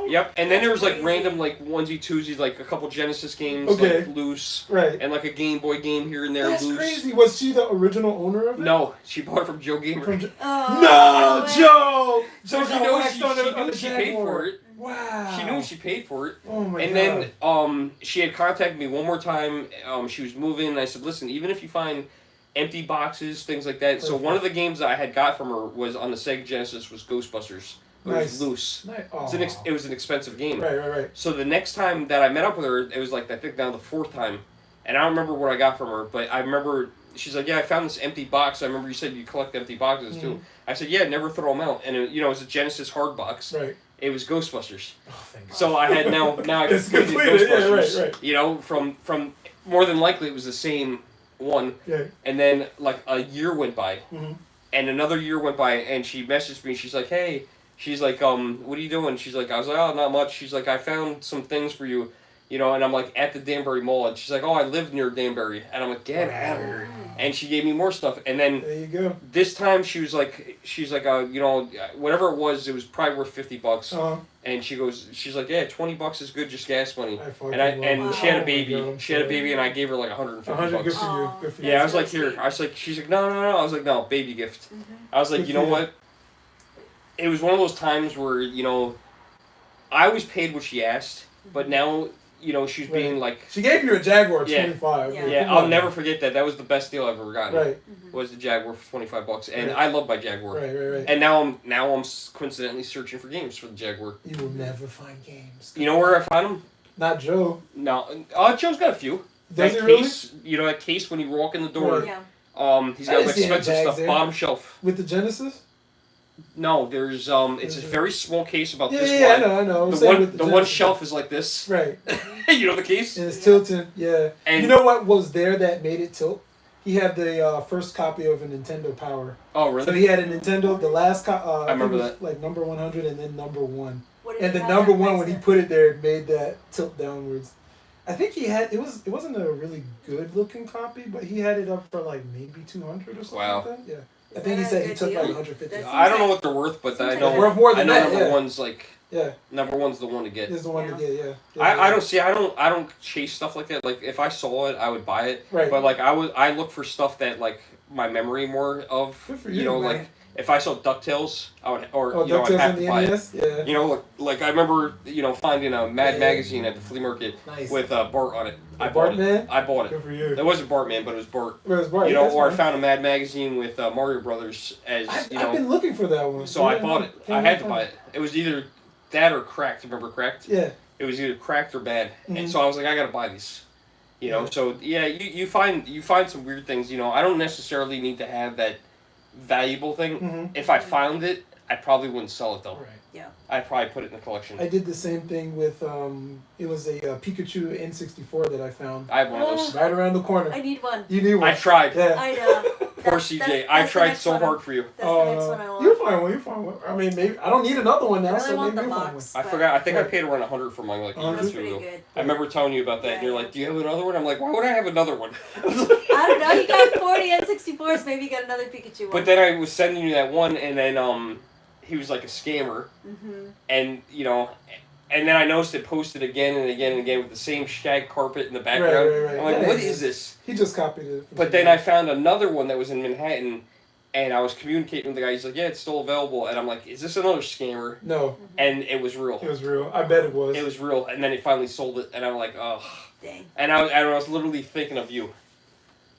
Yep, and then there was like Crazy. random like onesie twosies, like a couple Genesis games, Okay. like loose, Right. and like a Game Boy game here and there That's loose. crazy. Was she the original owner of it? No, she bought it from Joe Gamer. Oh, No, Joe! So Joe she got knew waxed on the- on the she paid Jaguar. for it. Wow. She knew she paid for it. Oh my And god. then she had contacted me one more time. She was moving, and I said, "Listen, even if you find empty boxes, things like that." So Perfect. one of the games that I had got from her was on the Sega Genesis was Ghostbusters. It Nice. was loose. Nice. It was an expensive game. Right. So the next time that I met up with her, it was like I think now the 4th time, and I don't remember what I got from her, but I remember she's like, "Yeah, I found this empty box. I remember you said you collect empty boxes too." I said, "Yeah, never throw them out." And it was a Genesis hard box. Right. It was Ghostbusters. Oh, thank God. So I had now I It's completed completed, yeah, Ghostbusters. right. You know, from more than likely it was the same one. Yeah. And then like a year went by, Mm-hmm. and another year went by, and she messaged me. She's like, "Hey," she's like, "What are you doing?" She's like, "I was like, oh, not much." She's like, "I found some things for you." You know, and I'm like at the Danbury Mall, and she's like, "Oh, I live near Danbury," and I'm like, "Get out of here!" And she gave me more stuff, and then There you go. this time she's like, you know, whatever it was probably worth $50. Uh-huh. And she's like, yeah, $20 is good, just gas money. I fucking And love it. she had Oh a my baby. God, She had a sorry. baby, and I gave her like $150. 100, good for you. Aw. Good for you. Yeah, I was That's like, really here. sweet. I was like, she's like, no. I was like, no, baby gift. I was like, Good you for know you. what? It was one of those times where, you know, I always paid what she asked, but now, you know, she's being like, She gave you a Jaguar Yeah. 25. Yeah. but yeah, come I'll on. never forget that. That was the best deal I've ever gotten. Right, Was the Jaguar for $25, and Right. I love my Jaguar. right. And now I'm coincidentally searching for games for the Jaguar. You will never find games. You know where I found them? Not Joe. No, Joe's got a few. Does that he really? case, you know, that case when you walk in the door. Right. Yeah. He's I got didn't like see any expensive Jags stuff, there. bottom shelf. With the Genesis? No, there's it's a very small case about Yeah, this yeah, wide. I know. I'm The saying one with the one Genesis. shelf is like this. Right. You know the case? And it's Yeah. tilted, yeah. And You know what was there that made it tilt? He had the first copy of a Nintendo Power. oh So really? he had a Nintendo, the last I remember think it was like number 100 and then number 1. What did And you the have number that 1 when he nice put it there, it made that tilt downwards. I think he had it wasn't a really good looking copy, but he had it up for like maybe 200 or something Wow. like that. Yeah. I Is think he that a said he good took deal? like 150. That's- I don't know what they're worth, but I Seems know like Worth more I than know that, number yeah. one's like Yeah. number one's the one to get. Is the one Yeah. that yeah. I don't chase stuff like that. Like if I saw it, I would buy it. Right. But like I look for stuff that like my memory more of. Good for you you, know, man. like if I saw DuckTales, I would or Oh, you know I'd DuckTales have on to the buy it. NES? Yeah. You know, like I remember, you know, finding a Mad Yeah. magazine at the flea market Nice. with Bart on it. I Bart bought it. Man? I bought it. Good for you. It wasn't Bartman, but it was Bart. Where's Bart? You Yeah, know, that's or I fine. found a Mad magazine with Mario Brothers as you know. I've been looking for that one. So I Yeah, bought it. I had to buy it. It was either that or Cracked. Remember Cracked? Yeah. It was either Cracked or bad, Mhm. and so I was like, I gotta buy these. You know, Yeah. so yeah, you find some weird things. You know, I don't necessarily need to have that valuable thing. Mm-hmm. If I found it, I probably wouldn't sell it though. Right. I'd probably put it in the collection. I did the same thing with it was a Pikachu N64 that I found I have one of those. right around the corner. I need one. You need one. I tried. Yeah. I know. Poor That's- CJ. that's I the tried next so one. hard for you. That's the next one I want. You'll find one. You'll find one. I mean, maybe I don't need another one now, I really so want maybe the you'll find one. box. I but forgot. I think I Right. paid around 100 for mine like a year or That's two pretty ago. good. I remember telling you about that, and you're Yeah. like, "Do you have another one?" I'm like, "Why would I have another one?" I don't know. You got 40 N64s. Maybe you got another Pikachu one. But then I was sending you that one, and then he was like a scammer, Mm-hmm. and you know, and then I noticed it posted again and again and again with the same shag carpet in the background. Right. I'm like, That what ain't is it. this? He just copied it. But then I found another one that was in Manhattan, and I was communicating with the guy. He's like, "Yeah, it's still available," and I'm like, "Is this another scammer?" No, And it was real. it was real. I bet it was. It was real, and then he finally sold it, and I'm like, oh. Dang. And I was literally thinking of you.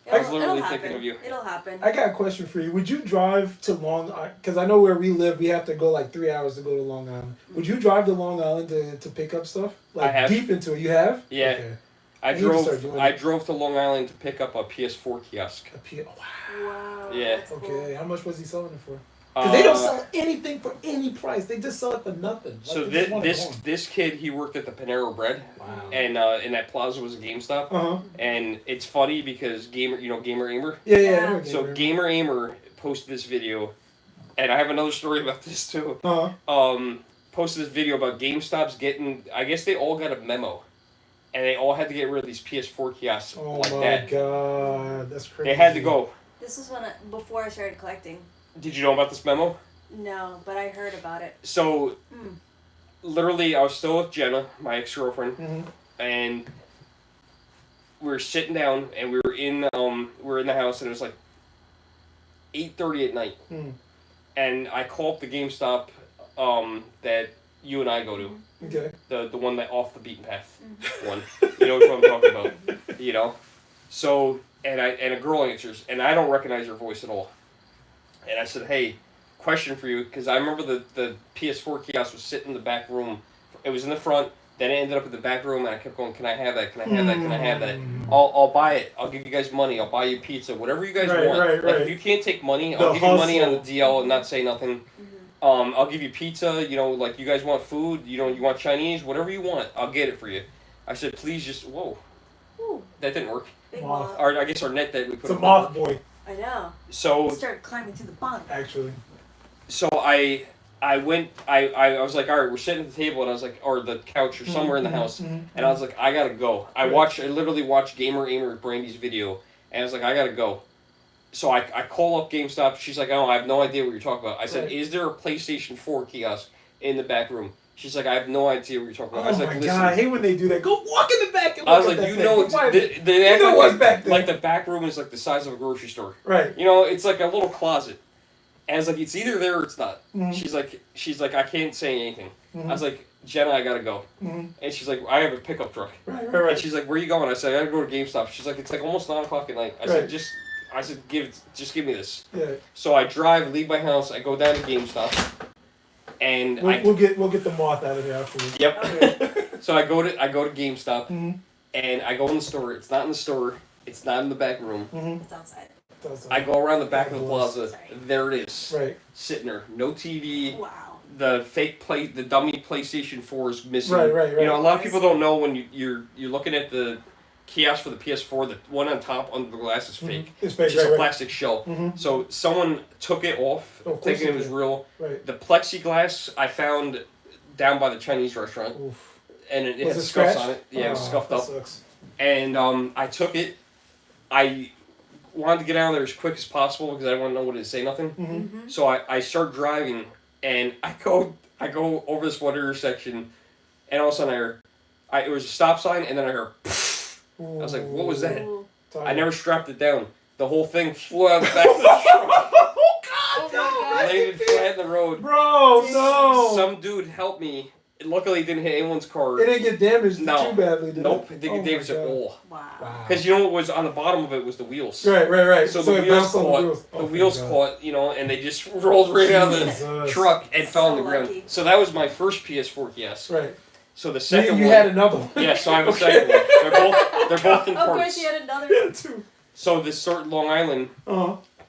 I was literally it'll thinking happen. of you. It'll happen. I got a question for you. Would you drive to Long Island? Because I know where we live, we have to go like 3 hours to go to Long Island. Would you drive to Long Island to pick up stuff? Like I have. deep into it. You have? Yeah. Okay. I need to start doing I it. drove to Long Island to pick up a PS4 kiosk. Wow. Wow. Yeah. That's cool. Okay. How much was he selling it for? Because they don't sell anything for any price. They just sell it for nothing. Like, So they just want it this gone. this kid, he worked at the Panera Bread, Wow. and in that plaza was a GameStop, Uh huh. and it's funny because Gamer Aimer. Yeah. Yeah. I know So Gamer Aimer posted this video, and I have another story about this too. Uh huh. Posted this video about GameStop's getting. I guess they all got a memo, and they all had to get rid of these PS4 kiosks Oh like my that. God, that's crazy. They had to go. This was before I started collecting. Did you know about this memo? No, but I heard about it. So, Mm. literally, I was still with Jenna, my ex-girlfriend, Mm-hmm. and we were sitting down, and we were in the house, and it was like 8:30 at night, Mm. and I called up the GameStop that you and I go to, Okay. the one that off the beaten path one. You know which one I'm talking about, you know. So and a girl answers, and I don't recognize her voice at all, and I said, "Hey, question for you," because I remember the PS4 kiosk was sitting in the back room. It was in the front. Then it ended up in the back room, and I kept going, "Can I have that? Can I have that? Can I have that? I'll buy it. I'll give you guys money. I'll buy you pizza. Whatever you guys Right, want. right, like right. if you can't take money, The I'll give you money on the hustle. DL and not say nothing." I'll give you pizza. You know, like you guys want food. You know, you want Chinese, whatever you want, I'll get it for you. I said, please just whoa. Ooh, That didn't work. big Moth. moth. Or I guess our net that we put. It's a up moth didn't work. boy, I know. So It started climbing to the bottom. actually. so I went. I was like, all right, we're sitting at the table, and I was like, or the couch, or somewhere in the house, and I was like, I gotta go. I literally watched Gamer Aimer Brandy's video, and I was like, I gotta go. So I call up GameStop. She's like, oh, I have no idea what you're talking about. I said, is there a PlayStation 4 kiosk in the back room? She's like, I have no idea what you're talking about. I was like, listen. God, I hate when they do that. Go walk in the back and look I was at like, that you thing. know, Go find it. they act You know like, what's back there. like the back room is like the size of a grocery store. Right. You know, it's like a little closet. And I was like, it's either there or it's not. Mhm. She's like, I can't say anything. Mhm. I was like, Jenna, I gotta go. Mhm. And she's like, I have a pickup truck. Right. And she's like, where are you going? I said, I gotta go to GameStop. She's like, it's like almost 9 o'clock at night. I said, just give me this. Yeah. So I drive, leave my house, I go down to GameStop, and We'll get the moth out of there afterwards. Yep. Okay. So I go to GameStop, Mhm. and I go in the store. It's not in the store. It's not in the back room. Mhm. It's outside. I go around the back of the plaza. Sorry. There it is, Right. sitting there. No TV. Wow. The the dummy PlayStation 4 is missing. Right. You know, a lot of people don't know when you're looking at the kiosk for the PS4. The one on top under the glass is fake. It's fake. It's just Right. a plastic shell. Mhm. So someone took it off, Of course thinking they it was did. real. Right. The plexiglass I found down by the Chinese restaurant, Oof. and it Was had it scuffs scratched? on it. Yeah, it was Oh, scuffed that up. sucks. And I took it. I wanted to get out of there as quick as possible because I didn't want to know what it is, say nothing. Mhm. So I start driving, and I go over this one intersection, and all of a sudden it was a stop sign, and then I heard. I was like, what was that? Ooh. I never strapped it down. The whole thing flew out the back of the truck. Oh my god. Landed flat in the road. Bro, no. Some dude helped me. Luckily, it didn't hit anyone's car. It didn't get damaged No. too badly, did Nope, it? it didn't get damaged at all. Wow. Wow. Because you know what was on the bottom of it was the wheels. Right. So So the it wheels bounced on caught. the wheels. The wheels caught, you know, and they just rolled right out of the Jesus. truck and fell on So the ground. lucky. So that was my first PS4 kiosk. Right. So the second You one. had another one. Yeah, so I have a Okay. second one. They're both in Of parts. course, you had another Yeah, one. two. So this sort of Long Island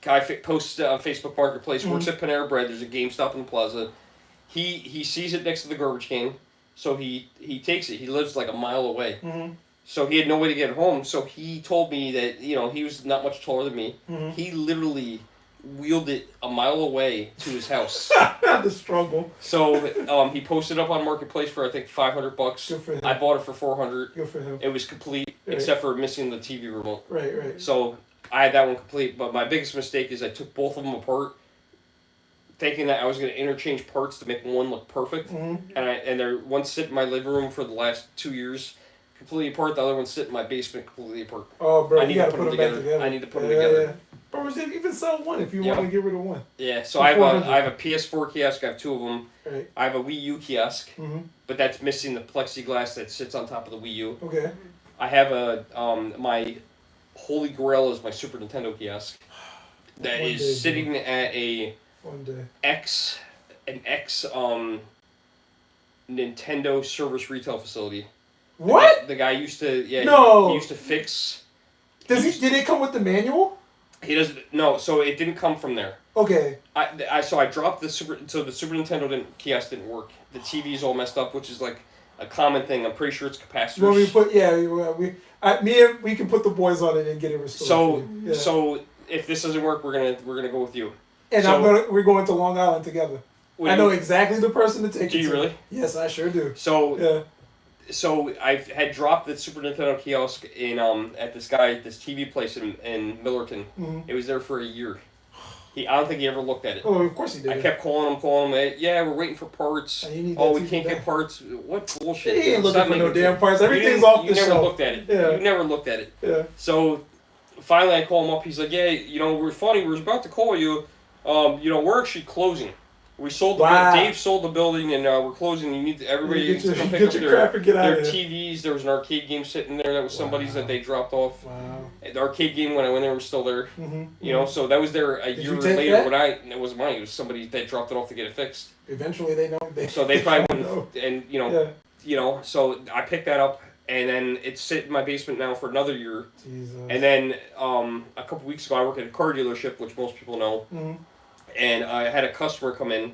guy posts on Facebook Marketplace, works at Panera Bread. There's a GameStop in the plaza. He sees it next to the garbage can, so he takes it. He lives like a mile away, Mhm. so he had no way to get home. So he told me that he was not much taller than me. Mhm. He literally wheeled it a mile away to his house. The struggle. So he posted up on Marketplace for I think $500. Good for him. I bought it for $400. Good for him. It was complete Right. except for missing the TV remote. Right. So I had that one complete, but my biggest mistake is I took both of them apart, thinking that I was going to interchange parts to make one look perfect. Mhm. And they're one sit in my living room for the last 2 years, completely apart. The other one sit in my basement, completely apart. Oh, bro, I need you to gotta put put them them back together. together. I need to put them together. Yeah. Bro, even sell one if you Yeah. want to get rid of one. Yeah, so For I have $400. a PS4 kiosk. I have two of them. Right. I have a Wii U kiosk, Mm-hmm. but that's missing the plexiglass that sits on top of the Wii U. Okay. I have my holy grail is my Super Nintendo kiosk that One is day, sitting at a One day. an ex Nintendo service retail facility. What? The guy used to No. he used to fix. Did it come with the manual? He doesn't no, so it didn't come from there. Okay. I dropped the Super Nintendo kiosk didn't work. The TV's all messed up, which is like a common thing. I'm pretty sure it's capacitors. You want me to put we can put the boys on it and get it restored. So for you. Yeah. so if this doesn't work, we're gonna go with you. And so- we're going to Long Island together. I know exactly the person to take Do it you to. really? Yes, I sure do. So Yeah. so I had dropped the Super Nintendo kiosk in at this TV place in Millerton. Mhm. It was there for a year. I don't think he ever looked at it. Oh, of course he did. I kept calling him. Hey, yeah, we're waiting for parts. And you need Oh, that we TV can't back. get parts. What bullshit? He ain't It's looking not for no making damn sense. parts. You Everything's didn't- off the You never shelf. looked at it. Yeah. You never looked at it. Yeah. So finally, I call him up. He's like, "Yeah, we're funny. We were about to call you. We're actually closing. We sold the Wow. Dave sold the building, and we're closing. You need everybody Get to your, come pick get up your their crap and get out their of here. TVs. There was an arcade game sitting there that was somebody's Wow. that they dropped off. Wow. The arcade game when I went there was still there. Mm-hmm. So that was there a Did year you take later. that? It wasn't mine. It was somebody that dropped it off to get it fixed. Eventually they know. So they probably know. wouldn't. And Yeah. So I picked that up, and then it's sitting in my basement now for another year. Jesus. And then a couple weeks ago, I work at a car dealership, which most people know. Mhm. And I had a customer come in,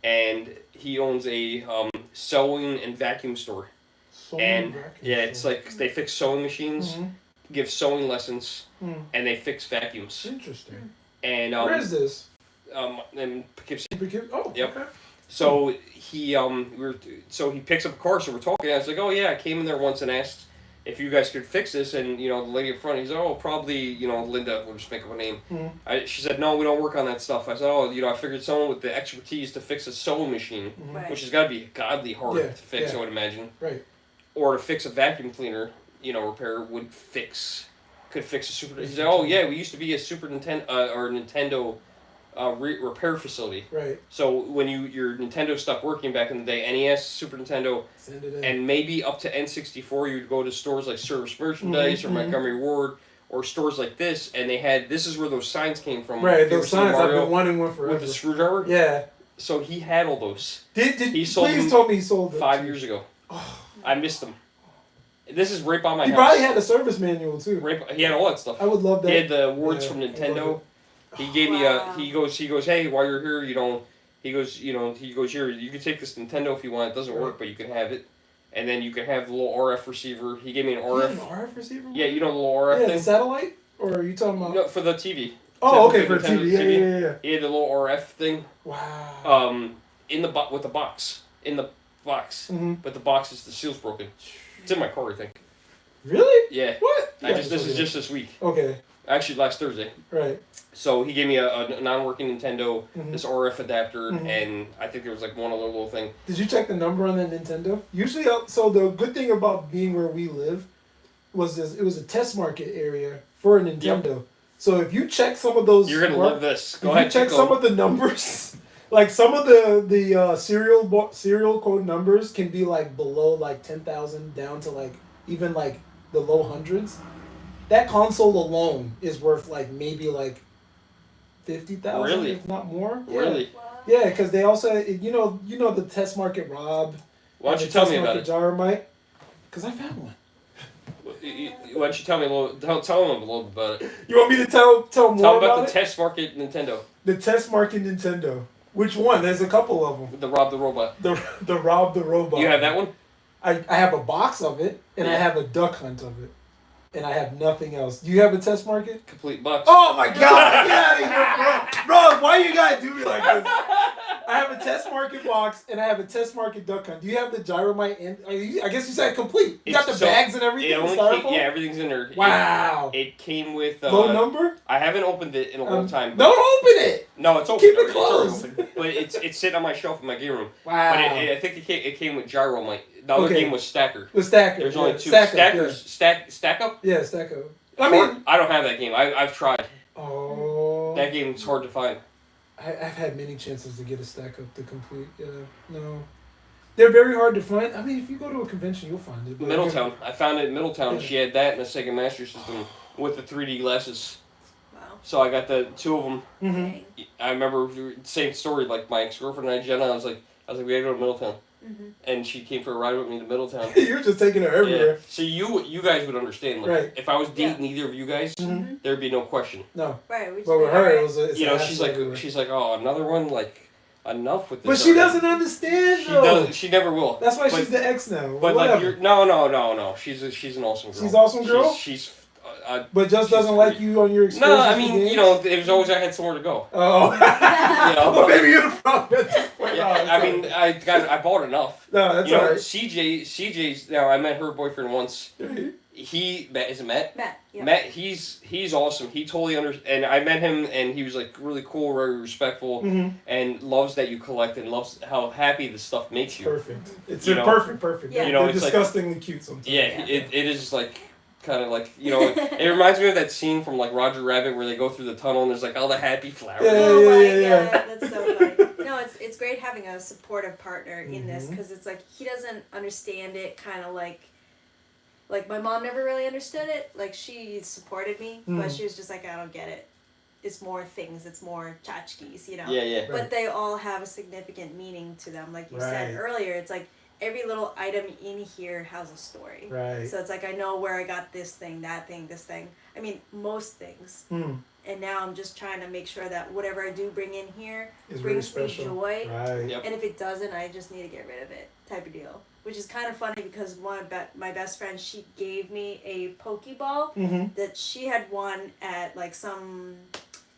and he owns a sewing and vacuum store. And yeah, it's like they fix sewing machines, give sewing lessons, and they fix vacuums. Interesting. And where is this? In Poughkeepsie. Oh, yep. Okay. So he he picks up a car. So we're talking. I was like, oh yeah, I came in there once and asked if you guys could fix this, and the lady up front, he's like, oh, probably Linda. We'll just make up a name. She said, no, we don't work on that stuff. I said, oh, I figured someone with the expertise to fix a sewing machine, which has got to be godly hard to fix, I would imagine. Right. Or to fix a vacuum cleaner, repair could fix a Super. He said, oh yeah, we used to be a Super Nintendo or Nintendo repair facility. Right. So when your Nintendo stopped working back in the day, NES, Super Nintendo, and maybe up to N64, you'd go to stores like Service Merchandise or Montgomery Ward or stores like this, and they had, this is where those signs came from. Right, those signs, I've been wanting one forever. With the screwdriver? Yeah. So he had all those. He sold please told me he sold them 5 years ago. Oh. I missed them. This is right by my house. He probably had a service manual too. He had all that stuff. I would love that. He had the awards from Nintendo. He gave me he goes, hey, while you're here, he goes, here, you can take this Nintendo if you want. It doesn't work, but you can have it. And then you can have the little RF receiver. He gave me an RF. An RF receiver? Yeah, the little RF thing. The satellite? Or are you talking about? No, for the TV. Oh, okay, for TV. Yeah. He had the little RF thing. Wow. With the box. In the box. But the box the seal's broken. It's in my car, I think. Really? Yeah. What? This is just this week. Okay. Actually, last Thursday. Right. So he gave me a non-working Nintendo, this RF adapter, and I think there was like one other little thing. Did you check the number on that Nintendo? Usually, so the good thing about being where we live was it was a test market area for a Nintendo. Yep. So if you check some of those, you're gonna love this. Go ahead. If you check some of the numbers, like some of the serial code numbers can be like below like 10,000 down to like even like the low hundreds. That console alone is worth like maybe like 50,000, really? If not more. Yeah. Really? Yeah, because they also the test market Rob. Why don't you tell me about it? Gyromite? Because I found one. Why don't you tell me tell them a little bit about it? You want me to tell more about it? Tell about the test market Nintendo. The test market Nintendo. Which one? There's a couple of them. The Rob the Robot. The Rob the Robot. You have that one? I have a box of it, and I have a duck hunt of it. And I have nothing else. Do you have a test market? Complete box. Oh my god! Get out of here, bro! Why you gotta do me like this? I have a test market box and I have a test market duck hunt. Do you have the Gyromite? And I guess you said complete. You got the bags and everything. Everything's in there. Wow! It came with low number. I haven't opened it in a long time. Don't open it. No, it's open. Keep it closed. But it's sitting on my shelf in my game room. Wow! But I think it came with Gyromite. The other game was Stacker. The Stacker. There's only two. Stackers. Stack Up? Yeah, Stack Up. I don't have that game. I've tried. Oh. That game's hard to find. I've had many chances to get a Stack Up to complete. No. They're very hard to find. I mean, if you go to a convention, you'll find it. Middletown. I found it in Middletown. Yeah. She had that and a Sega Master System with the 3D glasses. Wow. So I got the two of them. Mm-hmm. I remember same story. Like my ex-girlfriend and I, Jenna. I was like, we gotta go to Middletown. And she came for a ride with me to Middletown. You're just taking her everywhere. Yeah. So you guys would understand. Like, right. If I was dating either of you guys, there'd be no question. No. Right. But with her, it was she's like, oh, another one, like, enough with this. But she doesn't understand. She never will. That's why she's the ex now. But like, no. She's an awesome girl. She's an awesome girl. She's but just doesn't like you on your experience. No, I mean, it was always I had somewhere to go. Oh. Well, maybe you're the problem at this point. Yeah, I mean, I bought enough. No, that's all right. CJ's, now, I met her boyfriend once. Is it Matt? Matt, yeah. Matt, he's awesome. He totally and I met him, and he was, like, really cool, very respectful, and loves that you collect, and loves how happy this stuff makes you. Perfect. It's perfect. Yeah. They're disgustingly cute sometimes. Yeah, it is, like, kind of like, it reminds me of that scene from, like, Roger Rabbit where they go through the tunnel and there's, like, all the happy flowers. Yeah. That's so funny. No, it's great having a supportive partner in this, because it's like, he doesn't understand it, kind of like my mom never really understood it. Like, she supported me, but she was just like, I don't get it. It's more things, it's more tchotchkes, Yeah. Right. But they all have a significant meaning to them. Like you said earlier, it's like, every little item in here has a story. Right. So it's like, I know where I got this thing, that thing, this thing. I mean, most things. and now I'm just trying to make sure that whatever I do bring in here It's really brings me special. joy. Right. Yep. And if it doesn't, I just need to get rid of it, type of deal. Which is kind of funny because my best friend, she gave me a Pokeball Mm-hmm. that she had won at like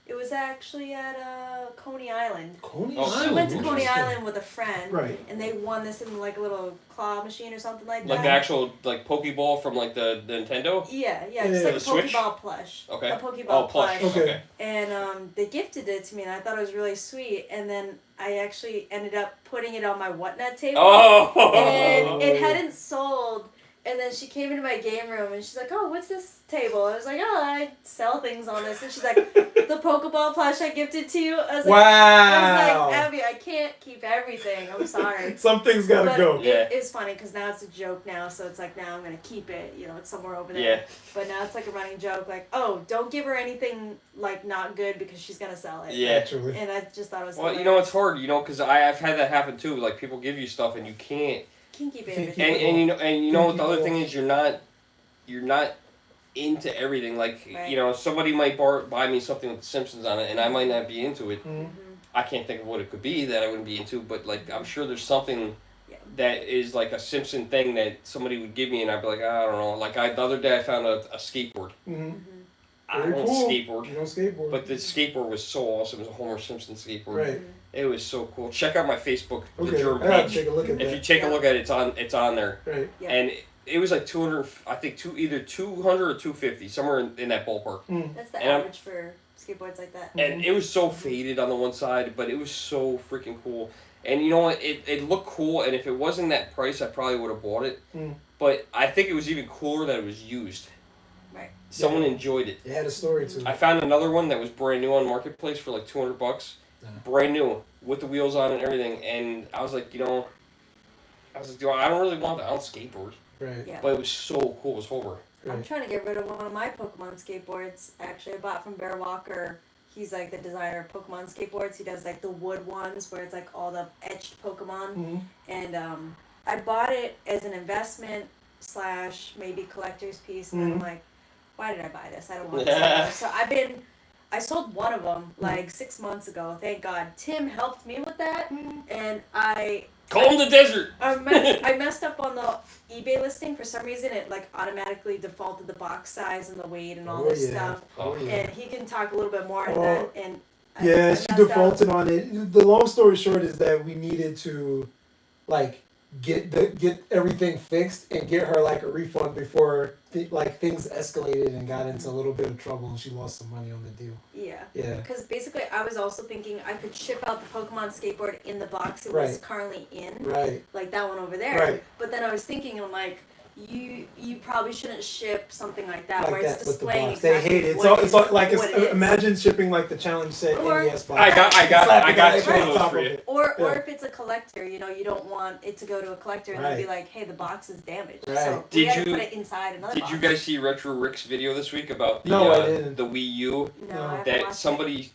it was actually at Coney Island. Coney Oh, Island. She went to Coney Interesting. Island with a friend, Right. and they won this in like a little claw machine or something like Like that. the actual like Pokeball from like the Nintendo. Yeah, Yeah, just like a the Switch? Pokeball plush. Okay. A Pokeball Oh, plush. plush. Okay. And they gifted it to me, and I thought it was really sweet. And then I actually ended up putting it on my whatnot table. Oh. And it hadn't sold. And then she came into my game room and she's like, "Oh, what's this table?" I was like, "Oh, I sell things on this." And she's like, "The Pokeball plush I gifted to you." I was like, Wow. Abby, I can't keep everything. I'm sorry. Something's gotta But go. Yeah. it's funny because now it's a joke now, so it's like now I'm gonna keep it. You know, it's somewhere over there. Yeah. But now it's like a running joke, like, "Oh, don't give her anything like not good because she's gonna sell it." Yeah. Actually. And I just thought it was. Well, you know it's hard, because I've had that happen too. Like people give you stuff and you can't. Can't keep Can't everything. keep And you know what the Keep it other all. thing is, you're not into everything. Like Right. somebody might buy me something with The Simpsons on it, and I might not be into it. Mm-hmm. I can't think of what it could be that I wouldn't be into, but like I'm sure there's something Yeah. that is like a Simpson thing that somebody would give me, and I'd be like, I don't know. Like the other day I found a skateboard. Mm-hmm. I Very don't cool. skateboard. You don't skateboard. But the skateboard was so awesome. It was a Homer Simpson skateboard. Right. It was so cool. Check out my Facebook, the Okay. Germ I gotta page. take a look at If that. you take a Yeah. look at it, it's on there. Right. Yeah. And it was like 200. I think either 200 or 250, somewhere in that ballpark. Mm. That's the And I'm- average for skateboards like that. And it was so faded on the one side, but it was so freaking cool. And you know what? It looked cool. And if it wasn't that price, I probably would have bought it. Mm. But I think it was even cooler that it was used. Right. Someone Yeah. enjoyed it. It had a story to it. I found another one that was brand new on Marketplace for like $200, brand new with the wheels on and everything. And I was like, I don't really want that. I don't skateboard, Right. Yeah. but it was so cool. It was Homer. I'm Right. trying to get rid of one of my Pokemon skateboards. Actually, I bought from Bear Walker. He's like the designer of Pokemon skateboards. He does like the wood ones where it's like all the etched Pokemon. Mm-hmm. And I bought it as an investment / maybe collector's piece. And then I'm like, why did I buy this? I don't want this anymore. So I sold one of them like 6 months ago. Thank God. Tim helped me with that. And Comb the desert. I messed up on the eBay listing. For some reason, it like automatically defaulted the box size and the weight and all this stuff. Oh, yeah. And he can talk a little bit more on Oh, that. And I Yeah, messed she up. defaulted on it. The long story short is that we needed to, like, get everything fixed and get her like a refund before things escalated and got into a little bit of trouble and she lost some money on the deal. Yeah. Yeah. Because basically, I was also thinking I could ship out the Pokemon skateboard in the box it was Right. currently in, Right. like that one over there. Right. But then I was thinking, I'm like, you probably shouldn't ship something like that Like where it's that with the displaying box. They exactly hate it. what It's all like what it is. imagine shipping like the challenge set Or- NES box. I got Slapping two it of on those top for of you. it. Or Yeah. if it's a collector, you don't want it to go to a collector and then be like, hey, the box is damaged. Right. So Did we had you- to put it inside another Did box. you guys see Retro Rick's video this week about the No, I didn't. the Wii U? No, No. I haven't That watched somebody,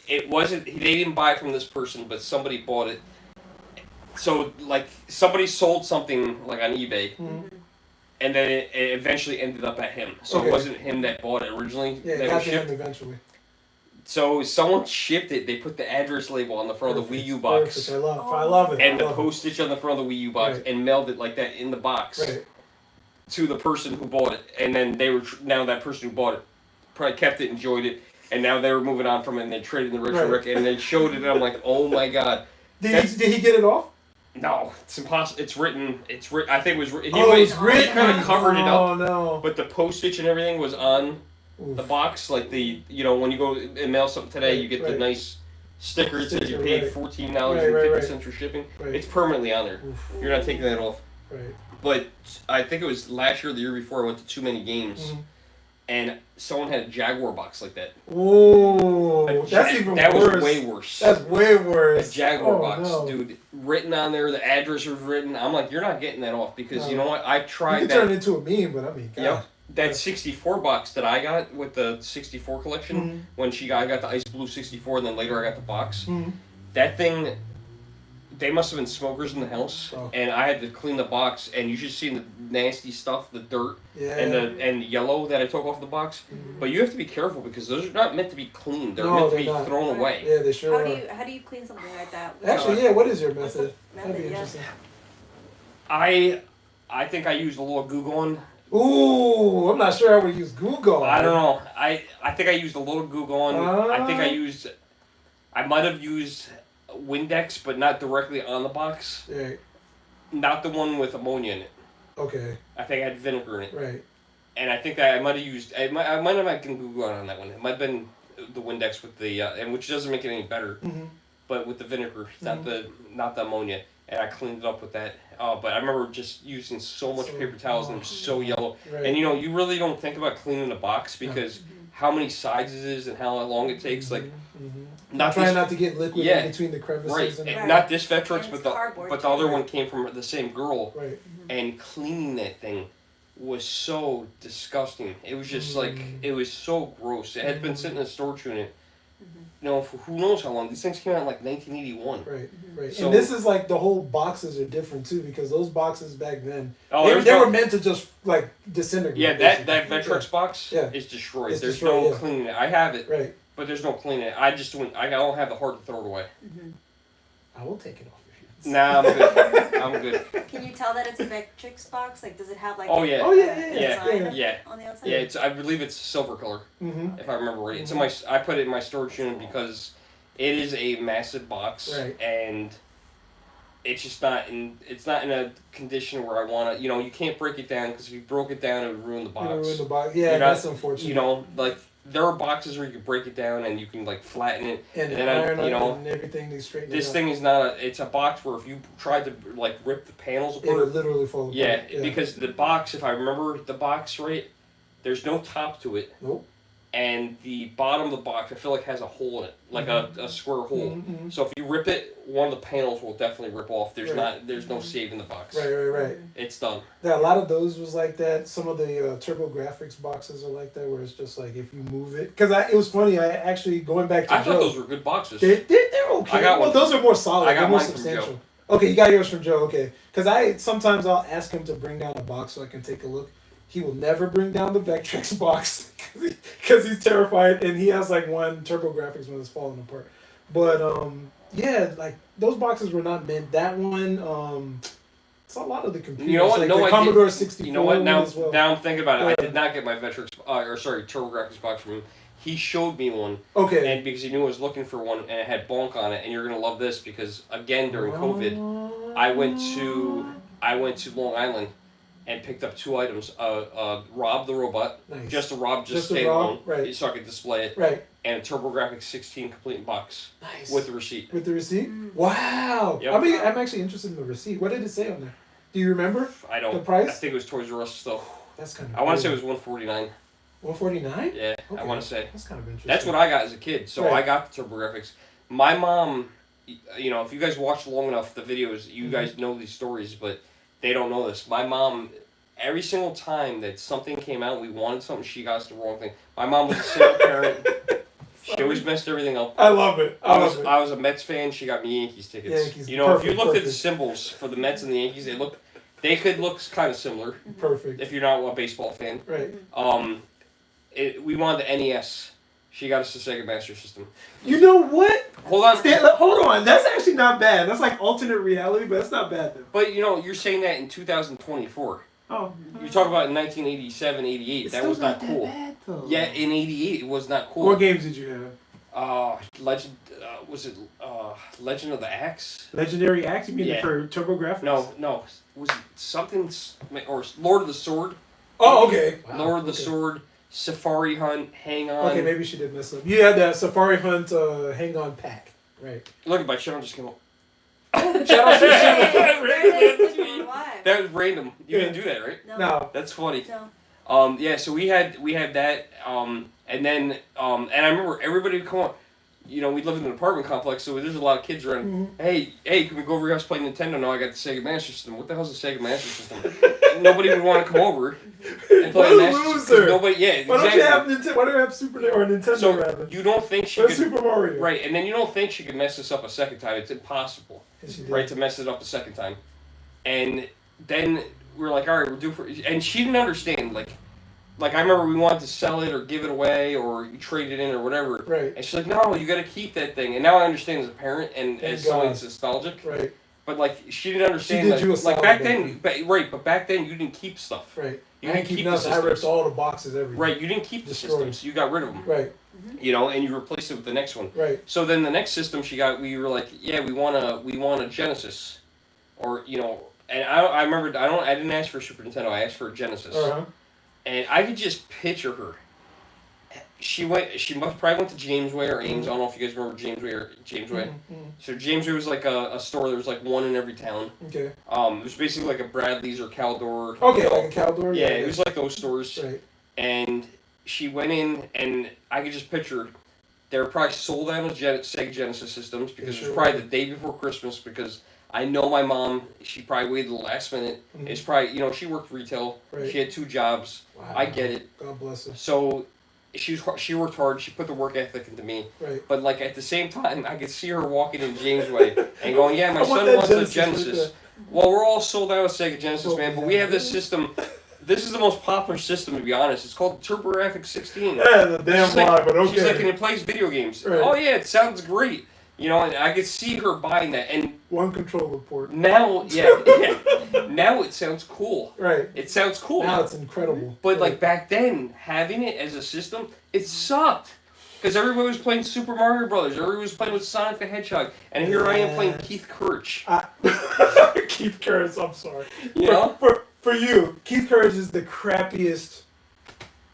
it wasn't. They didn't buy it from this person, but somebody bought it. So like somebody sold something like on eBay, Mhm. and then it eventually ended up at him. So Okay. it wasn't him that bought it originally. Yeah, that it got was to shipped. him eventually. So someone shipped it. They put the address label on the front of the Wii U box. Perfect. I love it. And I the love it. postage on the front of the Wii U box, Right. and mailed it like that in the box Right. to the person who bought it. And then now that person who bought it probably kept it, enjoyed it, and now they were moving on from it, and they traded the Retro Right. Rick, and they showed it, and I'm like, oh my god. Did he get it off? No, it's impossible. It's written. I think it was written. Oh, it's was- written. Kind of covered it up, Oh no. but the postage and everything was on Oof. the box. Like when you go and mail something today, you get the Right. nice sticker. It says you Sticker, paid right. $14.50 for shipping. Right. It's permanently on there. Oof. You're not taking that off. Right. But I think it was last year or the year before I went to too many games, Mhm. and someone had a Jaguar box like that. Oh, A that's Ja- even that worse. was way worse. That's way A worse. Jaguar Oh, box, no. dude. Written on there, the address was written. I'm like, you're not getting that off because No. you know what? I You tried can that. turn it into a meme, but I mean, God. Yep. That 64 box that I got with the 64 collection, Mhm. I got the Ice Blue 64, and then later I got the box. Mhm. That thing, they must have been smokers in the house, and I had to clean the box. And you should see the nasty stuff, the dirt, and the yellow that I took off the box. Mm-hmm. But you have to be careful because those are not meant to be cleaned. They're No, meant to they're be not. thrown away. Yeah, they sure How do you clean something like that? Actually, yeah. What is your What's the method? That'd be method, interesting. I think I used a little Goo Gone. Ooh, I'm not sure I would use Google. I don't know. I think I used a little Goo Gone. I think I might have used Windex, but not directly on the box. Right. Not the one with ammonia in it. Okay. I think I had vinegar in it. Right. And I think that I might have used. I might have not Goo Gone on that one. It might have been the Windex with the and which doesn't make it any better. Mm-hmm. But with the vinegar, not the ammonia, and I cleaned it up with that. But I remember just using so much paper towels and it was so yellow. Right. And you really don't think about cleaning a box because how many sides it is and how long it takes. Like, not to get liquid in between the crevices. Right. And Not this Vectrex, And but the other one came from the same girl. Right. And cleaning that thing was so disgusting. It was just like it was so gross. It had been sitting in a storage unit. For who knows how long. These things came out in like 1981. Right, right. So, and this is like the whole boxes are different too because those boxes back then they were meant to just like disintegrate. Yeah, that Vectrex box is destroyed. It's There's destroyed, no cleaning it. I have it, right? But there's no cleaning it. I don't have the heart to throw it away. I will take it off your hands. Nah, I'm good. I'm good. Can you tell that it's a Vectrex box? Like, does it have like? Oh yeah. Design on the outside? Yeah, I believe it's silver color, if I remember right. It's in I put it in my storage unit because it is a massive box, and it's just it's not in a condition where I want to. You can't break it down because if you broke it down, it would ruin the box. Yeah, that's unfortunate. Like there are boxes where you can break it down and you can like flatten it, and iron and everything. They straighten it. This thing is not it's a box where if you tried to like rip the panels apart, it would literally fall apart. Yeah, because the box, if I remember the box right, there's no top to it. Nope. And the bottom of the box, I feel like has a hole in it, like a square hole. So if you rip it, one of the panels will definitely rip off. There's no saving the box. Right. It's done. Yeah, a lot of those was like that. Some of the TurboGrafx boxes are like that, where it's just like if you move it. Because it was funny. I actually going back to I thought those were good boxes. They're okay. I got one. Those are more solid. I got They're more mine substantial. from Joe. Okay, you got yours from Joe. Okay, because sometimes I'll ask him to bring down a box so I can take a look. He will never bring down the Vectrex box because he's terrified, and he has like one TurboGrafx one that's falling apart. But yeah, like those boxes were not meant. That one, it's a lot of the computers. You know what? Like No, the I Commodore did. 64. You know what? Now, as well. now I'm thinking about it. I did not get my TurboGrafx box from him. He showed me one. Okay. And because he knew I was looking for one, and it had bonk on it, and you're gonna love this because again during COVID, I went to Long Island. And picked up 2 items: Rob the robot, Nice. just a Rob, just a stay Rob, alone, so I could display it, right? And a TurboGrafx 16 complete in box, Nice. with the receipt. With the receipt? Wow! Yep. I'm actually interested in the receipt. What did it say on there? Do you remember? I don't. The price? I think it was Toys R Us still. That's kind of. I want to say it was $149. $149? Yeah, okay. I want to say. That's kind of interesting. That's what I got as a kid. So I got the TurboGrafx. My mom, if you guys watch long enough the videos, you guys know these stories, but they don't know this. My mom. Every single time that something came out, we wanted something, she got us the wrong thing. My mom was a single parent. She always messed everything up. I love it. I was a Mets fan. She got me Yankees tickets. Yankees, if you looked at the symbols for the Mets and the Yankees, they could look kind of similar. Perfect. If you're not a baseball fan. Right. We wanted the NES. She got us the Sega Master System. You know what? Hold on. Hold on. That's actually not bad. That's like alternate reality, but that's not bad though. But you're saying that in 2024. Oh. You talk about in 1987, 88. That was not cool. Bad, though. Yeah, in 88 it was not cool. What games did you have? Legend. Was it Legend of the Axe? Legendary Axe? You mean for TurboGrafx? No. Was it something or Lord of the Sword? Oh, okay. Wow. Lord of the Sword, Safari Hunt, Hang On. Okay, maybe she did mess up. You had that Safari Hunt Hang On pack, right? Look at my channel just came up. That was random. You didn't do that, right? No. That's funny. No. Yeah. So we had that. And then and I remember everybody would come on. We live in an apartment complex, so there's a lot of kids around. Hey, can we go over your house play Nintendo? No, I got the Sega Master System. What the hell's a Sega Master System? Nobody would want to come over and play what a a Master System. loser! Nobody, Why don't you have Nintendo? Why don't you have Super or Nintendo? So rather? you don't think she or could Super Mario? Right, and then you don't think she could mess this up a second time. It's impossible. And she did. right, to mess it up the second time. And then we were like, all right, we're due for... And she didn't understand, like I remember we wanted to sell it or give it away or trade it in or whatever. Right. And she's like, no, you got to keep that thing. And now I understand as a parent and Thank as someone God. that's nostalgic. Right. But like she didn't understand. She did you a like solid, back baby. then, right? But back then you didn't keep stuff. Right. You I didn't keep keep the nothing. I systems. ripped all the boxes, everything. Right. You didn't keep the Destroyed. systems. You got rid of them. Right. You know, and you replaced it with the next one. Right. So then the next system she got, we were like, yeah, we want a Genesis, or you know, and I remember I didn't ask for Super Nintendo. I asked for a Genesis. Uh-huh. And I could just picture her. She probably went to Jamesway or Ames. I don't know if you guys remember Jamesway. Mm-hmm. So Jamesway was like a store. There was like one in every town. Okay. It was basically like a Bradley's or Caldor. Okay, like a Caldor. Yeah, it was like those stores. Right. And she went in, and I could just picture they were probably sold out of Sega Genesis systems because it was probably the day before Christmas. Because I know my mom, she probably waited the last minute. Mm-hmm. It's probably, you know, she worked retail. Right. She had 2 jobs. Wow. I get it. God bless her. So she worked hard. She put the work ethic into me. Right. But like at the same time, I could see her walking in Jamesway and going, "Yeah, my I want son that wants Genesis a Genesis." Well, we're all sold out of Sega Genesis, man. But we have this system. This is the most popular system, to be honest. It's called TurboGrafx 16. Yeah, the damn She's lie, like, but okay. She's like, and it plays video games. Right. Oh yeah, it sounds great. You know, and I could see her buying that. And one controller port. now, now it sounds cool. Right. It sounds cool. Now it's incredible. But right. like back then, having it as a system, it sucked. Because everybody was playing Super Mario Brothers. Everybody was playing with Sonic the Hedgehog. And here I am playing Keith Courage. Keith Courage, I'm sorry. You know? For you, Keith Courage is the crappiest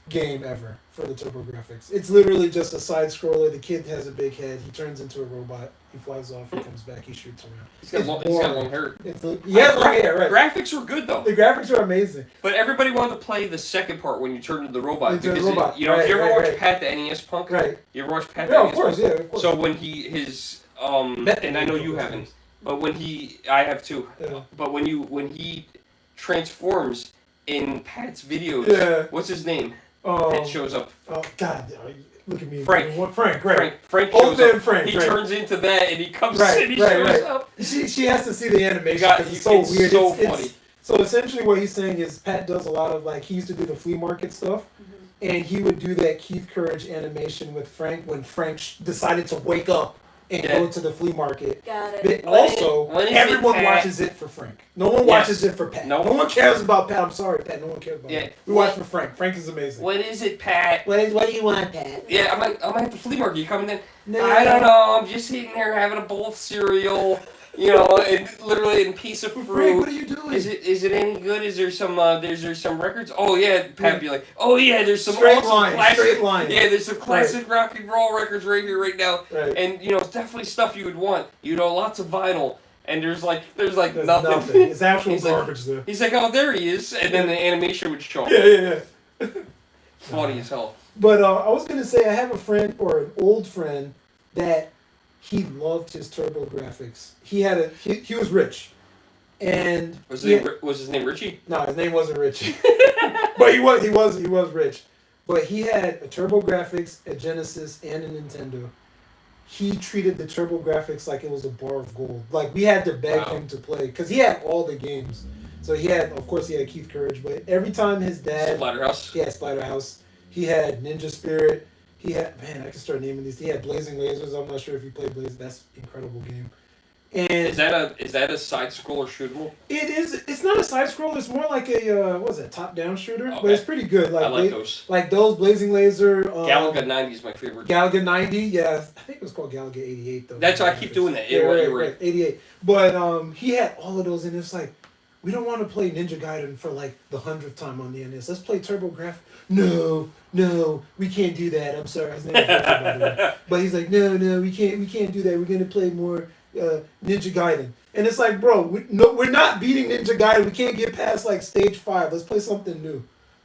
game ever for the TurboGrafx. It's literally just a side scroller. The kid has a big head. He turns into a robot. He flies off. He comes back. He shoots around. He's got long hair. Long hair, right. Graphics were good though. The graphics are amazing. But everybody wanted to play the second part when you turn into the robot. Into the because robot. you know, if you ever Right, watched right. Pat the NES Punk? Right. You ever watched Pat the Yeah, NES of course, Punk? yeah, of course. So when and I know you haven't, but I have too. Yeah. But when he transforms in Pat's videos, Yeah. what's his name? It shows up. Oh, God. Look at me. Frank. Frank, right. Frank Old shows man up. Frank, He right. turns into that, and he comes Right, and he right, shows right. up. She has to see the animation because it's so weird. So funny. So essentially what he's saying is Pat does a lot of, like, he used to do the flea market stuff, and he would do that Keith Courage animation with Frank when Frank decided to wake up and go to the flea market. Got it. But also, when is everyone it Pat? watches it for Frank. No one watches it for Pat. No. No one cares about Pat. I'm sorry, Pat. No one cares about Pat. We watch for Frank. Frank is amazing. What is it, Pat? What do you want, Pat? Yeah, I'm at the flea market. You coming in? No. I don't know. I'm just sitting there having a bowl of cereal, you know, and literally a piece of fruit. Frank, what are you doing? Is it any good? Is there some records? Oh yeah, Pat be like, oh yeah, there's some Straight awesome line, classic, straight line. Yeah, there's some classic rock and roll records right here, right now, Right. and you know, it's definitely stuff you would want. You know, lots of vinyl, and there's There's nothing. It's actual He's garbage there. He's like, oh, there he is, and then the animation would show up. Yeah. Funny as hell. But I was gonna say I have a friend or an old friend that he loved his TurboGrafx. He was rich, and Was his name Richie? No, his name wasn't Richie, but he was rich. But he had a TurboGrafx, a Genesis, and a Nintendo. He treated the TurboGrafx like it was a bar of gold. Like we had to beg him to play because he had all the games. So he had Keith Courage, but every time his dad Splatterhouse. Yeah, Splatterhouse. He had Ninja Spirit. He had I can start naming these. He had Blazing Lasers. I'm not sure if you played Blazing. That's an incredible game. And Is that a side scroller shootable? it is. It's not a side scroller. It's more like a top down shooter. Okay. But it's pretty good. Like I like those. Like those Blazing Laser. Galaga 90 is my favorite. Galaga 90. Yeah, I think it was called Galaga 88 though. That's why I keep doing that. Yeah, You're right. 88. But he had all of those, and it's like, we don't want to play Ninja Gaiden for like the 100th time on the NES. Let's play TurboGrafx. No, we can't do that. I'm sorry. His name is Richard, by the way. But he's like, no, we can't do that. We're gonna play more Ninja Gaiden. And it's like, bro, we're not beating Ninja Gaiden. We can't get past like stage 5. Let's play something new.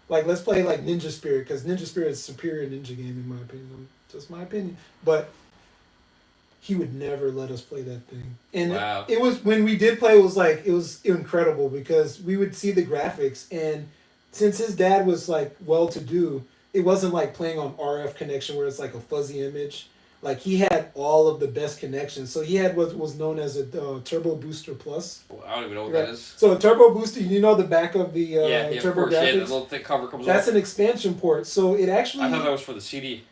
Like let's play like Ninja Spirit because Ninja Spirit is a superior ninja game in my opinion. Just my opinion. But he would never let us play that thing. And wow. it was when we did play, it was incredible because we would see the graphics, and since his dad was like well to do, it wasn't like playing on RF connection where it's like a fuzzy image. Like he had all of the best connections. So he had what was known as a Turbo Booster Plus. Well, I don't even know what Right. that is. So a Turbo Booster, you know the back of the Yeah, of Turbo course. Yeah, the Graphics. little thick cover comes That's off. an expansion port. So it actually I thought that was for the CD.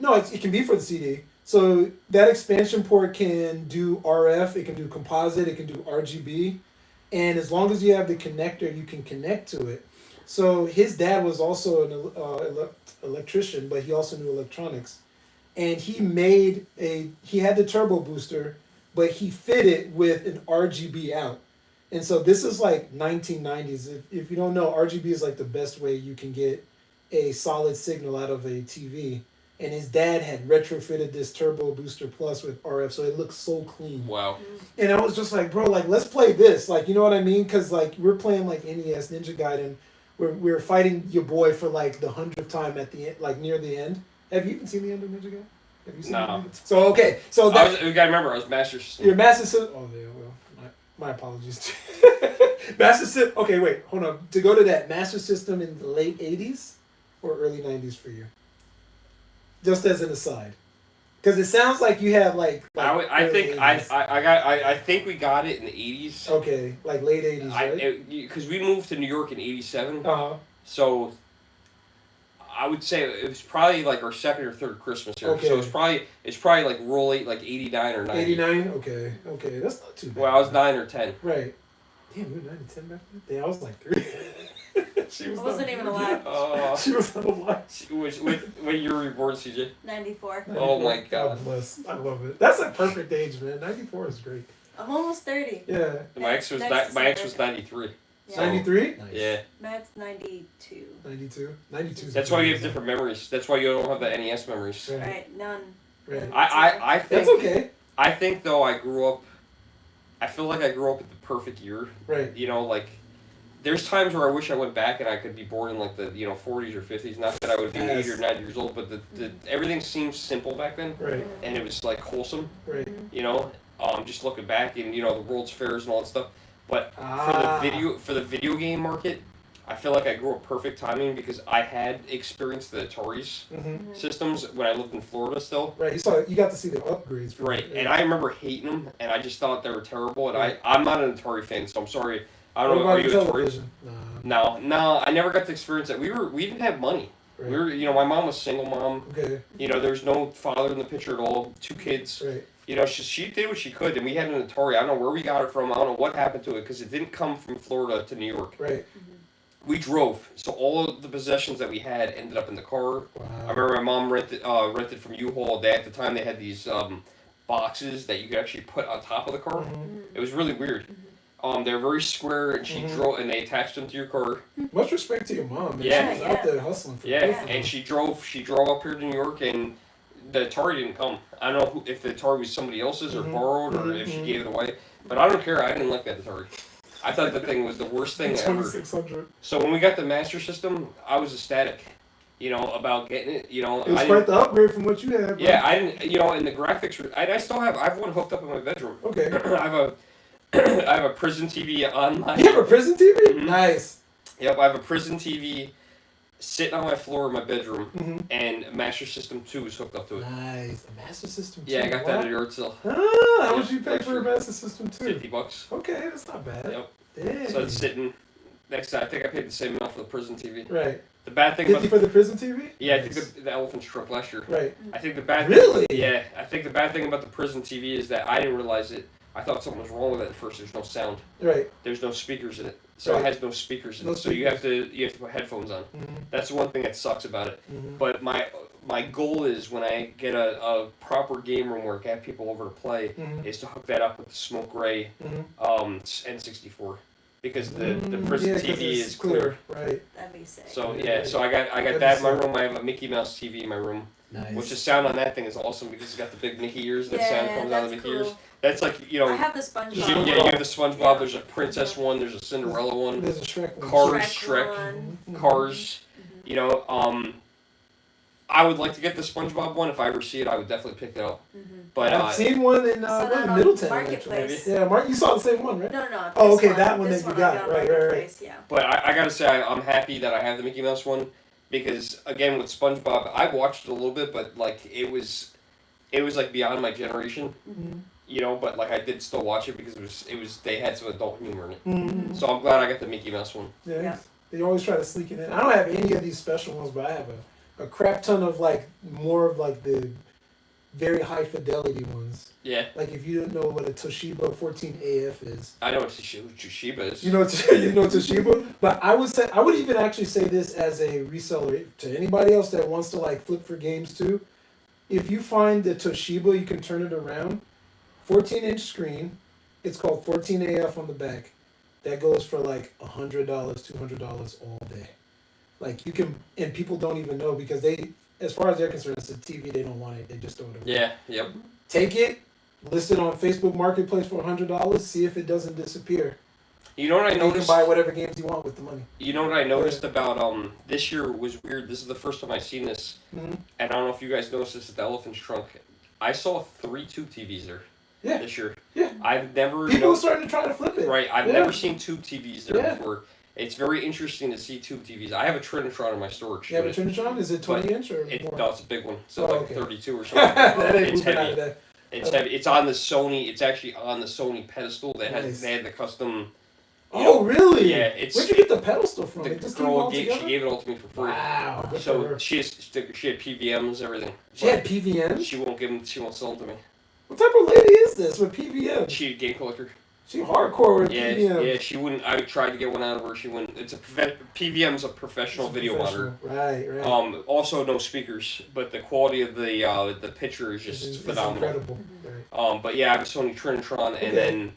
no, it can be for the CD. So that expansion port can do RF, it can do composite, it can do RGB, and as long as you have the connector, you can connect to it. So his dad was also an electrician, but he also knew electronics, and he had the turbo booster, but he fit it with an RGB out. And so this is like 1990s. If you don't know, RGB is like the best way you can get a solid signal out of a TV. And his dad had retrofitted this Turbo Booster Plus with RF, so it looks so clean. Wow. And I was just like, bro, like let's play this, like you know what I mean? Because like we're playing like NES Ninja Gaiden, we're fighting your boy for like the 100th time at the end, like near the end. Have you even seen the end of Ninja Gaiden? Have you seen No. it? So okay, so You gotta remember, I was Master System. your Master System. Oh yeah, well, my apologies. Master System. Okay, wait, hold on. To go to that Master System in the late '80s or early '90s for you. Just as an aside, because it sounds like you have like I think 80s. I think we got it in the 80s. Okay, like late '80s, right? Because we moved to New York in '87, Uh-huh. so I would say it was probably like our second or third Christmas here. Okay. So it's probably like roll late, like 89 or 90. 89. Okay, that's not too bad. Well, I was 9 or 10. Right. Damn, you were 9 to 10 back then. Damn, I was like 3. She I wasn't even alive. She was not alive. When you were born, CJ? 94. Oh my God. God bless. I love it. That's a perfect age, man. 94 is great. I'm almost 30. Yeah. My ex was Next my ex December. was 93. Yeah. So, 93? Nice. Yeah. Matt's 92. 92? 92. That's why you have different memories. That's why you don't have the NES memories. Right. Right, none. Right. I think That's okay. I think though I feel like I grew up at the perfect year. Right. You know, like there's times where I wish I went back and I could be born in like the 40s or 50s. Not that I would be Yes. 80 or 90 years old, but the everything seemed simple back then, Right. and it was like wholesome. Right. You know, just looking back and the World's Fairs and all that stuff. But Ah. for the video game market, I feel like I grew up perfect timing because I had experienced the Atari's Mm-hmm. systems when I lived in Florida still. Right. You got to see the upgrades. From Right, it. and I remember hating them, and I just thought they were terrible. And Right. I'm not an Atari fan, so I'm sorry. I What don't know. Are about you the Atari? television? No, I never got to experience that. We didn't have money. Right. We were, my mom was single mom. Okay. There's no father in the picture at all. 2 kids. Right. She did what she could, and we had an Atari. I don't know where we got it from. I don't know what happened to it because it didn't come from Florida to New York. Right. We drove, so all of the possessions that we had ended up in the car. Wow. I remember my mom rented from U-Haul. At the time, they had these boxes that you could actually put on top of the car. Mm-hmm. It was really weird. They're very square, and she drove, and they attached them to your car. Much respect to your mom. Man. Yeah. She was out there hustling for Yeah, both of and them. she drove up here to New York, and the Atari didn't come. I don't know if the Atari was somebody else's or borrowed, or if she gave it away. But I don't care. I didn't like that Atari. I thought the thing was the worst thing ever. 2600. So when we got the Master System, I was ecstatic. About getting it. It was quite the upgrade from what you had. Bro. Yeah, I didn't. And the graphics were. I still have. I have one hooked up in my bedroom. Okay. I have a prison TV on my. You have a prison TV? Mhm. Nice. Yep, I have a prison TV sitting on my floor in my bedroom, Mm-hmm. and Master System 2 is hooked up to it. Nice. A Master System 2. Yeah, I got that at a yard sale. How much you pay for a Master System 2? $50. Okay, that's not bad. Yep. Damn. So it's sitting next to. I think I paid the same amount for the prison TV. Right. The bad thing 50 about for the prison TV? yeah, I Nice. think the elephant struck last year. Right. I think the bad Really? Yeah, I think the bad thing about the prison TV is that I didn't realize it. I thought something was wrong with it at first. There's no sound. Right. There's no speakers in it, so Right. it has no speakers in No it. So you have to put headphones on. Mm-hmm. That's one thing that sucks about it. Mm-hmm. But my goal is when I get a proper game room where I have people over to play, Mm-hmm. is to hook that up with the Smoke Ray Mm-hmm. N64 because the prison Yeah, 'cause TV it's is clear. Right. That'd be sick. So Yeah. yeah, so I got That'd that be in my sick. room. I have a Mickey Mouse TV in my room, Nice. which the sound on that thing is awesome because it's got the big Mickey ears. The sound Yeah, comes out of the that's Mickey ears. cool. That's like I have the SpongeBob. you have the SpongeBob. There's a Princess one. There's a Cinderella one. There's a Shrek one. Cars, Shrek Shrek, one. Mhm. Cars. Mhm. I would like to get the SpongeBob one. If I ever see it, I would definitely pick it up. Mhm. But I've seen one in Saw that on Middleton. Marketplace. Actually. Yeah, Mark, you saw the same one, right? No. Oh, this okay, one, that one this that you I got. on Right. Marketplace, Yeah. But I gotta say, I'm happy that I have the Mickey Mouse one because again with SpongeBob, I watched it a little bit, but like it was it was like beyond my generation. Mm-hmm. You know, but like I did still watch it because it was they had some adult humor in it. Mm-hmm. So I'm glad I got the Mickey Mouse one. Yeah. Yeah. They always try to sneak it in. I don't have any of these special ones, but I have a crap ton of like more of like the very high fidelity ones. Yeah. Like if you don't know what a Toshiba 14AF is. I know what Toshiba is. You know Toshiba? But I would even actually say this as a reseller to anybody else that wants to like flip for games too. If you find the Toshiba, you can turn it around. 14-inch screen. It's called 14AF on the back. That goes for like $100, $200 all day. Like you can, and people don't even know because they, as far as they're concerned, it's a TV. They don't want it. They just throw it away. Yeah. Yep. Take it, list it on Facebook Marketplace for $100. See if it doesn't disappear. You know what I And noticed? you can buy whatever games you want with the money. You know what I noticed about this year was weird. This is the first time I've seen this, Mm-hmm. and I don't know if you guys noticed this at the Elephant's Trunk. I saw 3 tube TVs there. Yeah. This year. Yeah. I've never. People are starting to try to flip it. Right. I've Yeah. never seen tube TVs there Yeah. before. It's very interesting to see tube TVs. I have a Trinitron in my storage. You have a Trinitron? Is it 20-inch or more? No, it's a big one. So Oh, like okay. 32 or something. That ain't It's moving out heavy. of that. It's heavy. It's on the Sony. It's actually on the Sony pedestal. That has Nice. they had the custom. Oh, really? Yeah, it's- Where'd you get the pedal stuff from? The They just came all girl she together? gave it all to me for free. Wow. Good for So her. she had PVMs, everything. She had PVMs? She won't give them. She won't sell them to me. What type of lady is this with PVMs? She a game collector. She hardcore with Yeah, PVMs. yeah. She wouldn't. I tried to get one out of her. She wouldn't. It's a PVM's a professional video monitor. Right, right. Also no speakers, but the quality of the picture is just It's phenomenal. incredible. Right. But yeah, I have a Sony Trinitron, and then,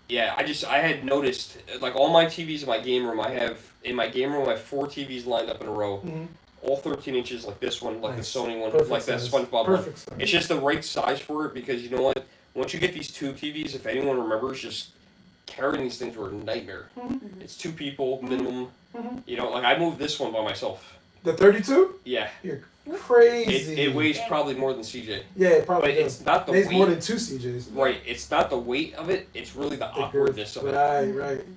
yeah, I had noticed like all my TVs in my game room. I have 4 TVs lined up in a row, Mm-hmm. all 13 inches, like this one, like Nice. the Sony one, Perfect like that size. SpongeBob one. Perfect size. It's just the right size for it because you know what? Once you get these tube TVs, if anyone remembers, just carrying these things were a nightmare. Mm-hmm. It's 2 people minimum. Mm-hmm. You know, like I moved this one by myself. The 32? Yeah, You're crazy. it weighs probably more than CJ. Yeah, it probably But does. it's not the Weighs weight. more than 2 CJs. Right, it's not the weight of it. It's really the awkwardness of it. Right,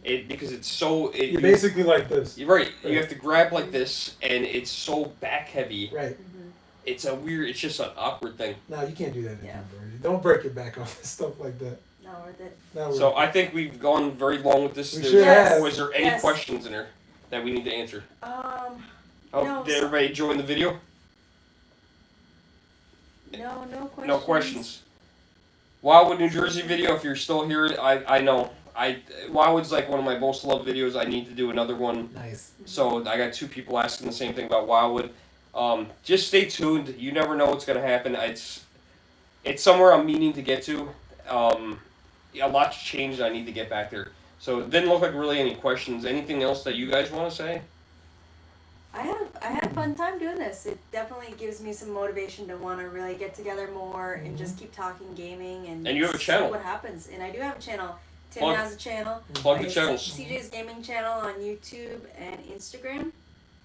right. Because it's so. You're basically like this. You're right. Right. You have to grab like this, and it's so back heavy. Right. It's a weird. It's just an awkward thing. No, you can't do that Yeah. anymore, Birdie. Don't break your back off stuff like that. Not worth it. Not So I think we've gone very long with this. We There's- sure have. Was there any Yes. questions in there that we need to answer? Oh, No, did everybody join the video? no questions. No questions. Wildwood, New Jersey video. If you're still here, I know. Wildwood's like one of my most loved videos. I need to do another one. Nice. So I got 2 people asking the same thing about Wildwood. Just stay tuned. You never know what's gonna happen. It's somewhere I'm meaning to get to. A lot's changed. I need to get back there. So it didn't look like really any questions. Anything else that you guys want to say? I had a fun time doing this. It definitely gives me some motivation to want to really get together more and just keep talking gaming and you have a see channel. what happens. And I do have a channel. Tim Plug- has a channel. Plug the It's channels. CJ's Gaming Channel on YouTube and Instagram.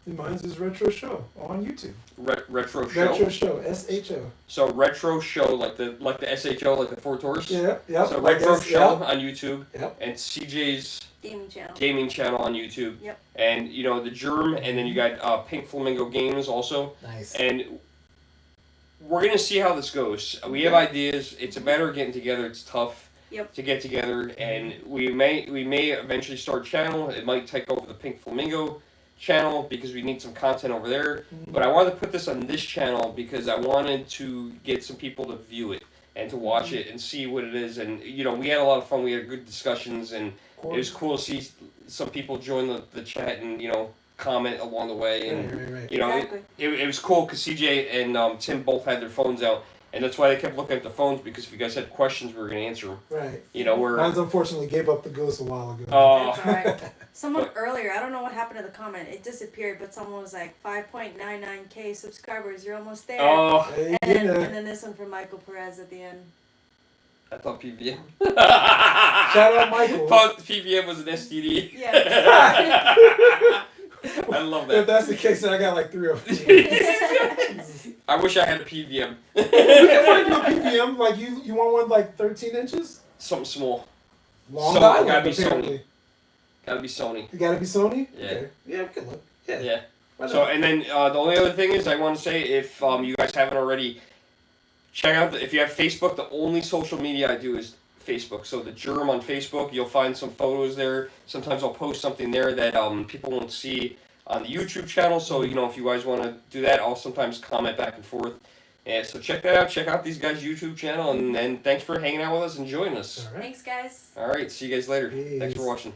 And mine's is Retro Show on YouTube. Retro show. Retro Show, SHO. So retro show like the SHO like the 4 tours. Yeah, yep. So like retro this, show yep. on YouTube. Yep. And CJ's Gaming Channel. gaming channel on YouTube. Yep. And you know the GERM, and then you got Pink Flamingo Games also. Nice. And we're gonna see how this goes. We have ideas. It's a matter of getting together. It's tough Yep. to get together, and we may eventually start a channel. It might take over the Pink Flamingo channel because we need some content over there. But I wanted to put this on this channel because I wanted to get some people to view it and to watch it and see what it is. And you know, we had a lot of fun. We had good discussions, and it was cool to see some people join the chat and you know comment along the way. And Right. you know, Exactly. it was cool because CJ and Tim both had their phones out, and that's why they kept looking at the phones because if you guys had questions, we were gonna answer them. Right. You know, we're Mine's unfortunately gave up the ghost a while ago. That's alright. Someone earlier, I don't know what happened to the comment. It disappeared, but someone was like 5.99k subscribers. You're almost there. oh, Hey, And then, you know. and then this one from Michael Perez at the end. I thought PVM. Shout out Michael. Thought PVM was an STD. Yeah. I love If that. that's the case, then I got like 3 of them. I wish I had a PVM. We can find you a PVM. Like you want one like 13 inches? Something small. Long So, dialect, gotta be apparently. Gotta be Sony. You gotta be Sony? Yeah. Okay. Yeah, we can look. Yeah. Yeah. Why So, not? and then the only other thing is I want to say if you guys haven't already, check out if you have Facebook. The only social media I do is Facebook. So the GERM on Facebook, you'll find some photos there. Sometimes I'll post something there that people won't see on the YouTube channel. So if you guys want to do that, I'll sometimes comment back and forth. And so check that out. Check out these guys' YouTube channel, and thanks for hanging out with us and joining us. All right. Thanks, guys. All right, see you guys later. Peace. Thanks for watching.